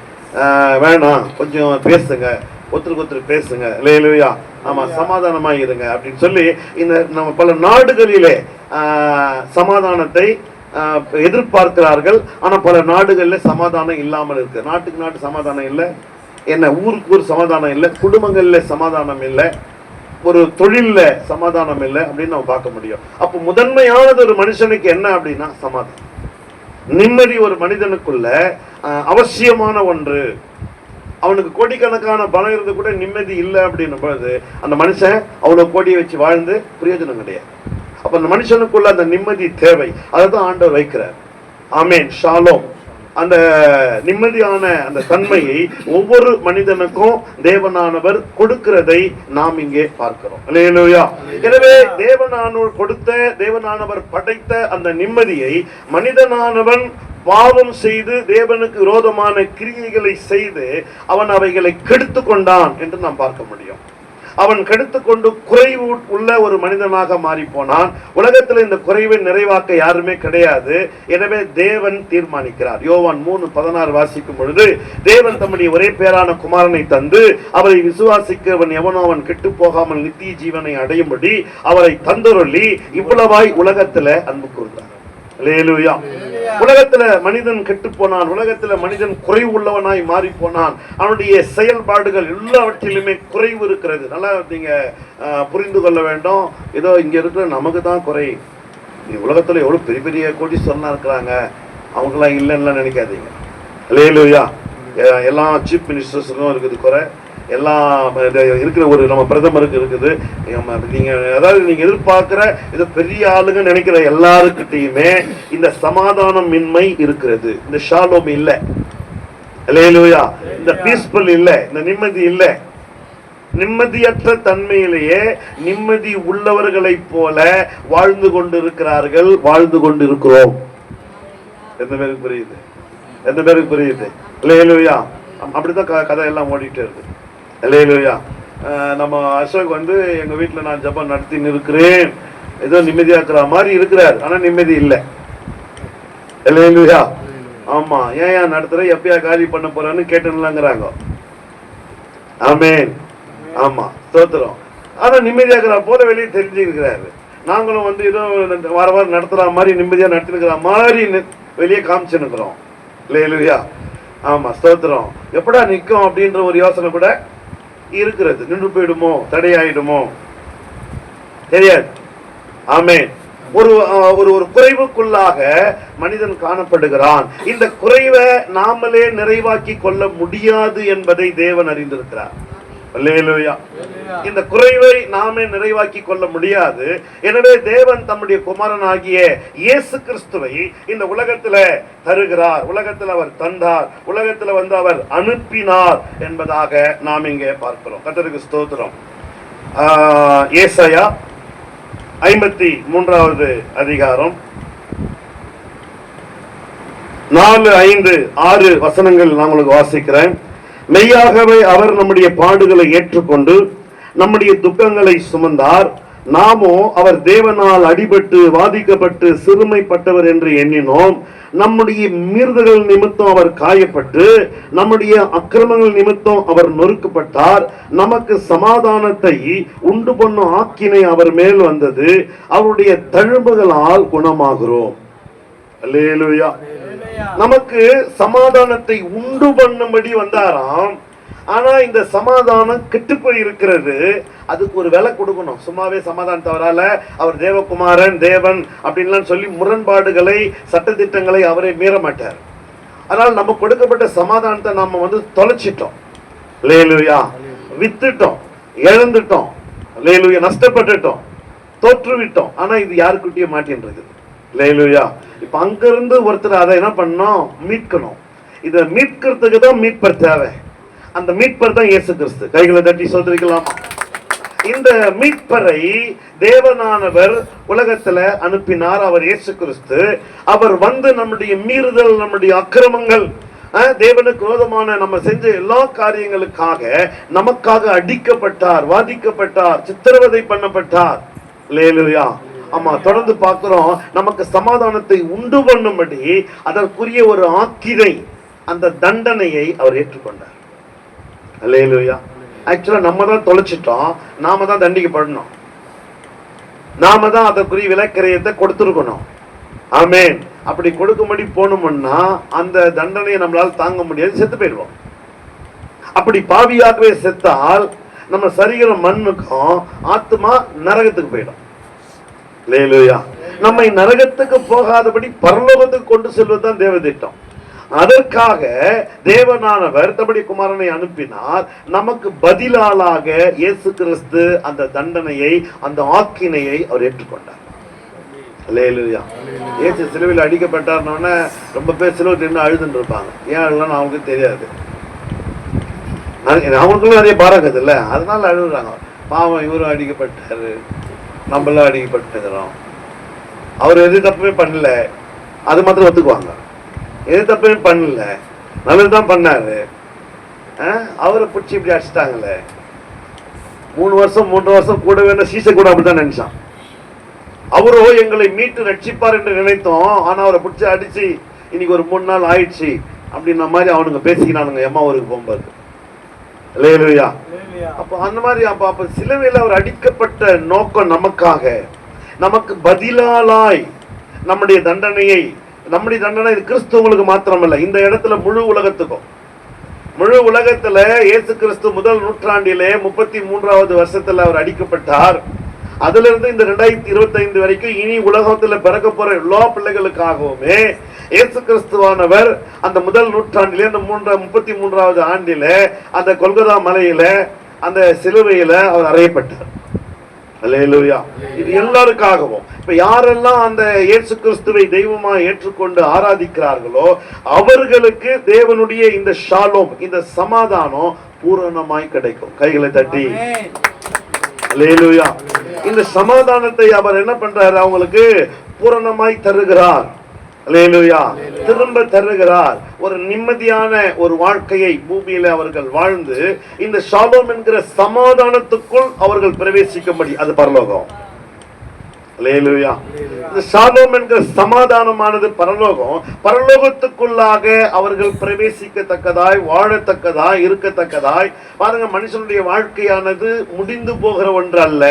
வேணாம், கொஞ்சம் பேசுங்க, ஒருத்தருக்கு பேசுங்க, அல்லேலூயா, ஆமா, சமாதானமா இருங்க அப்படின்னு சொல்லி இந்த நம்ம பல நாடுகளிலே சமாதானத்தை எதிர்பார்க்கிறார்கள். ஆனா பல நாடுகள்ல சமாதானம் இல்லாமல் இருக்கு. நாட்டுக்கு நாட்டு சமாதானம் இல்லை, என்ன ஊருக்கு ஊர் சமாதானம் இல்லை, குடும்பங்கள்ல சமாதானம் இல்லை, ஒரு தொழில்ல சமாதானம் இல்லை அப்படின்னு நம்ம பார்க்க முடியும். அப்போ முதன்மையானது ஒரு மனுஷனுக்கு என்ன அப்படின்னா சமாதானம், நிம்மதி ஒரு மனிதனுக்குள்ள அவசியமான ஒன்று. அவனுக்கு கோடிக்கணக்கான பணம் இருந்து கூட நிம்மதி இல்லை அப்படின்னும் பொழுது அந்த மனுஷன் அவ்வளவு கோடியை வச்சு வாழ்ந்து பிரயோஜனம் கிடையாது. அப்ப அந்த மனுஷனுக்குள்ள அந்த நிம்மதி தேவை, அதை தான் ஆண்டவர் வைக்கிறார். ஆமேன், ஷாலோம். அந்த நிம்மதியான அந்த தன்மையை ஒவ்வொரு மனிதனுக்கும் தேவனானவர் கொடுக்கிறதை நாம் இங்கே பார்க்கிறோம். அல்லேலூயா. எனவே தேவனானவர் படைத்த அந்த நிம்மதியை மனிதனானவன் பாவம் செய்து தேவனுக்கு விரோதமான கிரியைகளை செய்து அவன் அவைகளை கெடுத்து கொண்டான் என்று நாம் பார்க்க முடியும். அவன் கெடுத்து கொண்டு குறைவு உள்ள ஒரு மனிதனாக மாறி போனான். உலகத்தில் இந்த குறைவை நிறைவாக்க யாருமே கிடையாது. எனவே தேவன் தீர்மானிக்கிறார். யோவான் 3:16 வாசிக்கும் பொழுது, தேவன் தம்முடைய ஒரே பேரான குமாரனை தந்து அவரை விசுவாசிக்கிறவன் எவனோ அவன் கெட்டு போகாமல் நித்திய ஜீவனை அடையும்படி அவரை தந்தருளி இவ்வளவாய் உலகத்துல அன்பு கூர்ந்தார். அல்லேலூயா. உலகத்துல மனிதன் கெட்டு போனான், உலகத்துல மனிதன் குறைவு உள்ளவனாய் மாறி போனான். அவனுடைய செயல்பாடுகள் எல்லாவற்றிலுமே குறைவு இருக்கிறது. நல்லா நீங்க புரிந்து கொள்ள வேண்டும். ஏதோ இங்க இருக்கிற நமக்கு தான் குறை. உலகத்துல எவ்வளவு பெரிய பெரிய கோடீஸ்வரனா இருக்கிறாங்க, அவங்கெல்லாம் இல்லைன்னு நினைக்காதீங்க. அல்லேலூயா. எல்லா சீஃப் மினிஸ்டர்ஸுக்கும் இருக்குது குறை, எல்லாம் இருக்கிற ஒரு நம்ம பிரதமருக்கு இருக்குது. நீங்க அதாவது நீங்க எதிர்பார்க்கிற இது பெரிய ஆளுங்க நினைக்கிற எல்லாருக்கிட்டையுமே இந்த சமாதானமின்மை இருக்கிறது. இந்த ஷாலோம் இல்லை. அல்லேலூயா. இந்த பீஸ்ஃபுல் இல்லை, இந்த நிம்மதி இல்லை. நிம்மதியற்ற தன்மையிலேயே நிம்மதி உள்ளவர்களை போல வாழ்ந்து கொண்டு இருக்கிறார்கள், வாழ்ந்து கொண்டு இருக்கிறோம். எந்த பேருக்கு புரியுது? எந்த பேருக்கு புரியுது? அல்லேலூயா. அப்படிதான் கதை எல்லாம் ஓடிட்டு இருக்கு. அல்லேலூயா. நம்ம அசோக் எங்க வீட்டுல நான் ஜெபம் நடத்தின்னு இருக்கிறேன், ஏதோ நிம்மதியாக்குற மாதிரி இருக்கிறார், ஆனா நிம்மதி இல்லை. அல்லேலூயா. ஆமா, ஏன் நடத்துற, எப்பயா காலி பண்ண போறான்னு கேட்டுலாங்கிறாங்க. ஆமேன். ஆமா, ஸ்தோத்திரம். ஆனா நிம்மதியாக்குற போல வெளியே தெரிஞ்சுக்கிறாரு. நாங்களும் ஏதோ வார வாரம் நடத்துற மாதிரி நிம்மதியா நடத்தினுக்கிற மாதிரி வெளியே காமிச்சுன்னுக்கிறோம். அல்லேலூயா. ஆமா, ஸ்தோத்திரம். எப்படா நிற்கும் அப்படின்ற ஒரு யோசனை கூட இருக்கிறது. நின்று போயிடுமோ, தடையாயிடுமோ தெரியாது. ஆமென். ஒரு ஒரு குறைவுக்குள்ளாக மனிதன் காணப்படுகிறான். இந்த குறைவை நாமளே நிறைவாக்கி கொள்ள முடியாது என்பதை தேவன் அறிந்திருக்கிறார். அல்லேலூயா. இந்த குறைவை நாமே நிறைவாக்கி கொள்ள முடியாது. எனவே தேவன் தம்முடைய குமாரனாகிய இயேசு கிறிஸ்துவை இந்த உலகத்துல தருகிறார். உலகத்தில் அவர் தந்தார், உலகத்துல அவர் அனுப்பினார் என்பதாக நாம் இங்கே பார்க்கிறோம். கர்த்தருக்கு ஸ்தோத்திரம். ஏசாயா 53வது அதிகாரம் 4, 5, 6 வசனங்கள் நான் உங்களுக்கு வாசிக்கிறேன். மெய்யாகவே அவர் நம்முடைய பாடுகளை ஏற்றுக்கொண்டு நம்முடைய துக்கங்களை சுமந்தார். நாமோ அவர் தேவனால் அடிபட்டு வாதிக்கப்பட்டு சிறுமைப்பட்டவர் என்று எண்ணினோம். நம்முடைய மீறுதல்கள் நிமித்தம் அவர் காயப்பட்டு நம்முடைய அக்கிரமங்கள் நிமித்தம் அவர் நொறுக்கப்பட்டார். நமக்கு சமாதானத்தை உண்டு பண்ணும் ஆக்கினை அவர் மேல் வந்தது. அவருடைய தழும்புகளால் குணமாகிறோம். அல்லேலூயா. நமக்கு சமாதானத்தை உண்டு பண்ணும்படி வந்தாராம். ஆனா இந்த சமாதானம் கெட்டு போய் இருக்கிறது. அதுக்கு ஒரு விலை கொடுக்கணும். சும்மாவே சமாதானத்தை வரால அவர் தேவகுமாரன் தேவன் அப்படின்லாம் சொல்லி முரண்பாடுகளை சட்டதிட்டங்களை அவரை மீற மாட்டார். அதனால் நம்ம கொடுக்கப்பட்ட சமாதானத்தை நாம தொலைச்சிட்டோம். அல்லேலூயா. வித்துட்டோம், இழந்துட்டோம், அல்லேலூயா, நஷ்டப்பட்டுட்டோம், தோற்றுவிட்டோம். ஆனா இது யாருக்கிட்டயும் மாட்டின்றது. அல்லேலூயா. இப்ப அங்கிருந்து ஒருத்தர் அதை என்ன பண்ணணும், மீட்கணும். இதை மீட்கிறதுக்கு தான் மீட்பர் தேவை. அந்த மீட்பர் தான் இயேசு கிறிஸ்து. கைகளை தட்டி சோதரிக்கலாமா? இந்த மீட்பரை தேவனானவர் உலகத்துல அனுப்பினார். அவர் இயேசு கிறிஸ்து. அவர் நம்முடைய மீறுதல், நம்முடைய அக்கிரமங்கள், தேவனுக்கு விரோதமான நம்ம செஞ்ச எல்லா காரியங்களுக்காக நமக்காக அடிக்கப்பட்டார், வாதிக்கப்பட்டார், சித்திரவதை பண்ணப்பட்டார். அல்லேலூயா. ஆமா, தொடர்ந்து பார்க்கிறோம். நமக்கு சமாதானத்தை உண்டு பண்ணும்படி அதற்குரிய ஒரு ஆக்கினை, அந்த தண்டனையை அவர் ஏற்றுக்கொண்டார். அல்லேலூயா. ஆக்சுவலா நம்ம தான் தொலைச்சிட்டோம், நாம தான் தண்டிக்கப்படணும், நாம தான் அதற்குரிய விலைக்கிரயத்தை கொடுத்துருக்கணும். ஆமென். அப்படி கொடுக்கும்படி போனோம்னா அந்த தண்டனையை நம்மளால தாங்க முடியாது, செத்து போயிடுவோம். அப்படி பாவியாகவே செத்தால் நம்ம சரீரம் மண்ணுக்கும் ஆத்மா நரகத்துக்கு போயிடும். அல்லேலூயா. நம்மை நரகத்துக்கு போகாதபடி பரலோகத்துக்கு கொண்டு செல்வதுதான் தேவ திட்டம். அதற்காக தேவனானவர் தம்முடைய குமாரனை அனுப்பினார். நமக்கு பதிலாக இயேசு கிறிஸ்து அந்த தண்டனையை, அந்த ஆக்கினையை அவர் ஏற்றுக்கொண்டார். அல்லேலூயா. இயேசு சிலுவையில் அடிக்கப்பட்டார்னோடனே ரொம்ப பேர் சிலுவை நின்று அழுதுன்னு இருப்பாங்க. ஏன் அழுதுன்னு அவங்களுக்கு தெரியாது. அவங்களுக்குள்ள நிறைய பாரகது இல்லை, அதனால அழுகுறாங்க. பாவம், இவரும் அடிக்கப்பட்டாரு, நம்மளாம் அடிக்கப்பட்டுக்கிறோம். அவர் எது தப்புமே பண்ணல, அது மாத்திரம் ஒத்துக்குவாங்க. எது தப்புமே பண்ணல, நல்லதுதான் பண்ணாரு. அவரை பிடிச்சி இப்படி அடிச்சிட்டாங்களே. 3 வருஷம் 3 வருஷம் கூட வேணும். சீசை கூட அப்படிதான் நினைச்சான். அவரோ எங்களை மீட்டு ரட்சிப்பார் என்று நினைத்தோம். ஆனா அவரை பிடிச்சி அடிச்சு இன்னைக்கு ஒரு 3 நாள் ஆயிடுச்சு அப்படின்ன மாதிரி அவனுங்க பேசிக்கினானுங்க எம்மா ஊருக்கு போகும்போது. அல்லேலூயா. அப்போ அந்த மாதிரி அப்ப சிலுவையில் அவர் அடிக்கப்பட்ட நோக்கம் நமக்காக, நமக்கு பதிலாய் நம்முடைய தண்டனையை, நம்முடைய தண்டனை இது கிறிஸ்துவங்களுக்கு மாத்திரமல்ல, இந்த இடத்துல முழு உலகத்துக்கும். முழு உலகத்துல இயேசு கிறிஸ்து முதல் நூற்றாண்டிலே 33வது வருஷத்துல அவர் அடிக்கப்பட்டார். அதுல இருந்து இந்த 2025 வரைக்கும் இனி உலகத்துல பிறக்க போற எல்லா பிள்ளைகளுக்காகவுமே இயேசு கிறிஸ்துவானவர் அந்த முதல் நூற்றாண்டிலே, அந்த 33வது ஆண்டில அந்த கொல்கத்தா மலையில, அந்த சிலுவையில அவர் அறையப்பட்டார். அல்லேலூயா. இது எல்லாருக்காகவும். இப்ப யாரெல்லாம் அந்த இயேசு கிறிஸ்துவை தெய்வமா ஏற்றுக்கொண்டு ஆராதிக்கிறார்களோ அவர்களுக்கு தேவனுடைய இந்த ஷாலோம், இந்த சமாதானம் பூரணமாய் கிடைக்கும். கைகளை தட்டி அல்லேலூயா. இந்த சமாதானத்தை அவர் என்ன பண்றாரு? அவங்களுக்கு பூரணமாய் தருகிறார். அல்லேலூயா. திரும்ப தருகிறார். ஒரு நிம்மதியான ஒரு வாழ்க்கையை பூமியில அவர்கள் வாழ்ந்து இந்த ஷாலோம் என்கிற சமாதானத்துக்குள் அவர்கள் பிரவேசிக்கும்படி, அது பரலோகம். அல்லேலூயா. இந்த ஷாலோம் என்கிற சமாதானமானது பரலோகம். பரலோகத்துக்குள்ளாக அவர்கள் பிரவேசிக்கத்தக்கதாய், வாழத்தக்கதாய், இருக்கத்தக்கதாய். பாருங்க, மனுஷனுடைய வாழ்க்கையானது முடிந்து போகிற ஒன்று அல்ல.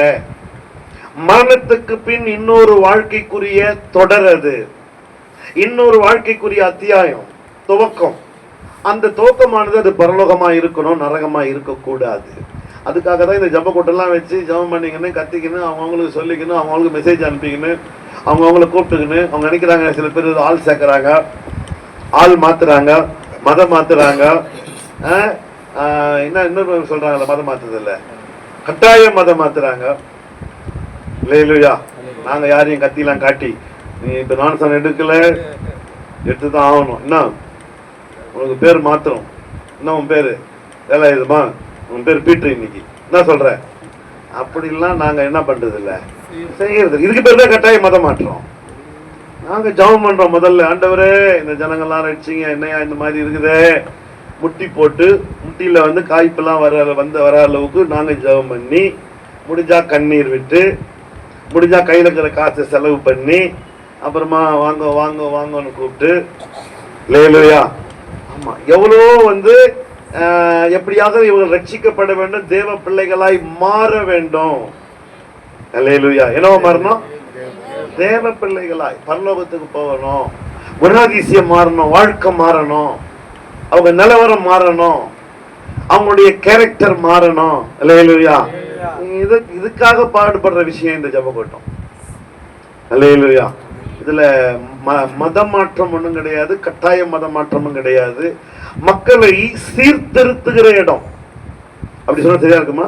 மரணத்துக்கு பின் இன்னொரு வாழ்க்கைக்குரிய தொடரது, இன்னொரு வாழ்க்கைக்குரிய அத்தியாயம், துவக்கம். அந்த துவக்கமானது அது பரலோகமா இருக்கணும், நரகமா இருக்கக்கூடாது. அதுக்காக தான் இந்த ஜப கூட்டெல்லாம் வச்சு ஜபம் பண்ணிக்கணும், கத்திக்கணும், அவங்களுக்கு சொல்லிக்கணும், அவங்களுக்கு மெசேஜ் அனுப்பிக்கணும், அவங்கள கூப்பிட்டுக்கணும். அவங்க நினைக்கிறாங்க சில பேர் ஆள் சேர்க்குறாங்க, ஆள் மாத்துறாங்க, மதம் மாத்துறாங்க. இன்னொரு சொல்றாங்கல்ல, மதம் மாத்துறது இல்லை, கட்டாய மதம் மாத்துறாங்க. இல்லையா? நாங்க யாரையும் கத்திலாம் காட்டி நீ இப்ப நான்சன் எடுக்கல, எடுத்துதான் ஆகணும். என்ன உனக்கு பேர் மாத்திரம், என்ன உன் பேரு வேலை இதுமா, உன் பேர் பீட்டர், இன்னைக்கு என்ன சொல்ற, அப்படிலாம் நாங்க என்ன பண்றது இல்ல, செய்யறது. இதுக்கு பேர் தான் கட்டாய மதம் மாற்றோம். நாங்க ஜபம் பண்றோம். முதல்ல, ஆண்டவரே இந்த ஜனங்கள்லாம் ரட்சிங்க, என்னையா இந்த மாதிரி இருக்குதே, முட்டி போட்டு முட்டியில வந்து காய்ப்பெல்லாம் வர அளவுக்கு நாங்க ஜபம் பண்ணி, முடிஞ்சா கண்ணீர் விட்டு, முடிஞ்சா கையில இருக்கிற காசை செலவு பண்ணி, அப்புறமா வாங்க வாங்க வாங்கன்னு கூப்பிட்டு. லேலுயா. ஆமா, எவ்வளோ வந்து எப்படியாக இவங்க ரட்சிக்கப்பட வேண்டும், தேவ பிள்ளைகளாய் மாற வேண்டும். லேலுயா. என்னவோ மாறணும்? தேவ பிள்ளைகளாய் பரலோகத்துக்கு போகணும், குணாதிசயம் மாறணும், வாழ்க்கை மாறணும், அவங்க நிலவரம் மாறணும், அவங்களுடைய கேரக்டர் மாறணும். லேலுயா. இதுக்காக பாடுபடுற விஷயம் இந்த ஜப கூட்டம். அல்லேலூயா. இதுல மத மாற்றம் ஒண்ணும் கிடையாது, கட்டாய மத மாற்றமும் கிடையாது. மக்களை சீர்திருத்துகிற இடம். அப்படி சொன்னா சரியா இருக்குமா?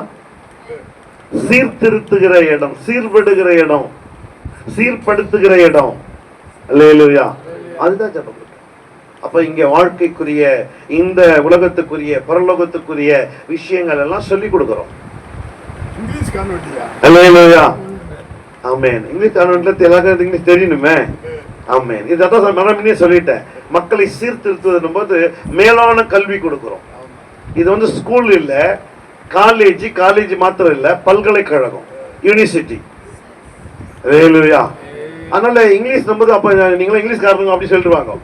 சீர்திருத்துகிற இடம், சீர்படுகிற இடம், சீர்படுத்துகிற இடம். அல்லேலூயா. அதுதான் ஜப கூட்டம். அப்ப இங்க வாழ்க்கைக்குரிய, இந்த உலகத்துக்குரிய, பரலோகத்துக்குரிய விஷயங்கள் எல்லாம் சொல்லி கொடுக்கிறோம். அல்லேலூயா. ஆமென். இங்கிலீஷ் கான்வென்ட்ல எல்லாருக்கும் இங்கிலீஷ் தெரியணுமே. ஆமென். இதான் முன்னே சொல்லிட்டேன். மக்களை சீர்திருத்துவதும் போது மேலான கல்வி கொடுக்கிறோம். இது வந்து ஸ்கூல் இல்ல, காலேஜ் மாத்திரம் இல்ல, பல்கலைக்கழகம், யூனிவர்சிட்டி. அல்லேலூயா. அதனால இங்கிலீஷ் நம்பது. அப்ப நீங்களும் இங்கிலீஷ்காரங்க அப்படி சொல்லிடுவாங்க.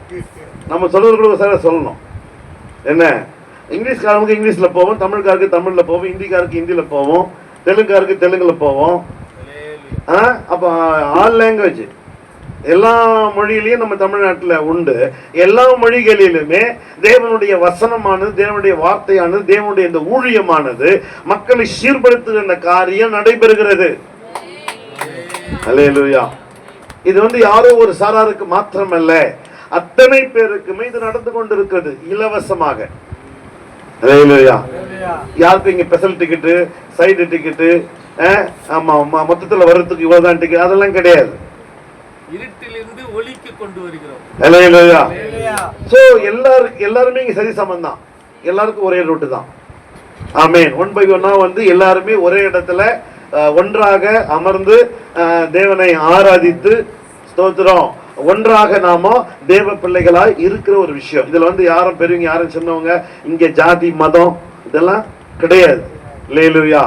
நம்ம சொல்றது கூட சார் சொல்லணும். என்ன, இங்கிலீஷ்காரங்க இங்கிலீஷ்ல போவோம், தமிழ்காருக்கு தமிழ்ல போவோம், ஹிந்திக்காருக்கு ஹிந்தியில போவோம், தெலுங்குக்காருக்கு தெலுங்குல போவோம். அப்ப ஆல் லாங்குவேஜ் எல்லா மொழியிலையும் நம்ம தமிழ்நாட்டில் உண்டு. எல்லா மொழிகளிலுமே தேவனுடைய வசனமானது, தேவனுடைய வார்த்தையானது, தேவனுடைய இந்த ஊழியமானது மக்களை சீர்படுத்துகின்ற காரியம் நடைபெறுகிறது. அல்லேலூயா. இது வந்து யாரோ ஒரு சாராருக்கு மாத்திரமல்ல, அத்தனை பேருக்குமே இது நடந்து கொண்டிருக்கிறது இலவசமாக. அல்லேலூயா. யாருக்கும் இங்க ஸ்பெஷல் டிக்கெட்டு, சைடு டிக்கெட்டு, ஆமா மொத்தத்துல வர்றதுக்கு இவ்வளவுதான் டிக்கெட், அதெல்லாம் கிடையாது. இருட்டிலிருந்து ஒளிக்கு கொண்டு வருகிறோம். அல்லேலூயா. சோ எல்லாருமே இங்க சரி சமம் தான், எல்லாருக்கும் ஒரே ரூட்டு தான். ஆமென். 1 by 1 வந்து எல்லாருமே ஒரே இடத்துல ஒன்றாக அமர்ந்து தேவனை ஆராதித்து ஸ்தோத்திரம் ஒன்றாக நாம தேவ பிள்ளைகளாய் இருக்கிற ஒரு விஷயம். இதுல வந்து யாரும் பெரியவங்க யாரும் சின்னவங்க, இங்க ஜாதி மதம் இதெல்லாம் கிடையாது. அல்லேலூயா.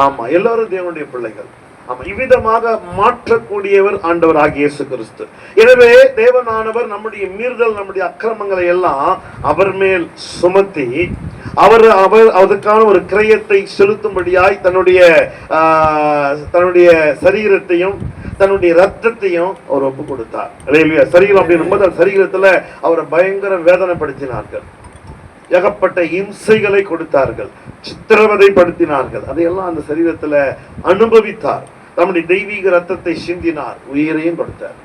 ஆமா, எல்லாரும் தேவனுடைய பிள்ளைகள். ஆமா, இவ்விதமாக மாற்றக்கூடியவர் ஆண்டவர் ஆகிய இயேசு கிறிஸ்து. எனவே தேவனானவர் நம்முடைய மீறுதல், நம்முடைய அக்கிரமங்களை எல்லாம் அவர் மேல் சுமத்தி அவர் அதற்கான ஒரு கிரயத்தை செலுத்தும்படியாய் தன்னுடைய சரீரத்தையும் தன்னுடைய ரத்தத்தையும் அவர் ஒப்பு கொடுத்தார். சரீரம் அப்படின்னு சரீரத்துல அவரை பயங்கர வேதனைப்படுத்தினார்கள், ஏகப்பட்ட இம்சைகளை கொடுத்தார்கள், சித்திரவதைப்படுத்தினார்கள். அதையெல்லாம் அந்த சரீரத்துல அனுபவித்தார். நம்முடைய தெய்வீக ரத்தத்தை சிந்தினார், உயிரையும் கொடுத்தார்.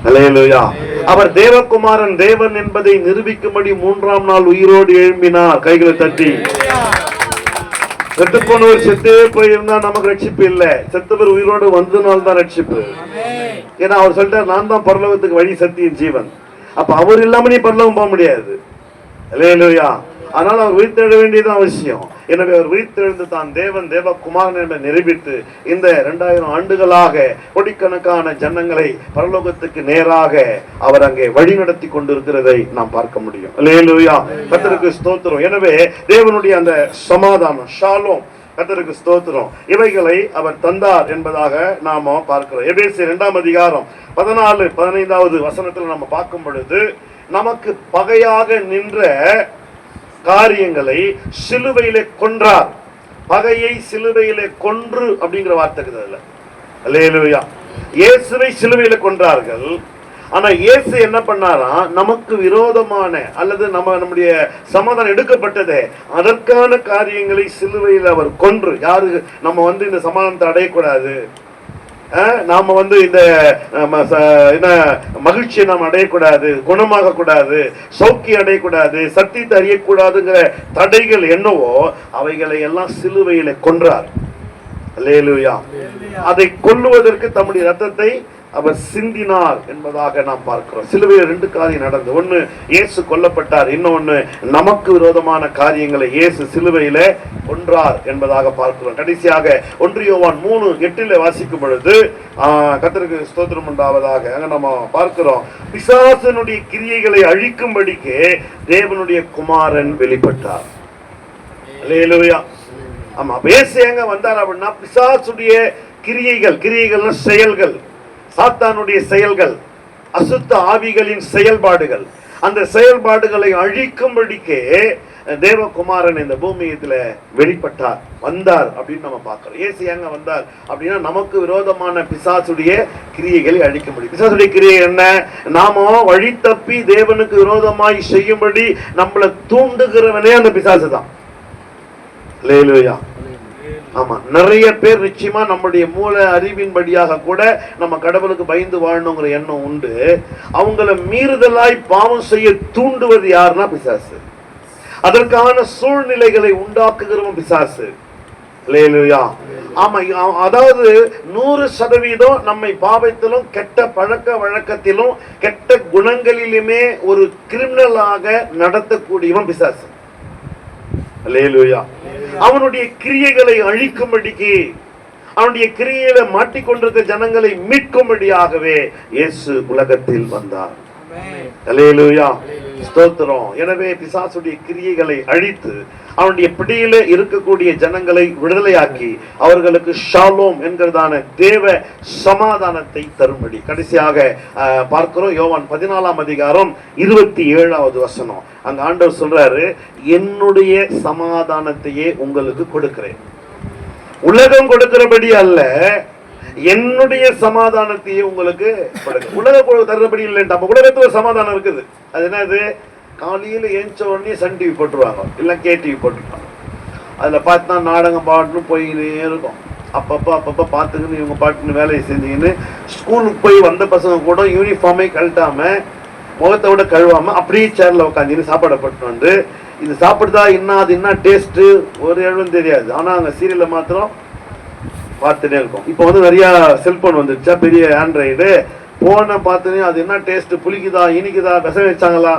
அல்லேலூயா. அவர் தேவகுமாரன் தேவன் என்பதை நிரூபிக்கும்படி 3ஆம் நாள் உயிரோடு எழும்பினார். கைகளை தட்டி. செத்து போனவர் செத்தே போயிருந்தா நமக்கு ரட்சிப்பு இல்ல, செத்தவர் உயிரோடு வந்ததுனால தான் ரட்சிப்பு. ஏன்னா அவர் சொல்லிட்டார், நான் தான் பரலோகத்துக்கு வழி, சத்தியம், ஜீவன். அப்ப அவர் இல்லாம நீ பரலோகம் போக முடியாது. அல்லேலூயா. அதனால அவர் உயிர்த்தெழ வேண்டியது அவசியம். எனவே அவர் உயிர்த்தெழுந்து தான் தேவன் தேவகுமாரன் என்பதை நிரூபித்து இந்த 2000 ஆண்டுகளாக கோடிக்கணக்கான ஜனங்களை பரலோகத்துக்கு நேராக அவர் அங்கே வழி நடத்தி கொண்டிருக்கிறதை நாம் பார்க்க முடியும். அல்லேலூயா. கர்த்தருக்கு ஸ்தோத்திரம். எனவே தேவனுடைய அந்த சமாதானம், ஷாலோம், கர்த்தருக்கு ஸ்தோத்திரம், இவைகளை அவர் தந்தார் என்பதாக நாம பார்க்கிறோம். எபேசியர் 2ஆம் அதிகாரம் 14-15வது வசனத்தில் நம்ம பார்க்கும் பொழுது, நமக்கு பகையாக நின்ற காரியங்களை சிலுவையிலே கொன்றார். பகையை சிலுவையிலே கொன்று அப்படிங்கிற வார்த்தை அதுல. அல்லேலூயா. இயேசுவை சிலுவையில கொன்றார்கள். ஆனா இயேசு என்ன பண்ணாரா, நமக்கு விரோதமான அல்லது நம்முடைய சமாதானம் எடுக்கப்பட்டதே அதற்கான காரியங்களை சிலுவையில் அவர் கொன்று, யாரு நம்ம வந்து இந்த சமாதானத்தை அடையக்கூடாது, நாம வந்து இந்த மகிழ்ச்சியை நாம் அடையக்கூடாது, குணமாக கூடாது, சௌக்கியம் அடையக்கூடாது, சத்தியத்தை அறியக்கூடாதுங்கிற தடைகள் என்னவோ அவைகளை எல்லாம் சிலுவையில கொன்றார். அல்லேலூயா. அதை கொல்லுவதற்கு தம்முடைய ரத்தத்தை அவர் சிந்தினார் என்பதாக நாம் பார்க்கிறோம். சிலுவையில் 2 காரியம் நடந்தது. ஒண்ணு இயேசு கொல்லப்பட்டார், இன்னொன்னு நமக்கு விரோதமான காரியங்களை இயேசு சிலுவையில கொன்றார் என்பதாக பார்க்கிறோம். கடைசியாக 1 யோவான் 3:8 வாசிக்கும் பொழுது கர்த்தருக்கு ஸ்தோத்திரம் உண்டாவதாக அங்க நம்ம பார்க்கிறோம், பிசாசனுடைய கிரியைகளை அழிக்கும்படிக்கு தேவனுடைய குமாரன் வெளிப்பட்டார். அல்லேலூயா. ஆமா, இயேசு எங்க வந்தார் அப்படின்னா பிசாசுடைய கிரியைகள்னா செயல்கள், சாத்தானுடைய செயல்கள், அசுத்த ஆவிகளின் செயல்பாடுகள், அந்த செயல்பாடுகளை அழிக்கும்படிக்கே தேவகுமாரன் இந்த பூமியத்துல வெளிப்பட்டார், வந்தார் அப்படின்னு நம்ம பார்க்கிறோம். இயேசு எங்க வந்தார் அப்படின்னா நமக்கு விரோதமான பிசாசுடைய கிரியைகளை அழிக்க முடியும். பிசாசுடைய கிரியை என்ன? நாம வழி தப்பி தேவனுக்கு விரோதமாய் செய்யும்படி நம்மளை தூண்டுகிறவனே அந்த பிசாசு தான். அல்லேலூயா. ஆமா, நிறைய பேர் நிச்சயமா நம்முடைய மூல அறிவின்படியாக கூட நம்ம கடவுளுக்கு பயந்து வாழணுங்கிற எண்ணம் உண்டு. அவங்கள மீறுதலாய் பாவம் செய்ய தூண்டுவது யாருன்னா பிசாசு. அதற்கான சூழ்நிலைகளை உண்டாக்குகிறவன் பிசாசு. அல்லேலூயா. ஆமா, அதாவது 100% நம்மை பாவத்திலும் கெட்ட பழக்க வழக்கத்திலும் கெட்ட குணங்களிலுமே ஒரு கிரிமினலாக நடத்தக்கூடியவன் பிசாசு. அல்லேலூயா. அவனுடைய கிரியைகளை அழிக்கும்படிக்கு, அவனுடைய கிரியையில மாட்டிக்கொண்டிருக்கிற ஜனங்களை மீட்கும்படியாகவே இயேசு உலகத்தில் வந்தார். அல்லேலூயா. ஸ்தோத்திரம். எனவே பிசாசுடைய கிரியைகளை அழித்து அவனுடைய பிடியில இருக்கக்கூடிய ஜனங்களை விடுதலையாக்கி அவர்களுக்கு ஷாலோம் என்கிறதான தேவ சமாதானத்தை தரும்படி கடைசியாக பார்க்கிறோம். யோவான் 14ஆம் அதிகாரம் 27வது வசனம். அங்க ஆண்டவர் சொல்றாரு, என்னுடைய சமாதானத்தையே உங்களுக்கு கொடுக்கிறேன், உலகம் கொடுக்கிறபடி அல்ல, என்னுடைய சமாதானத்தையே உங்களுக்கு கொடுக்கிறேன். உலகம் தர்றபடி இல்லை. நம்ம உலகத்துல ஒரு சமாதானம் இருக்குது. அது என்னது? காலையில் ஏஞ்ச உடனே சன் டிவி போட்டுருவாங்க, இல்லை KTV போட்டுருப்பாங்க. அதில் பார்த்தா நாடகம் பாட்டுன்னு போயினே இருக்கும். அப்பப்போ பார்த்துக்கின்னு இவங்க பாட்டுன்னு வேலையை செஞ்சுக்கின்னு ஸ்கூலுக்கு போய் வந்த பசங்க கூட யூனிஃபார்மே கழட்டாம முகத்தை விட கழுவாம அப்படியே சேர்ல உட்காந்து சாப்பாடை போட்டு வந்து இது சாப்பிடுதா என்ன அது என்ன டேஸ்ட் ஒரு எழுவும் தெரியாது. ஆனா அங்க சீரியல்ல மாத்திரம் பார்த்துட்டே இருக்கும். இப்போ வந்து நிறைய செல்போன் வந்துருச்சா, பெரிய ஆண்ட்ராய்டு போன பார்த்துனே அது என்ன டேஸ்ட், புளிக்குதா இனிக்குதா விஷம் வச்சாங்களா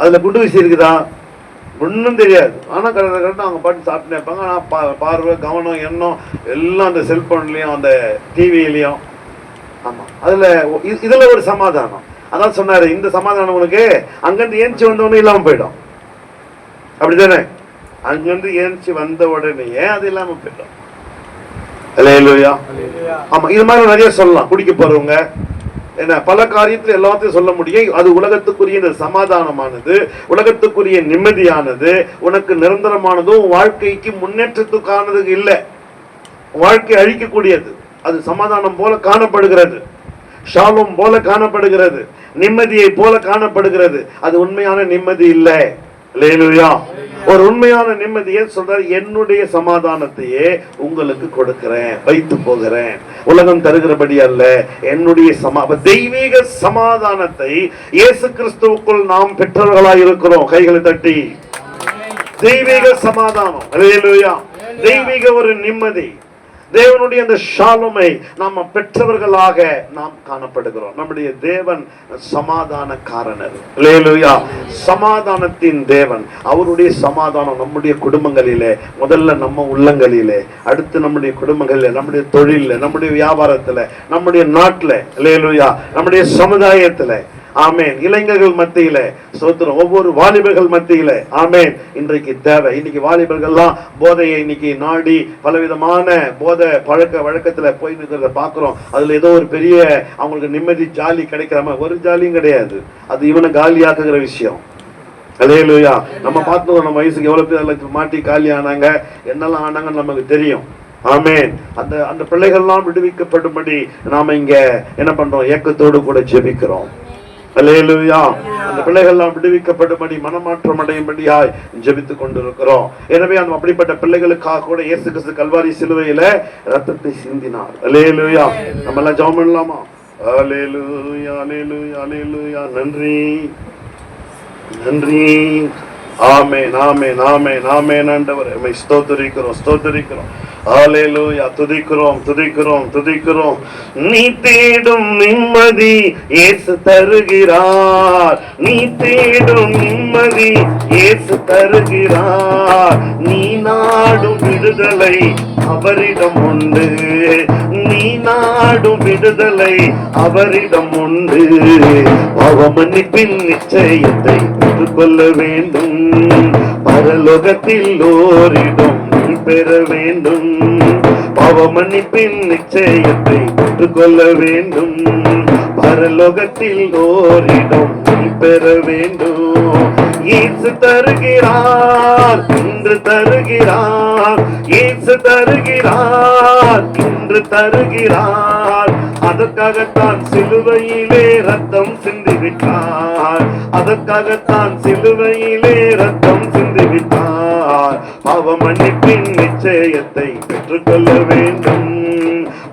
அதுல குண்டு வீசி இருக்குதா ஒன்றும் தெரியாது. ஆனா கரெக்டாக அவங்க பாட்டு சாப்பிட்டுனே இருப்பாங்க. ஆனா பார்வை கவனம் எண்ணம் எல்லாம் அந்த செல்போன்லயும் அந்த டிவிலையும். ஆமா, இதுல ஒரு சமாதானம். அதான் சொன்னாரு, இந்த சமாதானம் உனக்கு அங்கிருந்து ஏஞ்சி வந்தவொடனே இல்லாம போயிடும். அப்படித்தானே? அங்கிருந்து ஏஞ்சி வந்த உடனே அது இல்லாம போயிடும். அல்லேலூயா. ஆமா, இது மாதிரி நிறைய சொல்லலாம். குடிக்க போறவங்க என்ன பல காரியத்துல எல்லாத்தையும் சொல்ல முடியும். அது உலகத்துக்குரிய சமாதானமானது, உலகத்துக்குரிய நிம்மதியானது, உனக்கு நிரந்தரமானதும் வாழ்க்கைக்கு முன்னேற்றத்துக்கானது இல்லை. வாழ்க்கை அழிக்கக்கூடியது. அது சமாதானம் போல காணப்படுகிறது, ஷாலும் போல காணப்படுகிறது, நிம்மதியை போல காணப்படுகிறது. அது உண்மையான நிம்மதி இல்லை. அல்லேலூயா. ஒரு உண்மையான நிம்மதியை சொல்றாரு, என்னுடைய சமாதானத்தையே உங்களுக்கு கொடுக்கிறேன், வைத்து போகிறேன். உலகம் தருகிறபடி அல்ல, என்னுடைய தெய்வீக சமாதானத்தை இயேசு கிறிஸ்துவுக்குள் நாம் பெற்றவர்களாய் இருக்கிறோம். கைகளை தட்டி தெய்வீக சமாதானம். அல்லேலூயா. தெய்வீக ஒரு நிம்மதி, தேவனுடைய அந்த ஷாலுமை நாம பெற்றவர்களாக நாம் காணப்படுகிறோம். நம்முடைய தேவன் சமாதானக்காரனர். அல்லேலூயா. சமாதானத்தின் தேவன். அவருடைய சமாதானம் நம்முடைய குடும்பங்களிலே, முதல்ல நம்ம உள்ளங்களிலே, அடுத்து நம்முடைய குடும்பங்களிலே, நம்முடைய தொழில, நம்முடைய வியாபாரத்துல, நம்முடைய நாட்டுல, அல்லேலூயா, நம்முடைய சமுதாயத்துல. ஆமேன். இளைஞர்கள் மத்தியில சோத்திரம், ஒவ்வொரு வாலிபர்கள் மத்தியில. ஆமேன். இன்றைக்கு தேவை. இன்னைக்கு வாலிபர்கள்லாம் போதையை இன்னைக்கு நாடி பலவிதமான போதை பழக்க வழக்கத்துல போய் நிற்கிறத பாக்குறோம். அதுல ஏதோ ஒரு பெரிய அவங்களுக்கு நிம்மதி ஜாலி கிடைக்கிற ஒரு ஜாலியும் கிடையாது. அது இவனை காலியாக்குகிற விஷயம். அல்லேலூயா. நம்ம பார்த்தோம், நம்ம வயசுக்கு எவ்வளவு பேர் மாட்டி காலி ஆனாங்க, என்னெல்லாம் ஆனாங்கன்னு நமக்கு தெரியும். ஆமேன். அந்த பிள்ளைகள்லாம் விடுவிக்கப்படும்படி நாம இங்க என்ன பண்றோம், ஏக்கத்தோடு கூட ஜெபிக்கிறோம். அல்லேலூயா. அந்த பிள்ளைகள் எல்லாம் விடுவிக்கப்படும்படி, மனமாற்றம் அடையும்படியாய் ஜெபித்துக் கொண்டிருக்கிறோம். எனவே அந்த அப்படிப்பட்ட பிள்ளைகளுக்காக கூட இயேசு கிறிஸ்து கல்வாரி சிலுவையில ரத்தத்தை சிந்தினார். அல்லேலூயா. நம்ம எல்லாம் ஜெபம் பண்ணலாமா? அல்லேலூயா, அல்லேலூயா, அல்லேலூயா. நன்றி, நன்றி. ஆமென், ஆமென், ஆமென், ஆமென். ஆண்டவரே உம்மை ஸ்தோத்திரிக்கிறோம், ஸ்தோத்திரிக்கிறோம். அல்லேலூயா. துதிக்கிறோம், துதிக்கிறோம், துதிக்கிறோம். நீ தேடும் நிம்மதி இயேசு தருகிறார். நீ தேடும் நிம்மதி இயேசு தருகிறார். நீ நாடும் விடுதலை அவரிடம் உண்டு. நீ நாடும் விடுதலை அவரிடம் உண்டு. பாவமன்னிப்பின் நிச்சயத்தை பெற்றுக்கொள்ள வேண்டும். பரலோகத்தில் ஓரிடம் பெற வேண்டும். பாவமன்னிப்பின் நிச்சயத்தை பெற்றுக்கொள்ள வேண்டும். பரலோகத்தில் ஓரிடம் பெற வேண்டும். இயேசு தருகிறார், இன்று தருகிறார். இயேசு தருகிறார், இன்று தருகிறார். அதற்காகத்தான் சிலுவையிலே ரத்தம் சிந்திவிட்டார். அதற்காகத்தான் சிலுவையிலே ரத்தம் சிந்திவிட்டார். பாவமன்னிப்பின் நிச்சயத்தை பெற்றுக்கொள்ள வேண்டும்.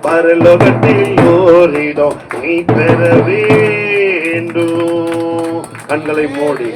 பரலோகத்தில் ஓரிடம் நீ பெற வேண்டும். கண்களை மூடி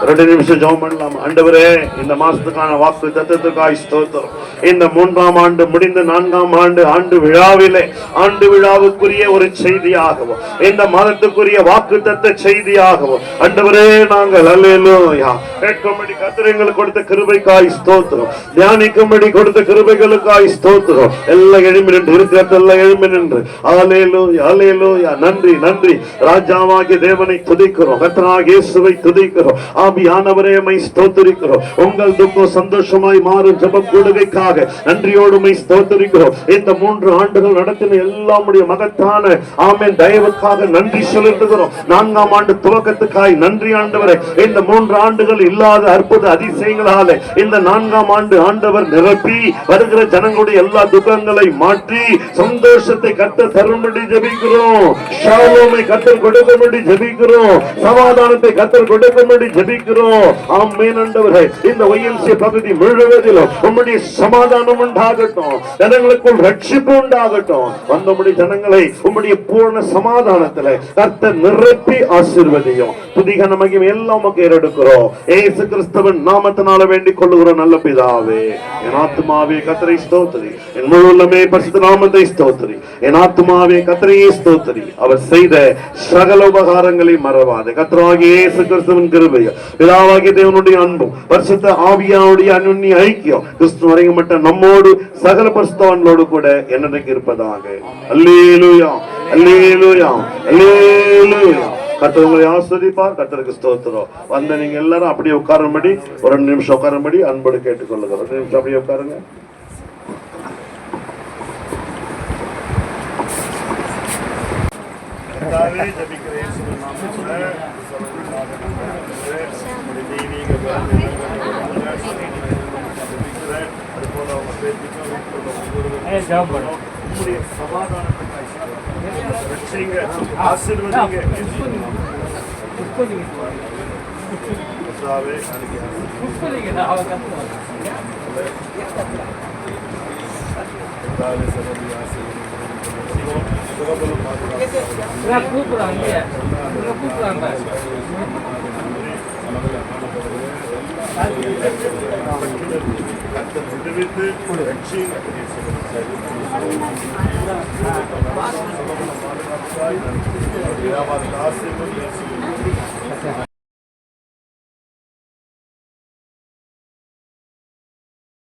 2 நிமிஷம் ஜெபம் பண்ணலாம். ஆண்டவரே, இந்த மாசத்துக்கான வாக்கு தத்தத்துக்காய் ஸ்தோத்திரம். இந்த 3ஆம் ஆண்டு முடிந்து 4ஆம் ஆண்டு விழாவிலே, ஆண்டு விழாவுக்குரிய ஒரு செய்தியாகவும், இந்த மாதத்துக்குரிய வாக்கு தத்த செய்தியாகவும் ஆண்டவரே நாங்கள் அல்லேலூயா கேட்கும்படி கர்த்தர் எங்களுக்கு கொடுத்த கிருபைக்காய் ஸ்தோத்திரம். தியானிக்கும்படி கொடுத்த கிருபைகளுக்காய் ஸ்தோத்திரம். எல்லாம் எழும்பி நின்று இருக்கிறதெல்லாம் எழும்பி நின்று அல்லேலூயா, அல்லேலூயா. நன்றி, நன்றி. ராஜாவாகிய தேவனை துதிக்கிறோம், கர்த்தராகிய இயேசுவை துதிக்கிறோம். ஆவியானவரே உம்மை ஸ்தோத்திரிக்கிறோம். உங்கள் துக்கம் சந்தோஷமாய் மாறும் ஜெப கூடுகைக்காக நன்றியோடு உம்மை ஸ்தோத்திரிக்கிறோம். இந்த 3 ஆண்டுகள் நடத்தின எல்லாமுடைய மகத்தான ஆமென் தயவுக்காக நன்றி செலுத்துகிறோம். 4ஆம் ஆண்டு துவக்கத்துக்காய் நன்றி ஆண்டவரே. இந்த 3 ஆண்டுகள் இல்லாத அற்புத அதிசயங்களாலே இந்த 4ஆம் ஆண்டு ஆண்டவர் நிரப்பி வருகிற ஜனங்களுடைய எல்லா துக்கங்களை மாற்றி சந்தோஷத்தை கர்த்தர் தரும்படி ஜெபிக்கிறோம். ஷாலோமை கர்த்தர் கொடுக்கும்படி ஜெபிக்கிறோம். சமாதானத்தை சமாதானத்தை கர்த்தர் கொடுக்கும்படி ஜெபிக்கிறோம். ஆமென் ஆண்டவரே. இந்த ஒய்எம்சி பகுதி முழுவதிலும் உம்முடைய சமாதானம் உண்டாகட்டும், ஜனங்களுக்குள் ரட்சிப்பு உண்டாகட்டும். வந்தபடி ஜனங்களை உம்முடைய பூர்ண சமாதானத்திலே கர்த்தர் நிரப்பி ஆசீர்வதியும். துதிக நமக்கு எல்லாம் ஏறெடுக்கிறோம் இயேசு கிறிஸ்துவின் நாமத்தினால வேண்டிக் கொள்ளுகிறோம் நல்ல பிதாவே. என் ஆத்துமாவே கர்த்தரை ஸ்தோத்திரி, என் முழு உள்ளமே பரிசுத்த நாமத்தை ஸ்தோத்திரி. என் ஆத்துமாவே கர்த்தரையே ஸ்தோத்திரி, அவர் செய்த சகல உபகாரங்களை மறவாதே. கர்த்தராகிய இயேசு கிறிஸ்துவின் கிருபை, பிதாவாகிய தேவனுடைய அன்பும் பரிசுத்த ஆவியானுடைய அன்யோன்ய ஐக்கியம் கிறிஸ்து வரையும்பட்ட நம்மோடு சகல பரிசுத்தவான்களோடு கூட என்னைக்கு இருப்பதாக. அல்லேலூயா, அல்லேலூயா, அல்லேலூயா. கர்த்தர் உங்களை ஆஸ்வதிப்பார். கர்த்தருக்கு ஸ்தோத்திரம். வந்த நீங்க எல்லாரும் அப்படியே உட்காரும்படி ஒரு 2 நிமிஷம் உட்காரும்படி அன்போடு கேட்டுக்கொள்ளுகிறோம். 2 நிமிஷம் அப்படியே உட்காருங்க. ஆசீர்வதித்து